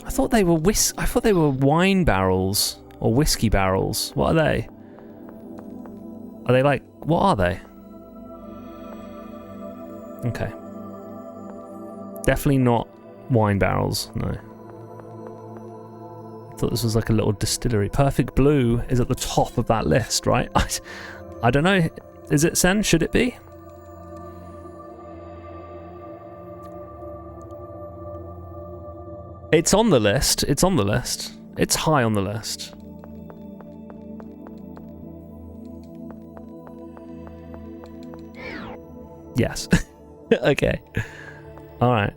I thought they were wine barrels or whiskey barrels. What are they? Are they like, what are they? Okay. Definitely not wine barrels, no. I thought this was like a little distillery. Perfect Blue is at the top of that list, right? I don't know. Is it Sen? Should it be? It's on the list. It's on the list. It's high on the list. Yes. Okay. All right.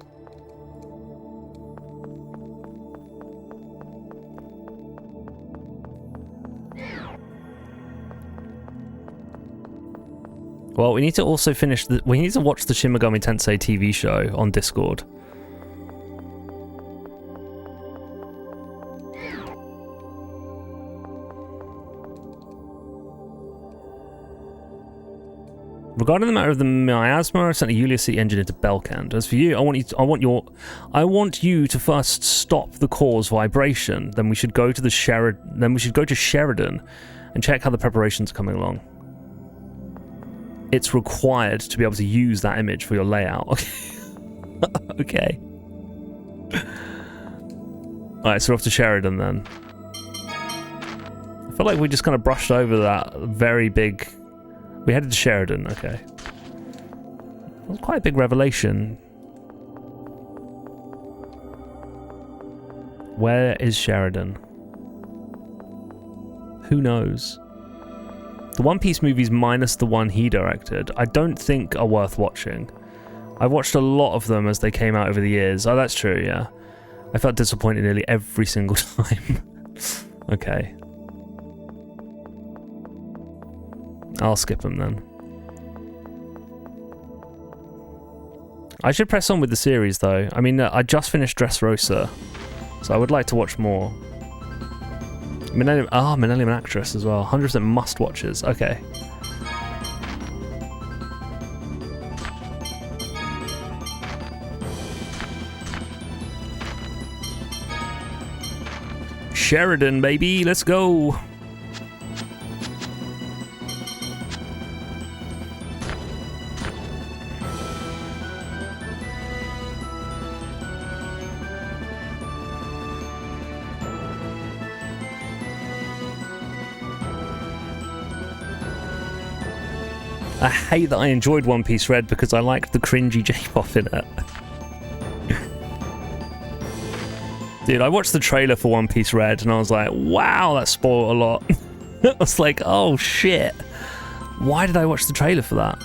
Well, we need to also finish we need to watch the Shin Megami Tensei TV show on Discord. Regarding the matter of the miasma, I sent a Yulia City engine into Belkand. As for you, I want you to first stop the core's vibration. Then we should go to Sheridan and check how the preparations are coming along. It's required to be able to use that image for your layout. Okay. Alright, so we're off to Sheridan then. I feel like we just kind of brushed over that very big... We headed to Sheridan, okay. It was quite a big revelation. Where is Sheridan? Who knows? The One Piece movies minus the one he directed, I don't think are worth watching. I've watched a lot of them as they came out over the years. Oh, that's true, yeah. I felt disappointed nearly every single time. Okay. I'll skip them then. I should press on with the series though. I mean, I just finished Dressrosa, so I would like to watch more. Millennium Actress as well. 100% must watches. Okay. Sheridan, baby, let's go. I hate that I enjoyed One Piece Red because I liked the cringy J-pop in it. Dude, I watched the trailer for One Piece Red and I was like, wow, that spoiled a lot. I was like, oh shit. Why did I watch the trailer for that?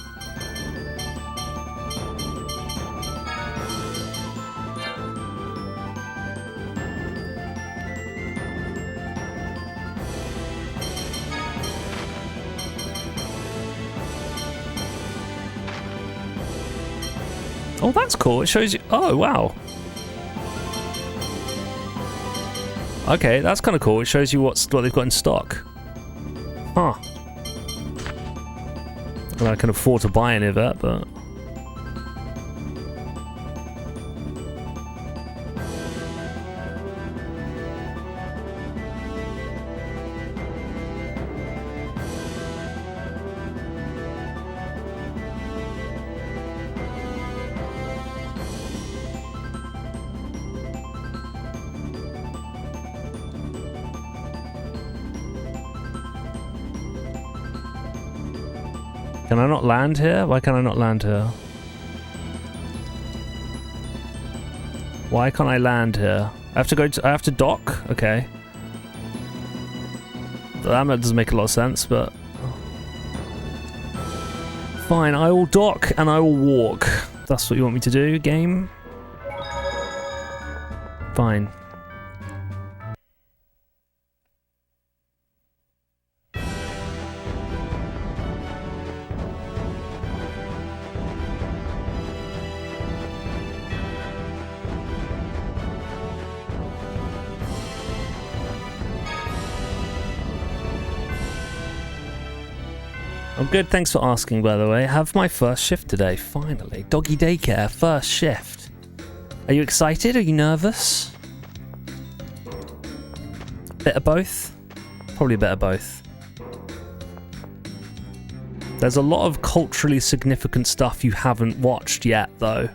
Oh, that's cool. It shows you... Oh, wow. Okay, that's kind of cool. It shows you what they've got in stock. Huh. Well, I can afford to buy any of that, but... Can I not land here? Why can I not land here? Why can't I land here? I have to dock? Okay. That doesn't make a lot of sense, but... Fine, I will dock and I will walk. That's what you want me to do, game? Fine. I'm good, thanks for asking, by the way. I have my first shift today, finally. Doggy daycare, first shift. Are you excited? Are you nervous? Bit of both? Probably a bit of both. There's a lot of culturally significant stuff you haven't watched yet, though.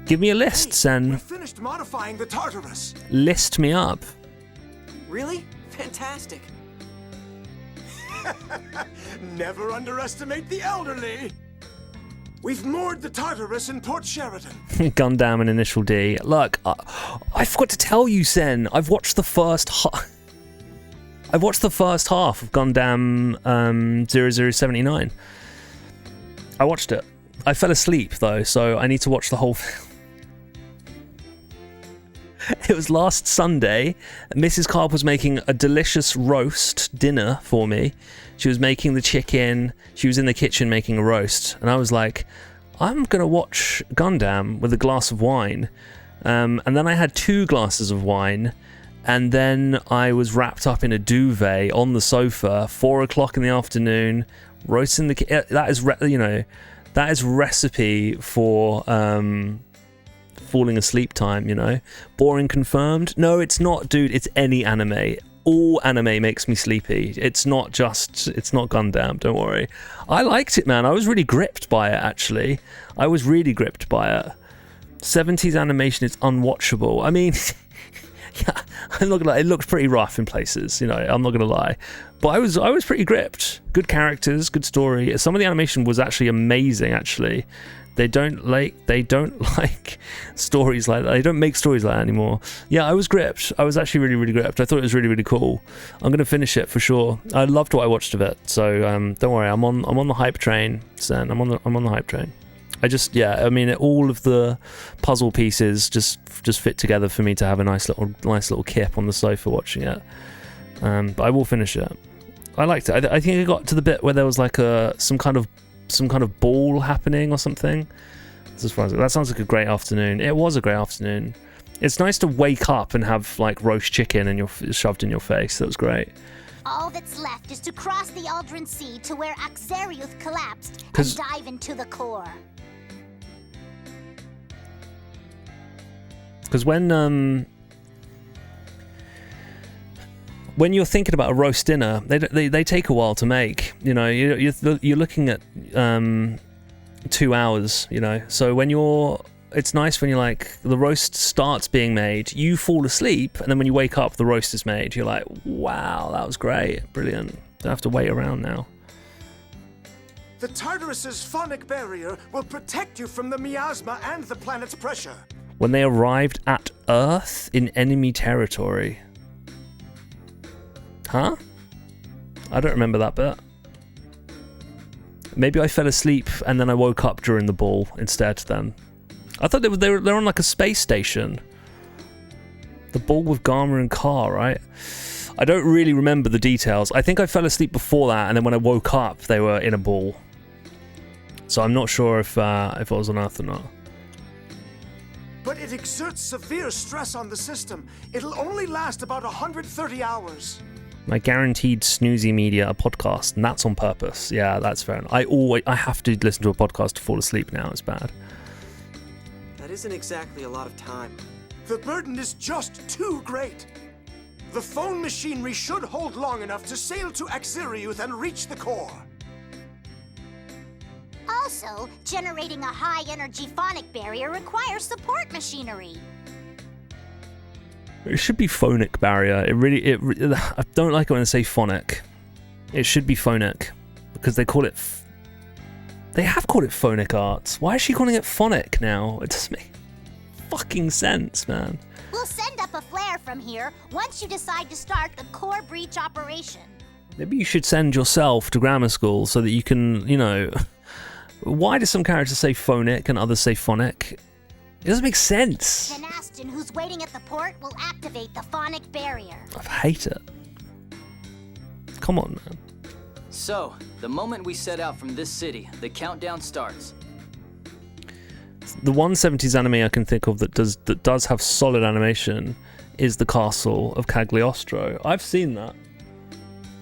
Give me a list, Sen. We finished modifying the Tartarus. List me up. Really? Fantastic. Never underestimate the elderly. We've moored the Tartarus in Port Sheridan. Gundam and Initial D. Look, I forgot to tell you, Sen. I've watched the first half of Gundam 0079. I watched it. I fell asleep though, so I need to watch the whole film. It was last Sunday. Mrs. Carp was making a delicious roast dinner for me. She was making the chicken. She was in the kitchen making a roast. And I was like, I'm going to watch Gundam with a glass of wine. And then I had 2 glasses of wine. And then I was wrapped up in a duvet on the sofa, 4 o'clock in the afternoon, roasting the... That is, that is recipe for... falling asleep time, you know. Boring confirmed? No, it's not, dude. It's any anime. All anime makes me sleepy. It's not Gundam, don't worry. I liked it, man. I was really gripped by it, actually. I was really gripped by it. 70s animation is unwatchable. I mean, yeah, I'm not gonna lie, it looked pretty rough in places, you know, I'm not gonna lie. But I was pretty gripped. Good characters, good story. Some of the animation was actually amazing, actually. They don't like stories like that. They don't make stories like that anymore. Yeah, I was gripped. I was actually really, really gripped. I thought it was really, really cool. I'm gonna finish it for sure. I loved what I watched of it. So don't worry. I'm on the hype train, Sen. I'm on the hype train. I mean, all of the puzzle pieces just fit together for me to have a nice little kip on the sofa watching it. But I will finish it. I liked it. I think I got to the bit where there was like some kind of ball happening or something. That sounds like a great afternoon. It was a great afternoon. It's nice to wake up and have like roast chicken and you're shoved in your face. That was great. All that's left is to cross the Aldrin Sea to where Axariuth collapsed and dive into the core. Because when you're thinking about a roast dinner, they take a while to make. You know, you're looking at 2 hours. You know, so when it's nice when you're like the roast starts being made, you fall asleep, and then when you wake up, the roast is made. You're like, wow, that was great, brilliant. Don't have to wait around now. The Tartarus's phonic barrier will protect you from the miasma and the planet's pressure. When they arrived at Earth in enemy territory. Huh? I don't remember that bit. Maybe I fell asleep and then I woke up during the ball instead then. I thought they're on like a space station. The ball with Garma and Carr, right? I don't really remember the details. I think I fell asleep before that, and then when I woke up, they were in a ball. So I'm not sure if it was on Earth or not. But it exerts severe stress on the system. It'll only last about 130 hours. My guaranteed snoozy media, a podcast, and that's on purpose. Yeah, that's fair enough. I have to listen to a podcast to fall asleep now. It's bad. That isn't exactly a lot of time. The burden is just too great. The phone machinery should hold long enough to sail to Axariuth and reach the core. Also, generating a high-energy phonic barrier requires support machinery. It should be phonic barrier. I don't like it when they say phonic. It should be phonic because they call it. They have called it phonic arts. Why is she calling it phonic now? It doesn't make fucking sense, man. We'll send up a flare from here once you decide to start the core breach operation. Maybe you should send yourself to grammar school so that you can, you know. Why do some characters say phonic and others say phonic? It doesn't make sense. Then Aston, who's waiting at the port, will activate the phonic barrier. I hate it. Come on, man. So, the moment we set out from this city, the countdown starts. The 170s anime I can think of that does have solid animation is the Castle of Cagliostro. I've seen that.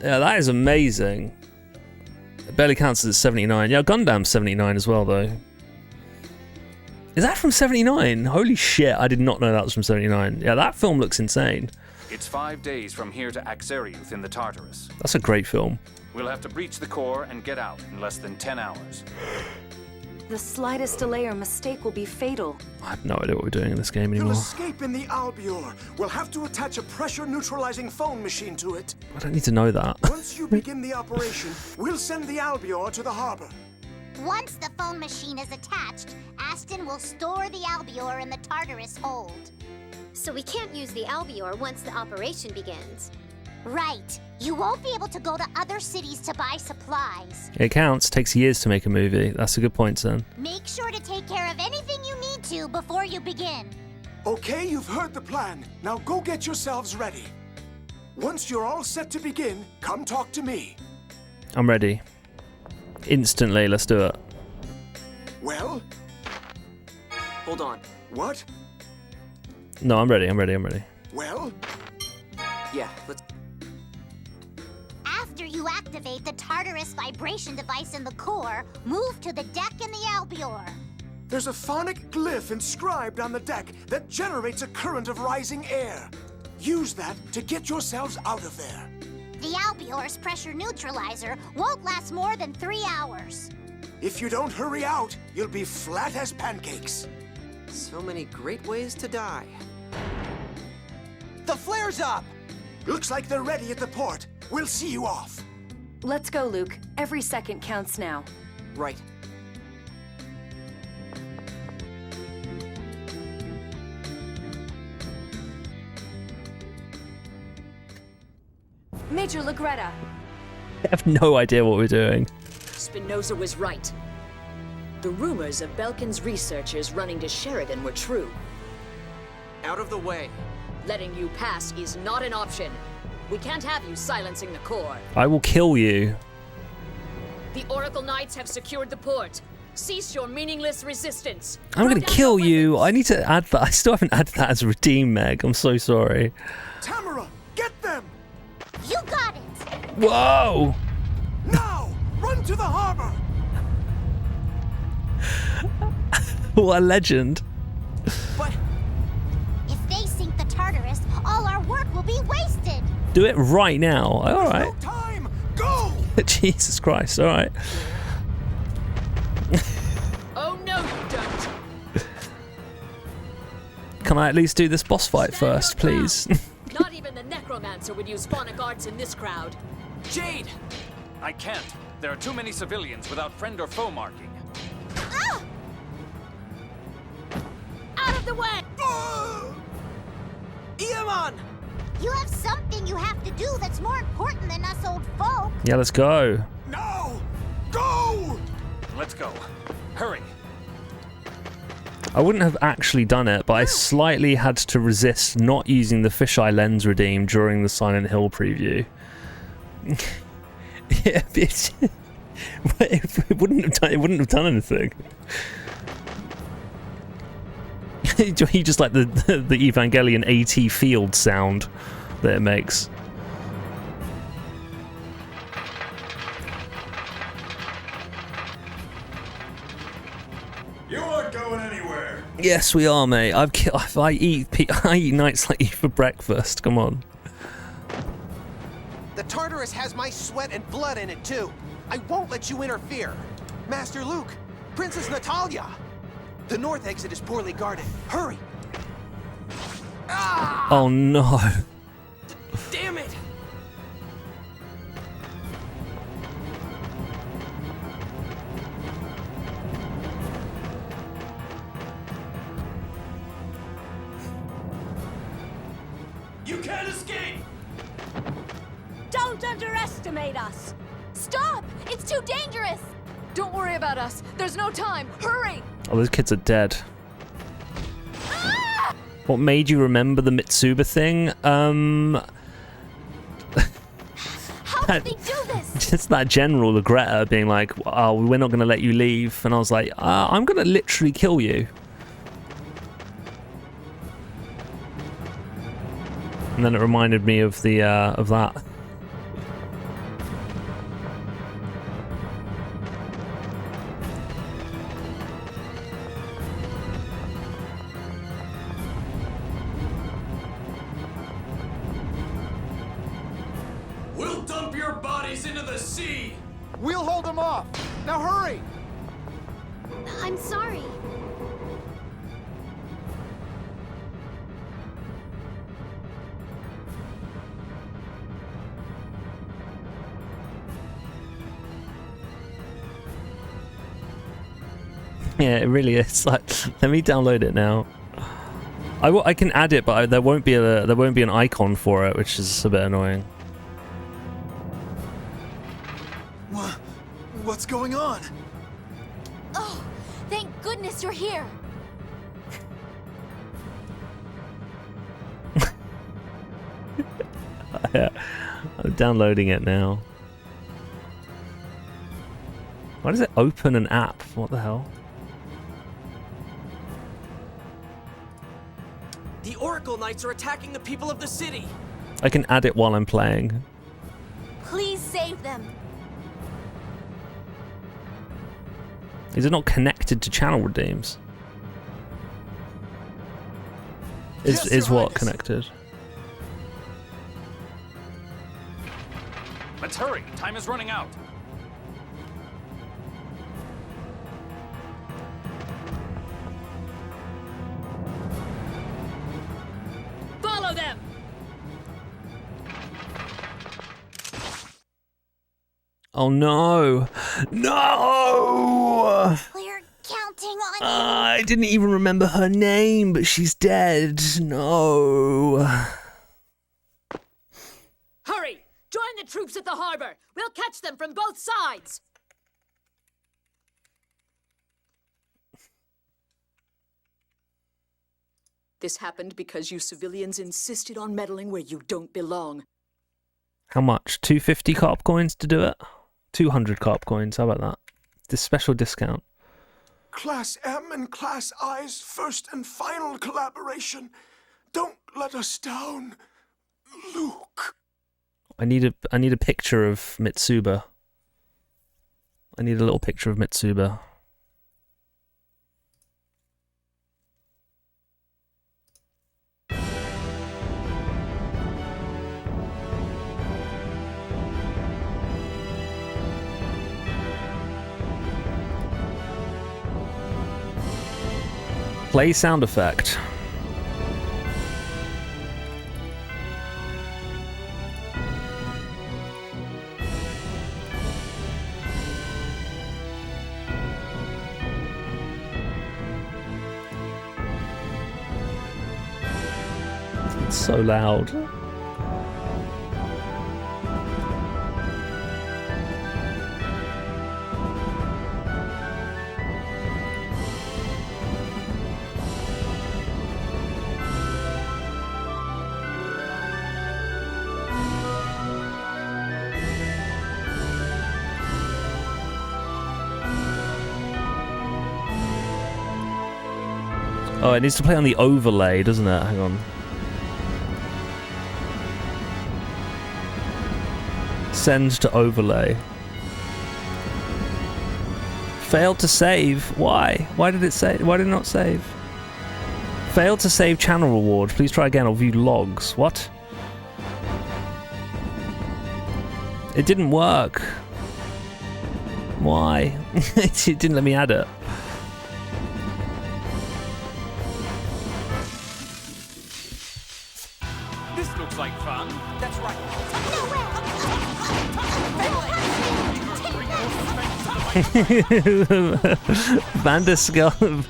Yeah, that is amazing. It barely counts as 79. Yeah, Gundam's 79 as well, though. Is that from 79? Holy shit, I did not know that was from 79. Yeah, that film looks insane. It's 5 days from here to Axariuth in the Tartarus. That's a great film. We'll have to breach the core and get out in less than 10 hours. The slightest delay or mistake will be fatal. I have no idea what we're doing in this game anymore. You'll escape in the Albior. We'll have to attach a pressure-neutralizing phone machine to it. I don't need to know that. Once you begin the operation, we'll send the Albior to the harbor. Once the phone machine is attached, Aston will store the Albior in the Tartarus hold. So we can't use the Albior once the operation begins. Right. You won't be able to go to other cities to buy supplies. It counts. Takes years to make a movie. That's a good point, son. Make sure to take care of anything you need to before you begin. Okay, you've heard the plan. Now go get yourselves ready. Once you're all set to begin, come talk to me. I'm ready. Instantly, let's do it. Well? Hold on. What? No, I'm ready. Well? Yeah, let's... After you activate the Tartarus vibration device in the core, move to the deck in the Albior. There's a phonic glyph inscribed on the deck that generates a current of rising air. Use that to get yourselves out of there. The Albior's pressure neutralizer won't last more than 3 hours. If you don't hurry out, you'll be flat as pancakes. So many great ways to die. The flare's up! Looks like they're ready at the port. We'll see you off. Let's go, Luke. Every second counts now. Right. Major Lagretta. I have no idea what we're doing. Spinoza was right. The rumors of Belkin's researchers running to Sheridan were true. Out of the way. Letting you pass is not an option. We can't have you silencing the core. I will kill you. The Oracle Knights have secured the port. Cease your meaningless resistance. I'm gonna kill you. I need to add that. I still haven't added that as a redeem, Meg. I'm so sorry. Tamara, get them! You got it! Whoa! Now, run to the harbor! What a legend. But if they sink the Tartarus, all our work will be wasted. Do it right now. All right. no time! Go! Jesus Christ. All right. Oh no, you don't. Can I at least do this boss fight first, please? Not even the necromancer would use phonic arts in this crowd. Jade! I can't. There are too many civilians without friend or foe marking. Ah! Out of the way! Iemon! You have something you have to do that's more important than us old folk. Yeah, let's go. Now! Go! Let's go. Hurry. I wouldn't have actually done it, but I slightly had to resist not using the fisheye lens redeem during the Silent Hill preview. Yeah, it wouldn't have done anything. He just like the Evangelion AT field sound that it makes. You aren't going anywhere. Yes, we are, mate. I eat nights like you for breakfast. Come on. The Tartarus has my sweat and blood in it, too. I won't let you interfere. Master Luke, Princess Natalia. The north exit is poorly guarded. Hurry! Ah! Oh no. Damn it! You can't escape! Don't underestimate us! Stop! It's too dangerous! Don't worry about us. There's no time. Hurry! Oh, those kids are dead. Ah! What made you remember the Mitsuba thing? How did they do this? Just that general, the Greta, being like, "Oh, we're not going to let you leave," and I was like, "I'm going to literally kill you." And then it reminded me of the of that. We'll dump your bodies into the sea! We'll hold them off! Now hurry! I'm sorry. Yeah, it really is. Like, let me download it now. I can add it, but there won't be an icon for it, which is a bit annoying. What's going on? Oh, thank goodness you're here. Yeah, I'm downloading it now. Why does it open an app? What the hell? The Oracle Knights are attacking the people of the city. I can add it while I'm playing. Please save them. Is it not connected to channel redeems? Is what connected? Let's hurry. Time is running out. Follow them! Oh no! No! We're counting on you. I didn't even remember her name, but she's dead. No. Hurry! Join the troops at the harbor! We'll catch them from both sides! This happened because you civilians insisted on meddling where you don't belong. How much? 250 carp coins to do it? 200 carp coins. How about that? This special discount. Class M and Class I's first and final collaboration. Don't let us down, Luke. I need a picture of Mitsuba. I need a little picture of Mitsuba. Play sound effect. It's so loud. Oh, it needs to play on the overlay, doesn't it? Hang on. Send to overlay. Failed to save. Why? Why did it say? Why did it not save? Failed to save channel reward. Please try again or view logs. What? It didn't work. Why? It didn't let me add it. This looks like fun. That's right. Van der Skel...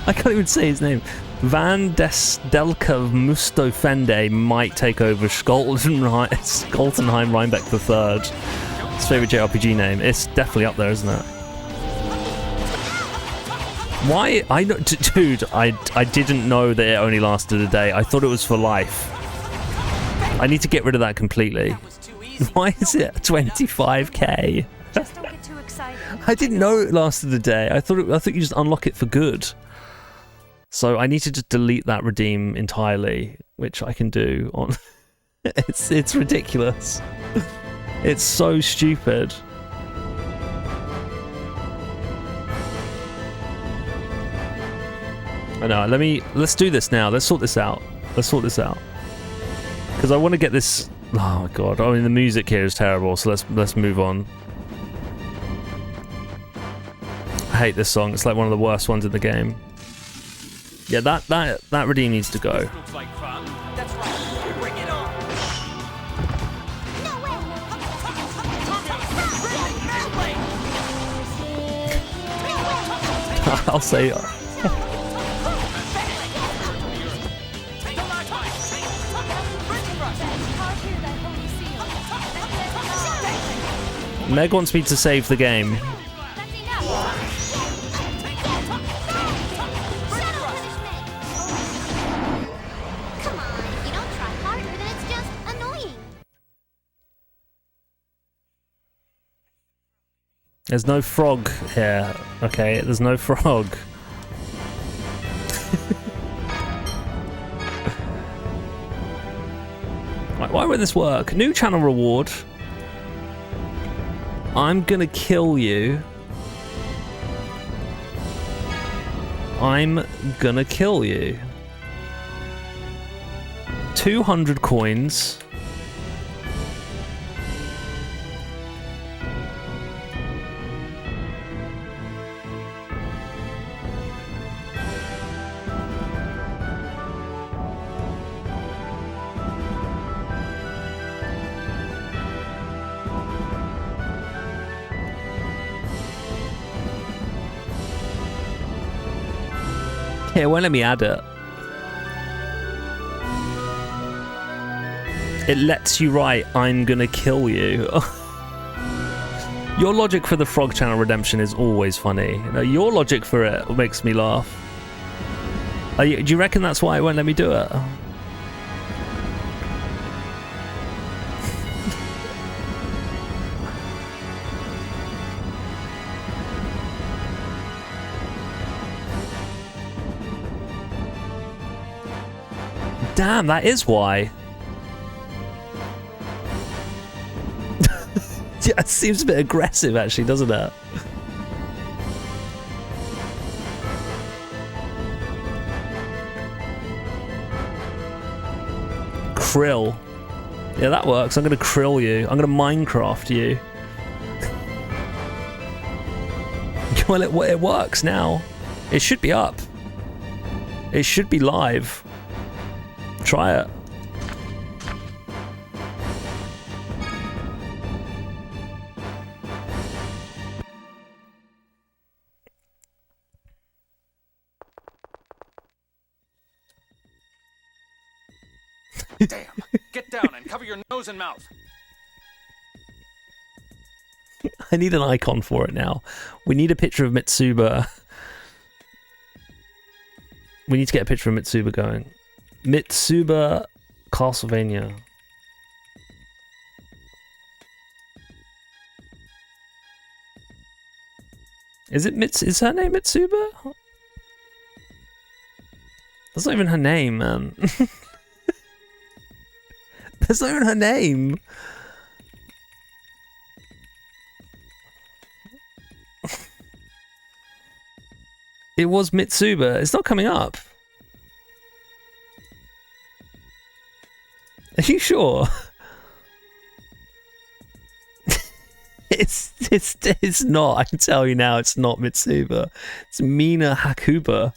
I can't even say his name. Van Destelka Mustofende might take over Skoltenheim Rhinebeck III. His favourite JRPG name. It's definitely up there, isn't it? Why? Dude, I didn't know that it only lasted a day. I thought it was for life. I need to get rid of that completely. Why is it 25k? Just don't get too excited. I didn't know it lasted a day. I thought you just unlock it for good. So I need to just delete that redeem entirely, which I can do on. It's ridiculous. It's so stupid. I know. Let's do this now. Let's sort this out. Because I want to get this. Oh my god! I mean, the music here is terrible. So let's move on. I hate this song. It's like one of the worst ones in the game. Yeah, that redeem needs to go. Looks like fun. That's right. Bring it on. I'll say. Meg wants me to save the game. There's no frog here, okay? There's no frog. Right, why won't this work? New channel reward. I'm gonna kill you. I'm gonna kill you. 200 coins. Here, won't let me add it. It lets you write, I'm gonna kill you. Your logic for the Frog Channel redemption is always funny. Your logic for it makes me laugh. Do you reckon that's why it won't let me do it? Damn, that is why. Yeah, it seems a bit aggressive, actually, doesn't it? Krill. Yeah, that works. I'm going to krill you. I'm going to Minecraft you. Well, it works now. It should be up. It should be live. Try it. Damn! Get down and cover your nose and mouth. I need an icon for it now. We need a picture of Mitsuba. We need to get a picture of Mitsuba going. Mitsuba Castlevania. Is her name Mitsuba? That's not even her name, man. That's not even her name. It was Mitsuba. It's not coming up. Are you sure? It's not. I can tell you now. It's not Mitsuba. It's Mina Hakuba.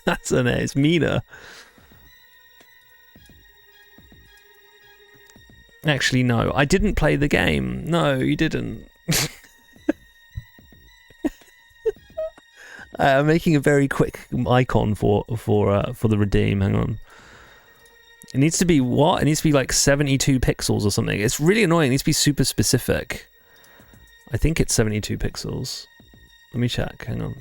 That's her name. It's Mina. Actually, no. I didn't play the game. No, you didn't. I'm making a very quick icon for the redeem. Hang on. It needs to be what? It needs to be like 72 pixels or something. It's really annoying. It needs to be super specific. I think it's 72 pixels. Let me check. Hang on.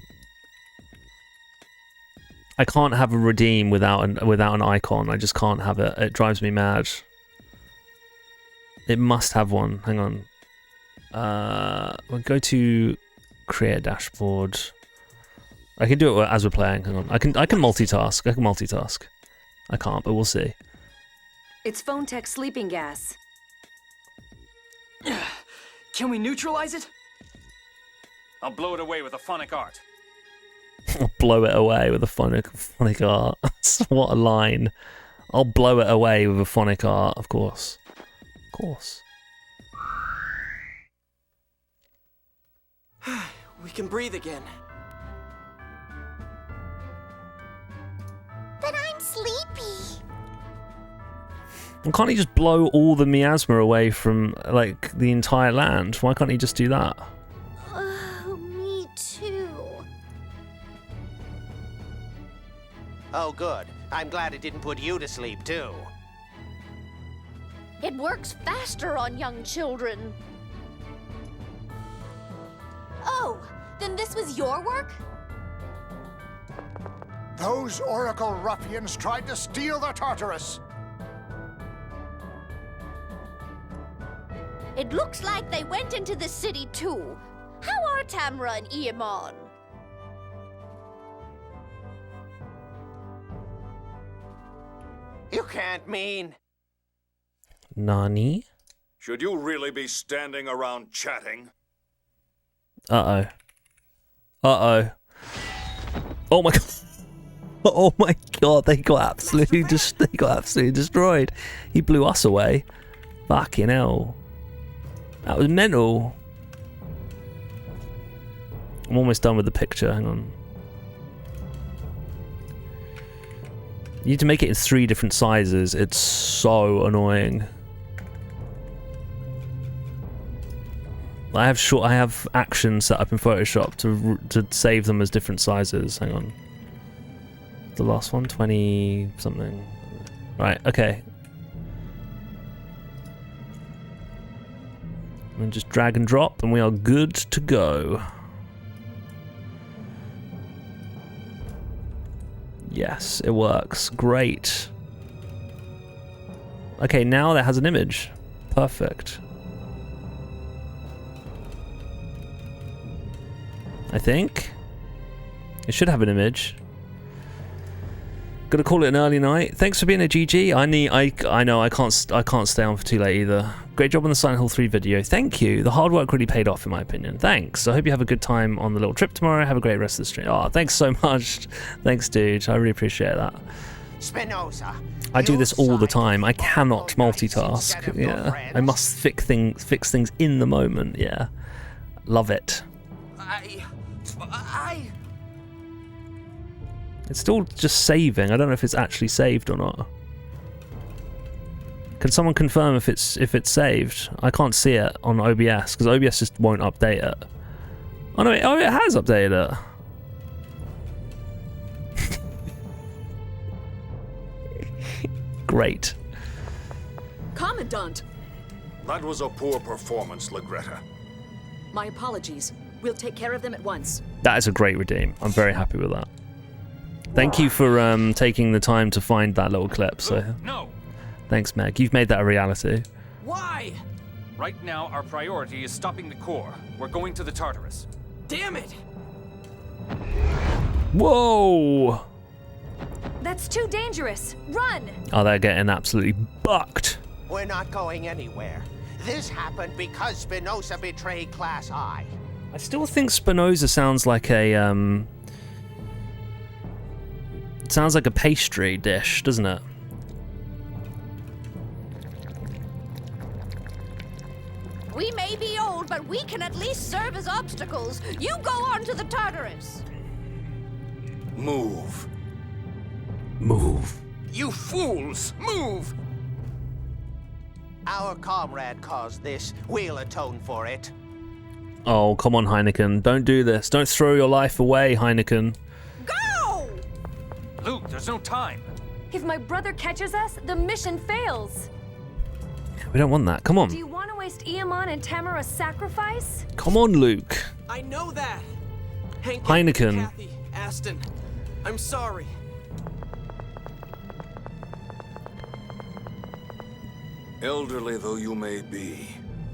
I can't have a redeem without an icon. I just can't have it. It drives me mad. It must have one. Hang on. We'll go to create dashboard. I can do it as we're playing. Hang on. I can multitask. I can't, but we'll see. It's Phone Tech sleeping gas. Can we neutralize it? I'll blow it away with a phonic art. I'll blow it away with a phonic art. What a line. I'll blow it away with a phonic art, of course. Of course. We can breathe again. But I'm sleepy. Well, can't he just blow all the miasma away from, like, the entire land? Why can't he just do that? Oh, me too. Oh, good. I'm glad it didn't put you to sleep, too. It works faster on young children. Oh, then this was your work? Those Oracle ruffians tried to steal the Tartarus. It looks like they went into the city too. How are Tamra and Iemon? You can't mean... Nani? Should you really be standing around chatting? Uh-oh. Uh-oh. Oh my god. Oh my god, they got absolutely destroyed. He blew us away. Fucking hell. That was mental. I'm almost done with the picture, hang on. You need to make it in 3 different sizes. It's so annoying. I have actions set up in Photoshop to save them as different sizes. Hang on. The last one, 20 something. Right, okay. And just drag and drop, and we are good to go. Yes, it works. Great. Okay, now that has an image. Perfect. I think. It should have an image. Gonna call it an early night. Thanks for being a GG. I know I can't stay on for too late either. Great job on the Silent Hill 3 video. Thank you. The hard work really paid off in my opinion. Thanks. I hope you have a good time on the little trip tomorrow. Have a great rest of the stream. Oh, thanks so much. Thanks, dude. I really appreciate that. Spinoza. I do this all the time. I cannot multitask. Yeah. I must fix things in the moment. Yeah. Love it. It's still just saving. I don't know if it's actually saved or not. Can someone confirm if it's saved? I can't see it on OBS because OBS just won't update it. Oh no! It has updated it. Great. Commandant! That was a poor performance, Legretta. My apologies. We'll take care of them at once. That is a great redeem. I'm very happy with that. Thank you for taking the time to find that little clip. So, no. Thanks, Meg. You've made that a reality. Why? Right now, our priority is stopping the core. We're going to the Tartarus. Damn it! Whoa! That's too dangerous. Run! Oh, they're getting absolutely bucked. We're not going anywhere. This happened because Spinoza betrayed Class I. I still think Spinoza sounds like a pastry dish, doesn't it? We may be old, but we can at least serve as obstacles. You go on to the Tartarus. Move. Move. You fools! Move! Our comrade caused this. We'll atone for it. Oh, come on, Heineken. Don't do this. Don't throw your life away, Heineken. Go! Luke, there's no time. If my brother catches us, the mission fails. We don't want that. Come on. Do you want to waste Eamon and Tamara's sacrifice? Come on, Luke. I know that. Hank, Heineken. Kathy, Aston, I'm sorry. Elderly though you may be,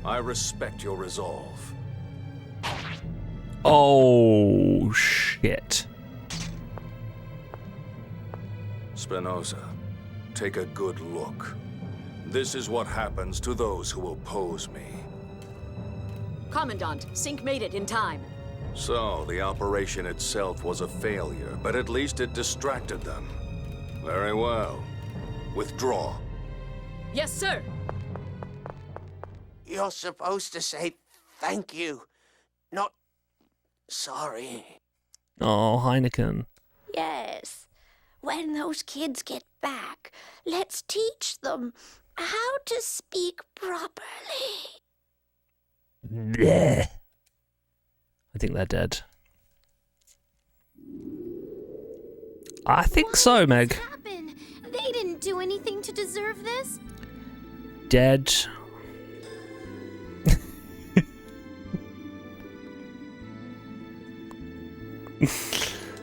I respect your resolve. Oh, shit. Spinoza, take a good look. This is what happens to those who oppose me. Commandant, Sync made it in time. So, the operation itself was a failure, but at least it distracted them. Very well. Withdraw. Yes, sir. You're supposed to say thank you, not sorry. Oh, Heineken. Yes. When those kids get back, let's teach them how to speak properly. Blech. I think they're dead. I think so, Meg. Happen? They didn't do anything to deserve this. Dead.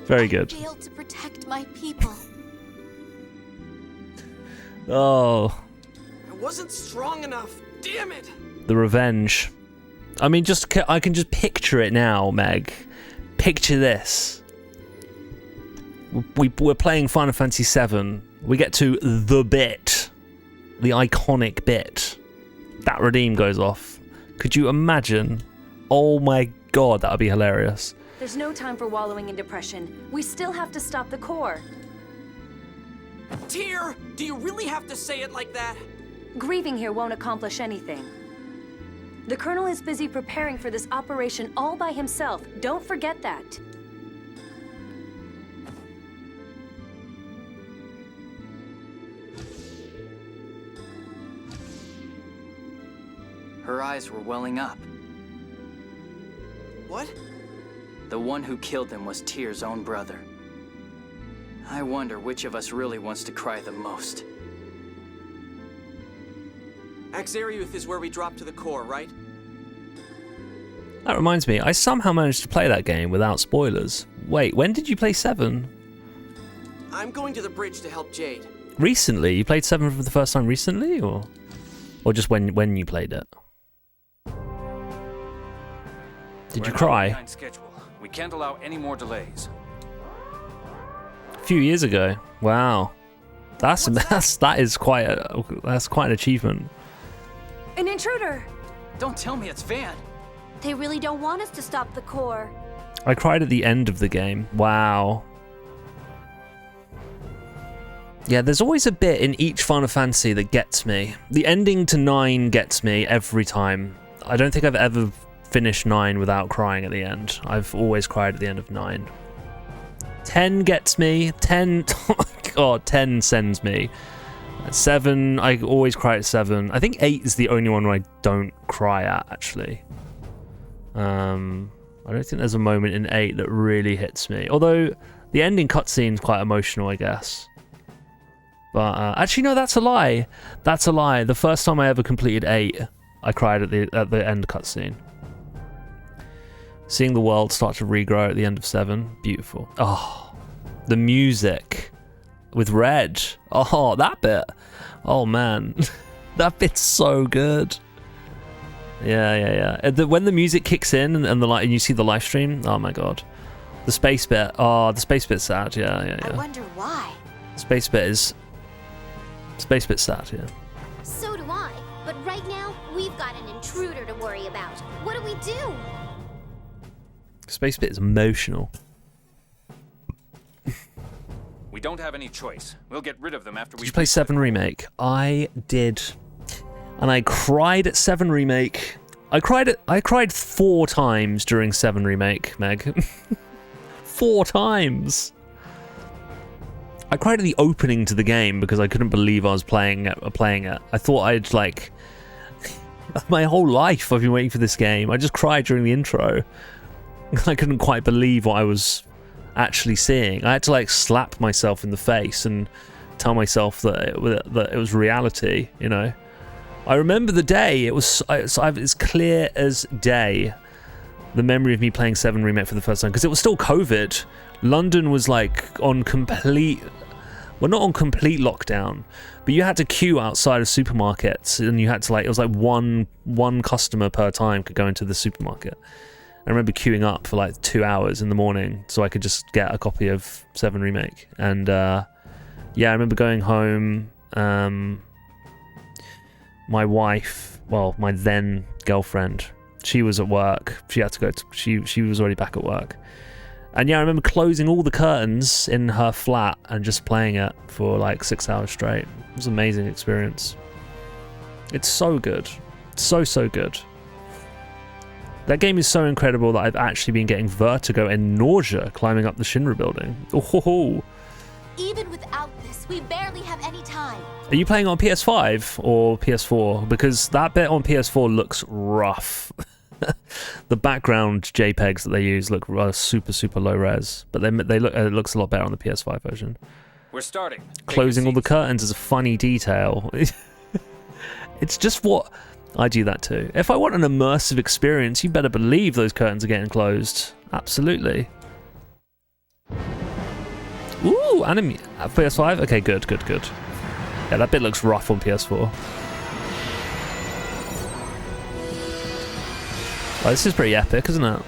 Very good. I failed to protect my people. Oh. I wasn't strong enough. Damn it! The revenge. I mean, I can just picture it now, Meg. Picture this. We're playing Final Fantasy VII. We get to the bit. The iconic bit. That redeem goes off. Could you imagine? Oh my god, that would be hilarious. There's no time for wallowing in depression. We still have to stop the core. Tyr, do you really have to say it like that? Grieving here won't accomplish anything. The Colonel is busy preparing for this operation all by himself. Don't forget that. Her eyes were welling up. What? The one who killed them was Tyr's own brother. I wonder which of us really wants to cry the most. Axariuth is where we drop to the core, right? That reminds me, I somehow managed to play that game without spoilers. Wait, when did you play 7? I'm going to the bridge to help Jade. Recently? You played 7 for the first time recently, or just when you played it? Did you cry? Behind schedule. We can't allow any more delays. few years ago. Wow. That is quite an achievement. An intruder! Don't tell me it's Van. They really don't want us to stop the core. I cried at the end of the game. Wow. Yeah, there's always a bit in each Final Fantasy that gets me. The ending to 9 gets me every time. I don't think I've ever finished 9 without crying at the end. I've always cried at the end of 9. 10 gets me. 10, oh my god, 10 sends me. 7, I always cry at 7. I think 8 is the only one where I don't cry at, actually. I don't think there's a moment in 8 that really hits me. Although, the ending cutscene's quite emotional, I guess. But, actually, no, that's a lie. That's a lie. The first time I ever completed 8, I cried at the end cutscene. Seeing the world start to regrow at the end of 7, beautiful. Oh, the music with Red. Oh, that bit. Oh, man. That bit's so good. Yeah. When the music kicks in and you see the live stream, oh my god. The space bit. Oh, the space bit's sad. Yeah. I wonder why. Space bit's sad, yeah. So do I. But right now, we've got an intruder to worry about. What do we do? Space bit is emotional. We don't have any choice. We'll get rid of them after we... Did you play 7 Remake? I did. And I cried at 7 Remake. I cried 4 times during 7 Remake, Meg. 4 times. I cried at the opening to the game because I couldn't believe I was playing it. I thought I'd like... My whole life I've been waiting for this game. I just cried during the intro. I couldn't quite believe what I was actually seeing. I had to like slap myself in the face and tell myself that it was reality, you know. I remember the day. It's clear as day, the memory of me playing 7 Remake for the first time, because it was still COVID. London was like on complete... Well, not on complete lockdown, but you had to queue outside of supermarkets, and you had to like... It was like one customer per time could go into the supermarket. I remember queuing up for like 2 hours in the morning so I could just get a copy of 7 Remake. And yeah, I remember going home. My wife, well, my then girlfriend, she was at work. She had to go. She was already back at work. And yeah, I remember closing all the curtains in her flat and just playing it for like 6 hours straight. It was an amazing experience. It's so good. So good. That game is so incredible that I've actually been getting vertigo and nausea climbing up the Shinra building. Oh. Even without this, we barely have any time. Are you playing on PS5 or PS4? Because that bit on PS4 looks rough. The background JPEGs that they use look super low res, but they look. It looks a lot better on the PS5 version. We're starting. Closing all the curtains is a funny detail. It's just what I do that too. If I want an immersive experience, you better believe those curtains are getting closed. Absolutely. Ooh, anime PS5. Okay, good. Yeah, that bit looks rough on PS4. Oh, this is pretty epic, isn't it?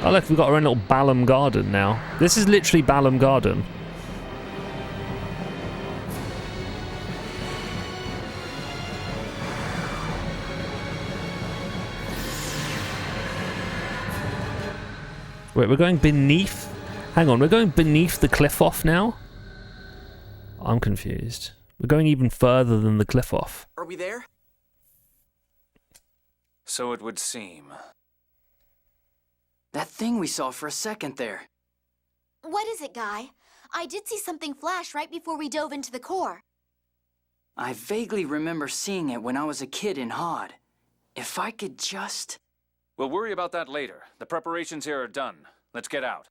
Oh look, we've got our own little Balam Garden now. This is literally Balam Garden. Wait, we're going beneath... Hang on, we're going beneath the cliff off now? I'm confused. We're going even further than the cliff off. Are we there? So it would seem. That thing we saw for a second there. What is it, Guy? I did see something flash right before we dove into the core. I vaguely remember seeing it when I was a kid in Hod. If I could just... We'll worry about that later. The preparations here are done. Let's get out.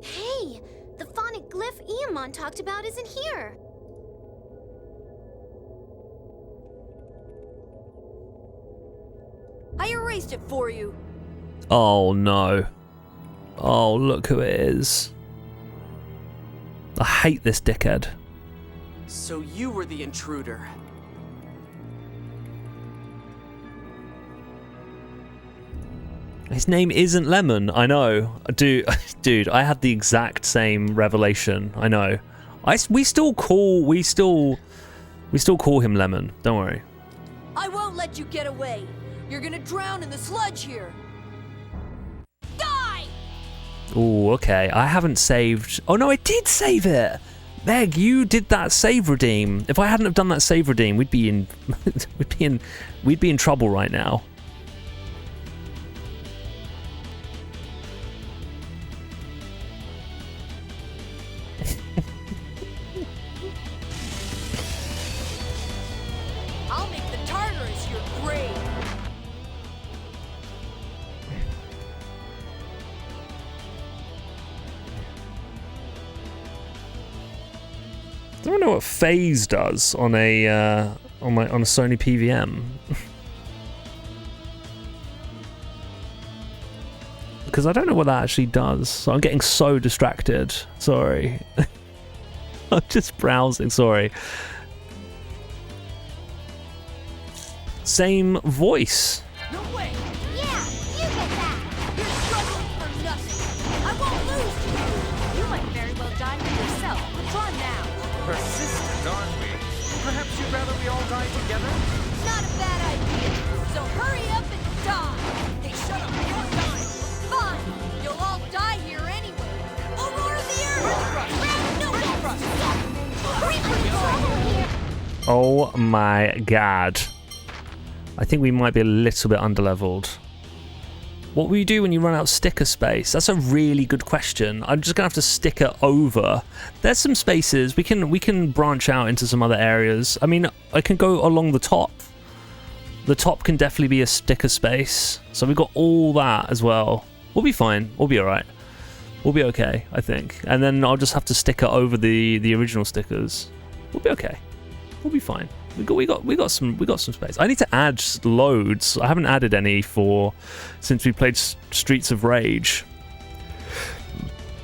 Hey! The phonic glyph Iamon talked about isn't here! I erased it for you. Oh no. Oh, look who it is. I hate this dickhead. So you were the intruder. His name isn't Lemon. I know. Dude, I had the exact same revelation. I know. We still call him Lemon. Don't worry. I won't let you get away. You're gonna drown in the sludge here. Die! Oh, okay. I haven't saved. Oh no, I did save it. Meg, you did that save redeem. If I hadn't have done that save redeem, we'd be in we'd be in trouble right now. I'll make the Tartarus your grave. I don't know what phase does on a on a Sony PVM. Because I don't know what that actually does. So I'm getting so distracted. Sorry. I'm just browsing, sorry. Same voice. No way! Yeah, you get that! You're struggling for nothing! I won't lose to you! You might very well die for yourself. Withdraw now. Persistent, aren't we? Perhaps you'd rather we all die together? Not a bad idea! So hurry up and die! Hey, shut up! You're dying! Fine! You'll all die here anyway! Aurora the Earth! No, Oh my god. I think we might be a little bit underleveled. What will you do when you run out of sticker space? That's a really good question. I'm just gonna have to sticker over. There's some spaces we can branch out into some other areas. I mean, I can go along the top. The top can definitely be a sticker space. So we've got all that as well. We'll be fine. We'll be all right. We'll be okay, I think. And then I'll just have to sticker over the original stickers. We'll be okay. We'll be fine. We got some space. I need to add loads. I haven't added any since we played Streets of Rage,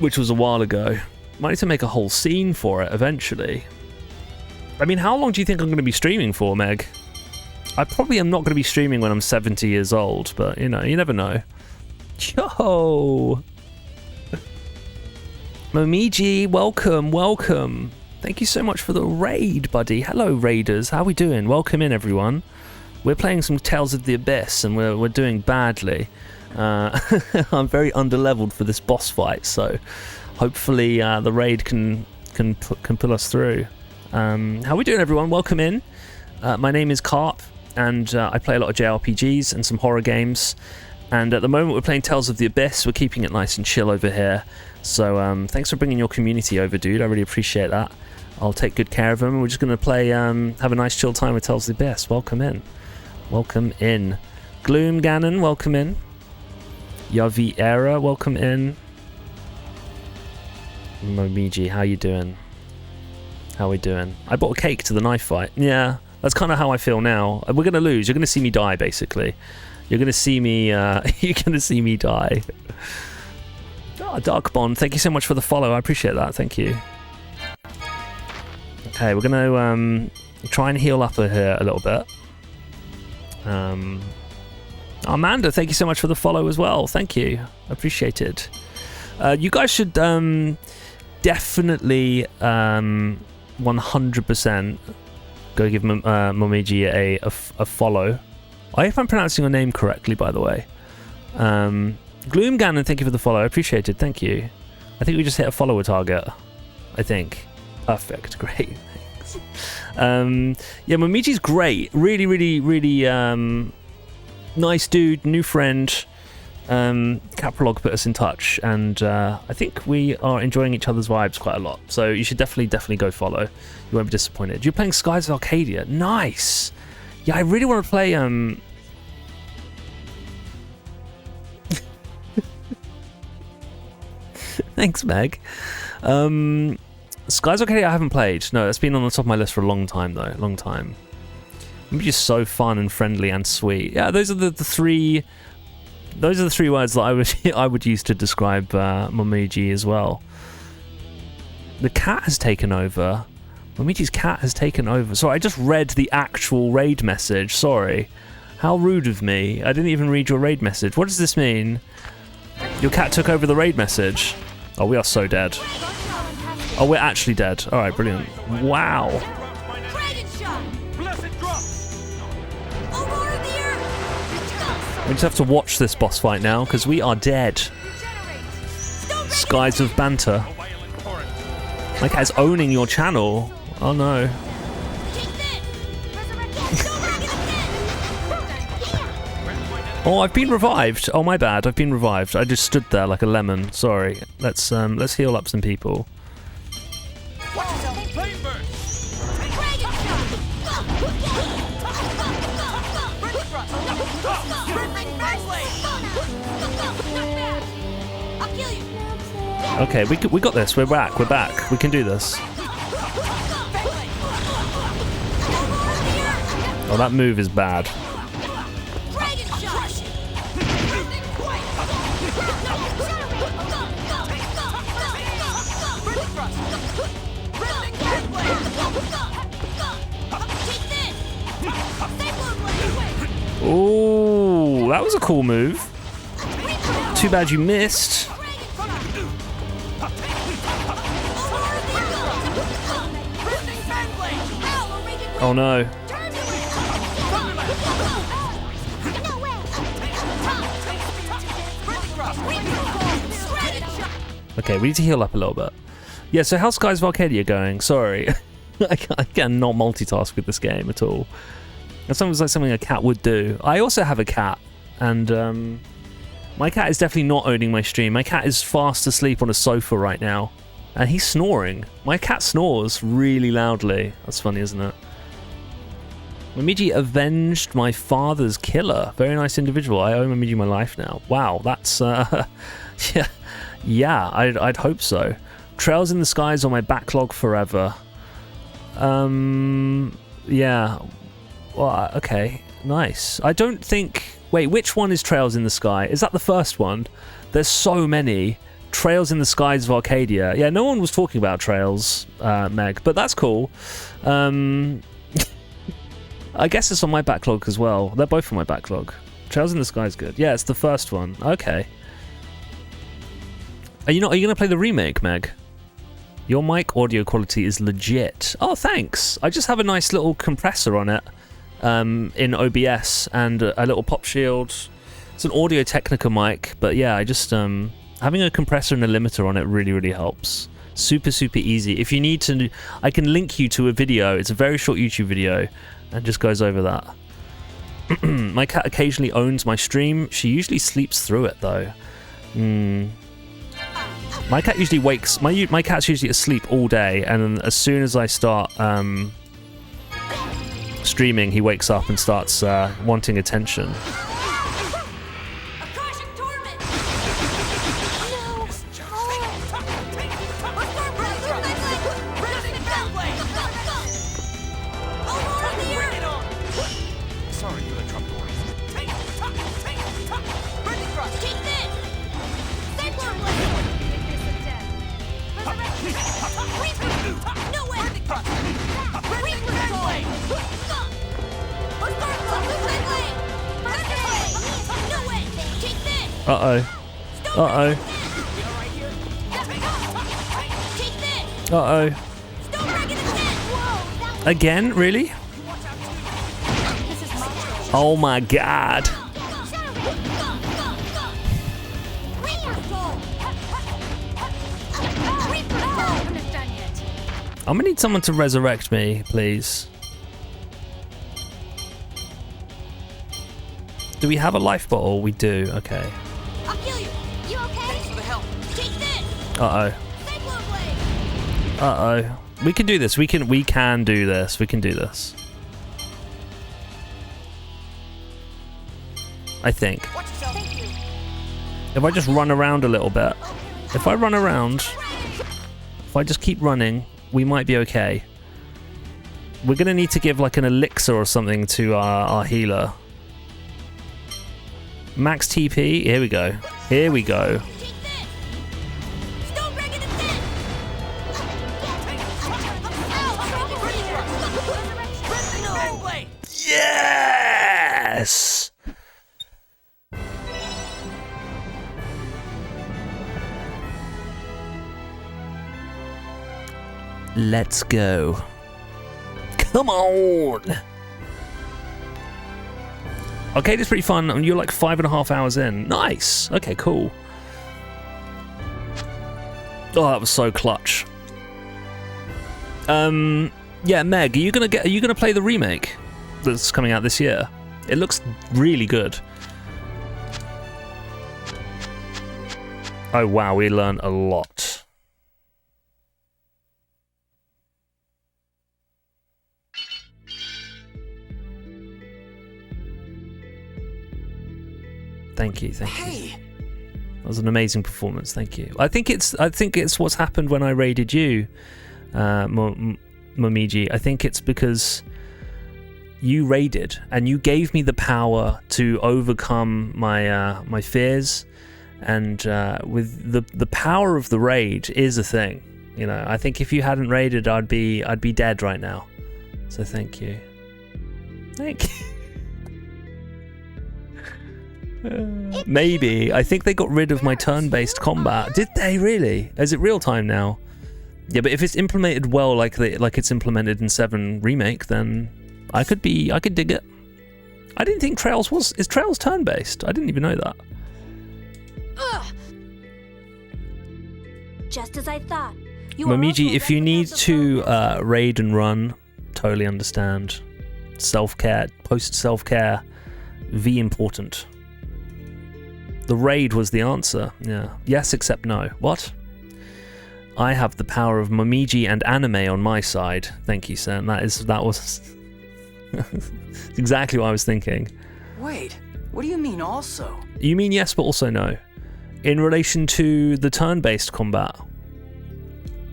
which was a while ago. Might need to make a whole scene for it eventually. I mean, how long do you think I'm going to be streaming for, Meg? I probably am not going to be streaming when I'm 70 years old, but you know, you never know. Yo, Momiji, welcome. Thank you so much for the raid, buddy. Hello, raiders. How we doing? Welcome in, everyone. We're playing some Tales of the Abyss, and we're doing badly. I'm very underleveled for this boss fight, so hopefully the raid can pull us through. How we doing, everyone? Welcome in. My name is Carp, and I play a lot of JRPGs and some horror games. And at the moment, we're playing Tales of the Abyss. We're keeping it nice and chill over here. So thanks for bringing your community over, dude. I really appreciate that. I'll take good care of them. We're just going to play, have a nice chill time with Tales of the Abyss. Welcome in. Welcome in. Gloom Ganon, welcome in. Yavi Era, welcome in. Momiji, how you doing? How we doing? I bought a cake to the knife fight. Yeah, that's kind of how I feel now. We're going to lose. You're going to see me die, basically. You're going to see me, die. Oh, Dark Bond, thank you so much for the follow. I appreciate that. Thank you. Okay, we're going to try and heal up here a little bit. Amanda, thank you so much for the follow as well. Thank you. Appreciate it. You guys should definitely 100% go give Momiji a follow. I hope I'm pronouncing your name correctly, by the way. Gloom Ganon, thank you for the follow. I appreciate it. Thank you. I think we just hit a follower target. I think. Perfect. Great. Thanks. Yeah, Momiji's great. Really, really, really nice dude. New friend. Caprolog put us in touch, and I think we are enjoying each other's vibes quite a lot. So you should definitely go follow. You won't be disappointed. You're playing Skies of Arcadia. Nice. Yeah, I really want to play Thanks, Meg. Skies of Arcadia I haven't played. No, that's been on the top of my list for a long time, though. Long time. Maybe just so fun and friendly and sweet. Yeah, those are the three. Those are the three words that I would use to describe Momiji as well. The cat has taken over. Momiji's cat has taken over. Sorry, I just read the actual raid message. Sorry. How rude of me. I didn't even read your raid message. What does this mean? Your cat took over the raid message. Oh, we are so dead. Oh, we're actually dead. Alright, brilliant. Wow. We just have to watch this boss fight now, because we are dead. Skies of Banter. My cat is owning your channel. Oh no. Oh, I've been revived. Oh, my bad. I've been revived. I just stood there like a lemon. Sorry. Let's heal up some people. Okay, we got this. We're back. We're back. We can do this. Oh, that move is bad. Oh, that was a cool move. Too bad you missed. Oh no. Okay, we need to heal up a little bit. Yeah, so how's Skies of Arcadia going? Sorry. I cannot multitask with this game at all. That sounds like something a cat would do. I also have a cat, and my cat is definitely not owning my stream. My cat is fast asleep on a sofa right now, and he's snoring. My cat snores really loudly. That's funny, isn't it? Momiji avenged my father's killer. Very nice individual. I owe Momiji my life now. Wow, that's yeah. I'd hope so. Trails in the Skies on my backlog forever. Yeah. Well, okay, nice. I don't think... Wait, which one is Trails in the Sky? Is that the first one? There's so many. Trails in the Skies of Arcadia. Yeah, no one was talking about Trails, Meg, but that's cool. I guess it's on my backlog as well. They're both on my backlog. Trails in the Sky is good. Yeah, it's the first one. Okay. Are you going to play the remake, Meg? Your mic audio quality is legit. Oh, thanks. I just have a nice little compressor on it. In OBS and a little pop shield. It's an Audio Technica mic, but yeah, I just having a compressor and a limiter on it really helps. Super easy. If you need to, I can link you to a video. It's a very short YouTube video and just goes over that. My cat occasionally owns my stream. She usually sleeps through it though. My cat usually wakes. My cat's usually asleep all day, and then as soon as I start streaming, he wakes up and starts wanting attention. Uh-oh. Uh-oh. Uh-oh. Again? Really? Oh my god. I'm gonna need someone to resurrect me, please. Do we have a life bottle? We do. Okay. I'll kill you. You okay? Thanks for the help. Take this. Uh-oh. Uh-oh. We can do this. We can do this. We can do this. I think. If I just run around a little bit. If I run around, if I just keep running, we might be okay. We're gonna need to give like an elixir or something to our healer. Max TP, here we go. Here we go. Yes! Let's go. Come on! Arcade is pretty fun, and you're like 5.5 hours in. Nice! Okay, cool. Oh, that was so clutch. Yeah, Meg, are you gonna play the remake that's coming out this year? It looks really good. Oh wow, we learned a lot. Thank you, thank you. That was an amazing performance, thank you. I think it's what's happened when I raided you, Momiji. I think it's because you raided and you gave me the power to overcome my my fears, and with the power of the raid is a thing. You know, I think if you hadn't raided, I'd be dead right now. So thank you. Thank you. Maybe. I think they got rid of my turn-based combat. Did they really? Is it real time now? Yeah, but if it's implemented well, like it's implemented in 7 Remake, then I could dig it. I didn't think Trails is Trails turn-based. I didn't even know that. Just as I thought. Momiji, if you need to raid and run, totally understand. Self-care, post-self-care, V important. The raid was the answer. Yeah. Yes, except no. What? I have the power of Momiji and anime on my side. Thank you, Sen. That was exactly what I was thinking. Wait, what do you mean also? You mean yes, but also no. In relation to the turn-based combat.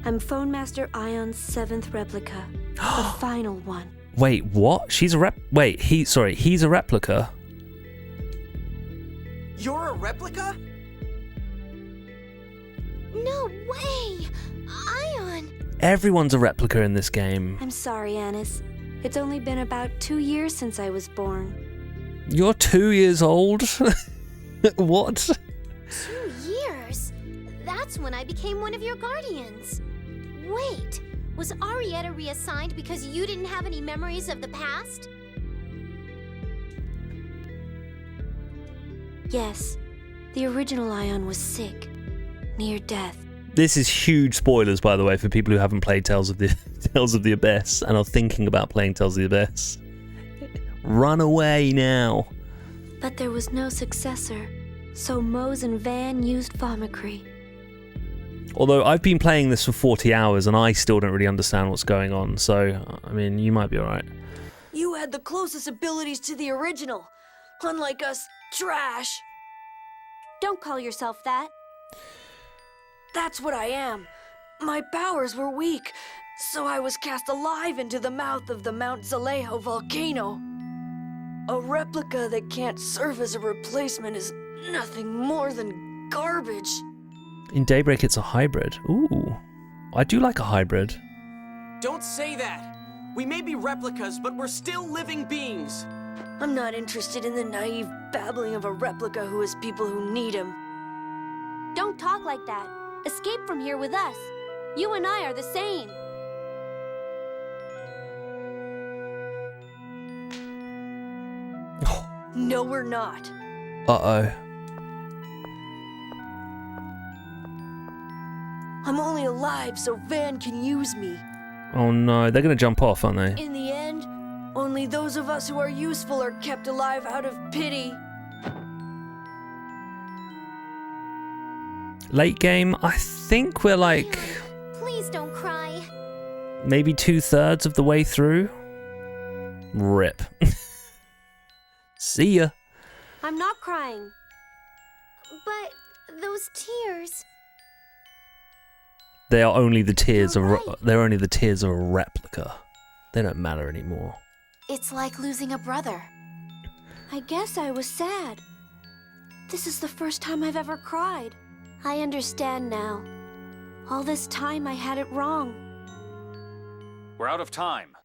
I'm Phone Master Ion's 7th replica. The final one. Wait, what? He's a replica? You're a replica? No way! Ion! Everyone's a replica in this game. I'm sorry, Anis. It's only been about 2 years since I was born. You're 2 years old? What? 2 years? That's when I became one of your guardians. Wait, was Arietta reassigned because you didn't have any memories of the past? Yes, the original Ion was sick, near death. This is huge spoilers, by the way, for people who haven't played Tales of the Abyss and are thinking about playing Tales of the Abyss. Run away now. But there was no successor, so Mose and Van used Famicry. Although I've been playing this for 40 hours and I still don't really understand what's going on, so, I mean, you might be alright. You had the closest abilities to the original, unlike us trash. Don't call yourself that. That's what I am. My powers were weak, so I was cast alive into the mouth of the Mount Zalejo volcano. A replica that can't serve as a replacement is nothing more than garbage. In Daybreak, it's a hybrid. Ooh, I do like a hybrid. Don't say that. We may be replicas, but we're still living beings. I'm not interested in the naive babbling of a replica who has people who need him. Don't talk like that. Escape from here with us. You and I are the same. No, we're not. Uh-oh. I'm only alive so Van can use me. Oh no, they're gonna jump off, aren't they? In the end, only those of us who are useful are kept alive out of pity. Late game, I think we're like... Please don't cry. Maybe 2/3 of the way through? Rip. See ya. I'm not crying. But those tears... They are only the tears of they're only the tears of a replica. They don't matter anymore. It's like losing a brother. I guess I was sad. This is the first time I've ever cried. I understand now. All this time I had it wrong. We're out of time.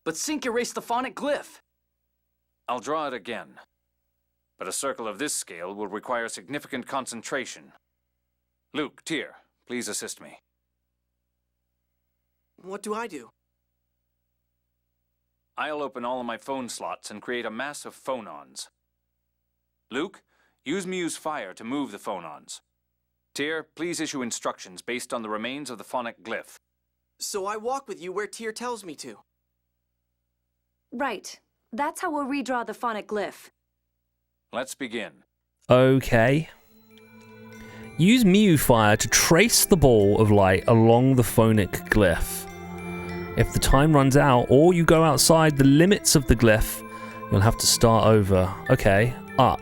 But Sync erased the phonic glyph. I'll draw it again. But a circle of this scale will require significant concentration. Luke, Tyr, please assist me. What do I do? I'll open all of my phone slots and create a mass of phonons. Luke, use Muse Fire to move the phonons. Tyr, please issue instructions based on the remains of the phonic glyph. So I walk with you where Tyr tells me to. Right. That's how we'll redraw the phonic glyph. Let's begin. Okay. Use Mew Fire to trace the ball of light along the phonic glyph. If the time runs out or you go outside the limits of the glyph, you'll have to start over. Okay, up.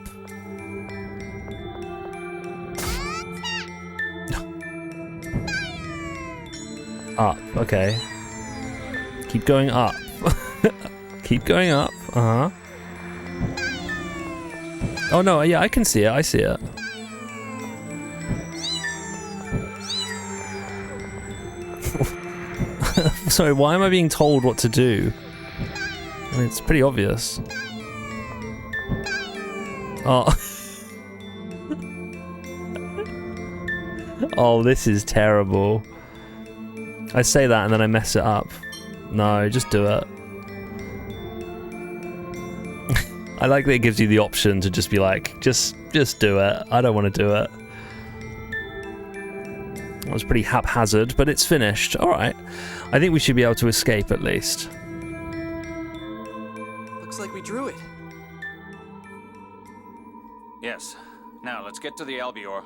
Up, okay. Keep going up. Keep going up. Uh-huh. Oh no, yeah, I can see it. I see it. Sorry, why am I being told what to do? I mean, it's pretty obvious. Oh. Oh, this is terrible. I say that and then I mess it up. No, just do it. I like that it gives you the option to just be like, just do it. I don't want to do it. That was pretty haphazard, but it's finished. Alright. I think we should be able to escape at least. Looks like we drew it. Yes. Now let's get to the Albior.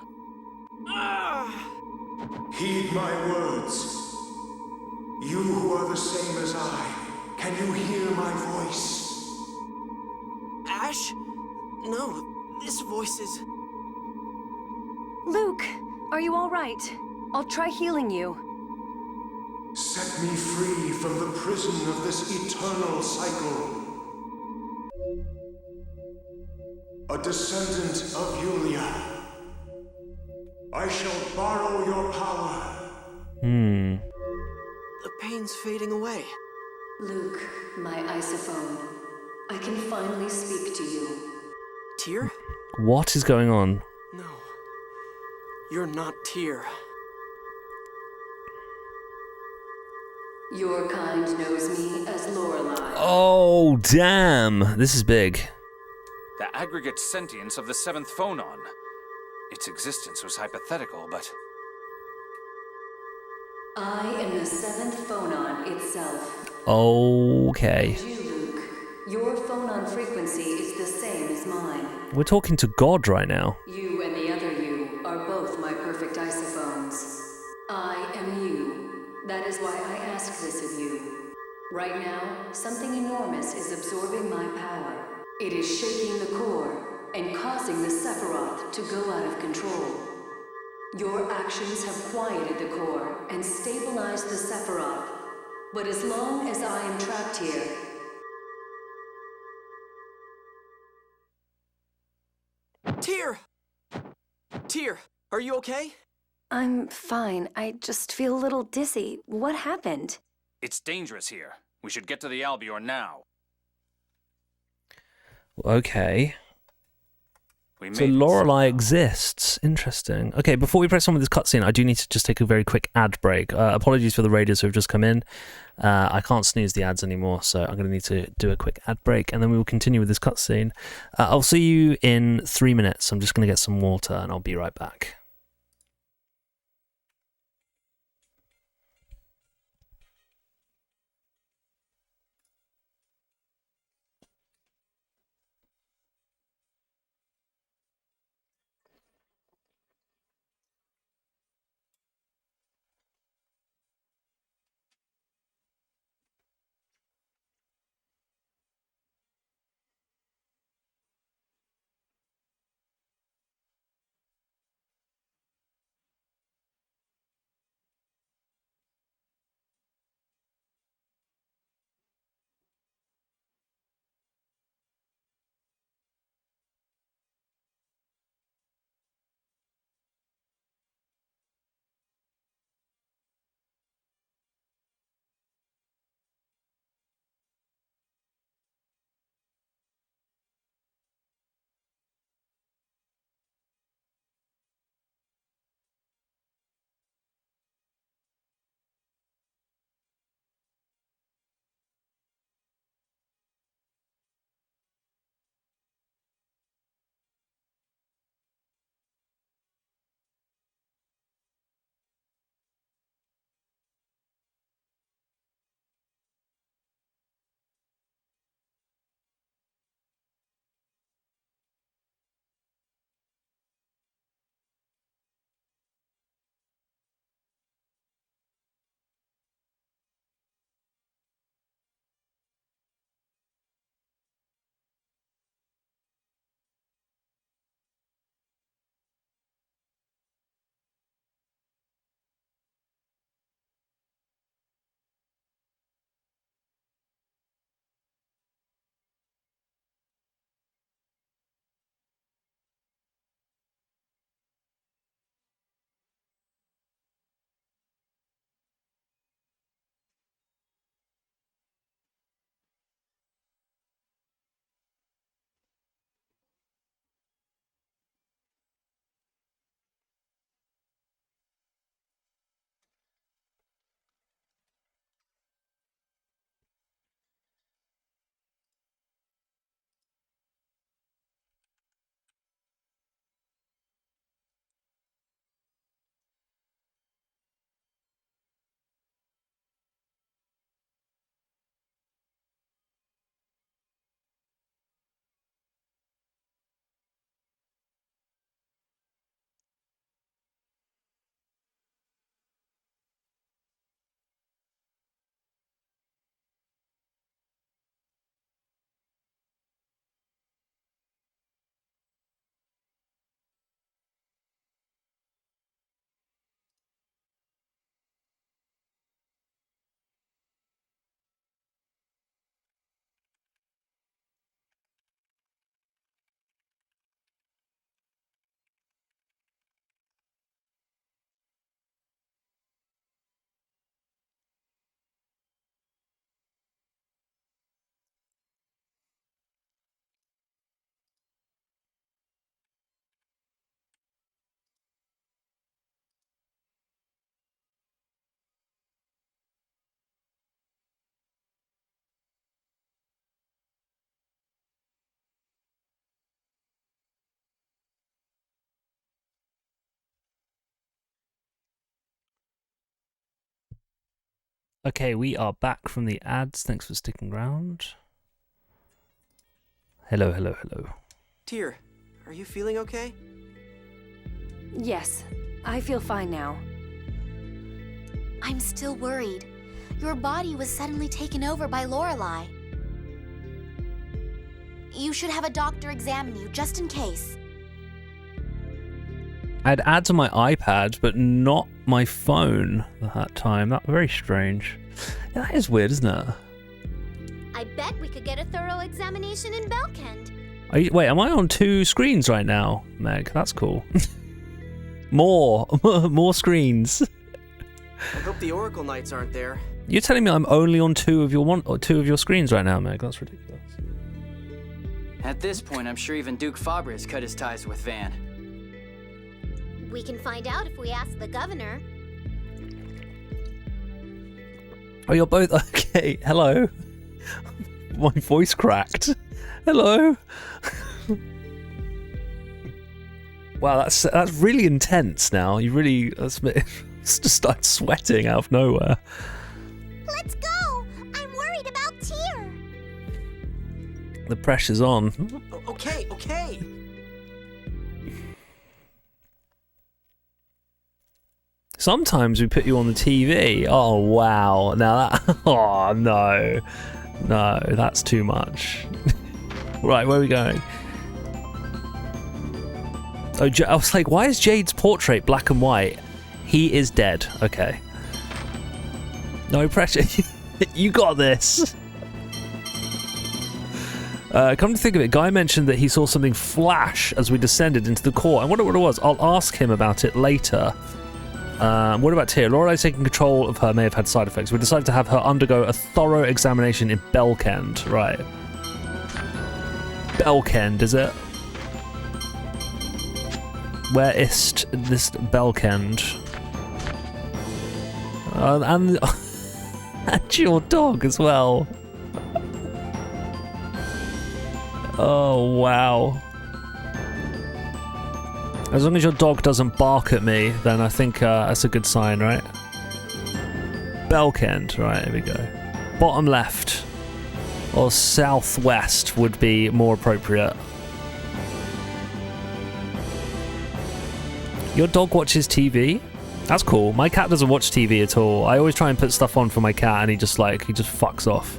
Heed my words. You who are the same as I, can you hear my voice? Ash? No, this voice is... Luke, are you all right? I'll try healing you. Set me free from the prison of this eternal cycle. A descendant of Yulia. I shall borrow your power. The pain's fading away. Luke, my isophone. I can finally speak to you. Tyr? What is going on? No. You're not Tyr. Your kind knows me as Lorelei. Oh, damn. This is big. The aggregate sentience of the seventh phonon. Its existence was hypothetical, but... I am the seventh phonon itself. Okay. And you, Luke, your phonon frequency is the same as mine. We're talking to God right now. You and the other you are both my perfect isophones. I am you. That is why I ask this of you. Right now, something enormous is absorbing my power. It is shaking the core and causing the Sephiroth to go out of control. Your actions have quieted the core and stabilized the Sephiroth. But as long as I am trapped here... Tyr! Tyr, are you okay? I'm fine. I just feel a little dizzy. What happened? It's dangerous here. We should get to the Albior now. Okay. We So made it. Lorelei exists. Interesting. Okay, before we press on with this cutscene, I do need to just take a very quick ad break. Apologies for the raiders who have just come in. I can't snooze the ads anymore, so I'm going to need to do a quick ad break, and then we will continue with this cutscene. I'll see you in 3 minutes. I'm just going to get some water, and I'll be right back. Okay, we are back from the ads. Thanks for sticking around. Hello, hello, hello. Tyr, are you feeling okay? Yes, I feel fine now. I'm still worried. Your body was suddenly taken over by Lorelei. You should have a doctor examine you, just in case. I had ads on my iPad, but not my phone at that time. That was very strange. Yeah, that is weird, isn't it? I bet we could get a thorough examination in Belkend. Wait, am I on 2 screens right now, Meg? That's cool. More screens. I hope the Oracle Knights aren't there. You're telling me I'm only on 2 of your screens right now, Meg? That's ridiculous. At this point, I'm sure even Duke Fabre has cut his ties with Van. We can find out if we ask the governor. Oh, you're both okay. Hello. My voice cracked. Hello. Wow, that's really intense. Now you really just started sweating out of nowhere. Let's go. I'm worried about Tyr. The pressure's on. Okay. Sometimes we put you on the TV. Oh wow! Now that. Oh no, that's too much. Right, where are we going? Oh, I was like, why is Jade's portrait black and white? He is dead. Okay. No pressure. You got this. Come to think of it, Guy mentioned that he saw something flash as we descended into the court. I wonder what it was. I'll ask him about it later. What about Tyr? Lorelei taking control of her may have had side effects. We decided to have her undergo a thorough examination in Belkend. Right. Belkend, is it? Where is this Belkend? And your dog as well. Oh, wow. As long as your dog doesn't bark at me, then I think that's a good sign, right? Belkend, right, here we go. Bottom left. Or southwest would be more appropriate. Your dog watches TV? That's cool. My cat doesn't watch TV at all. I always try and put stuff on for my cat and he just fucks off.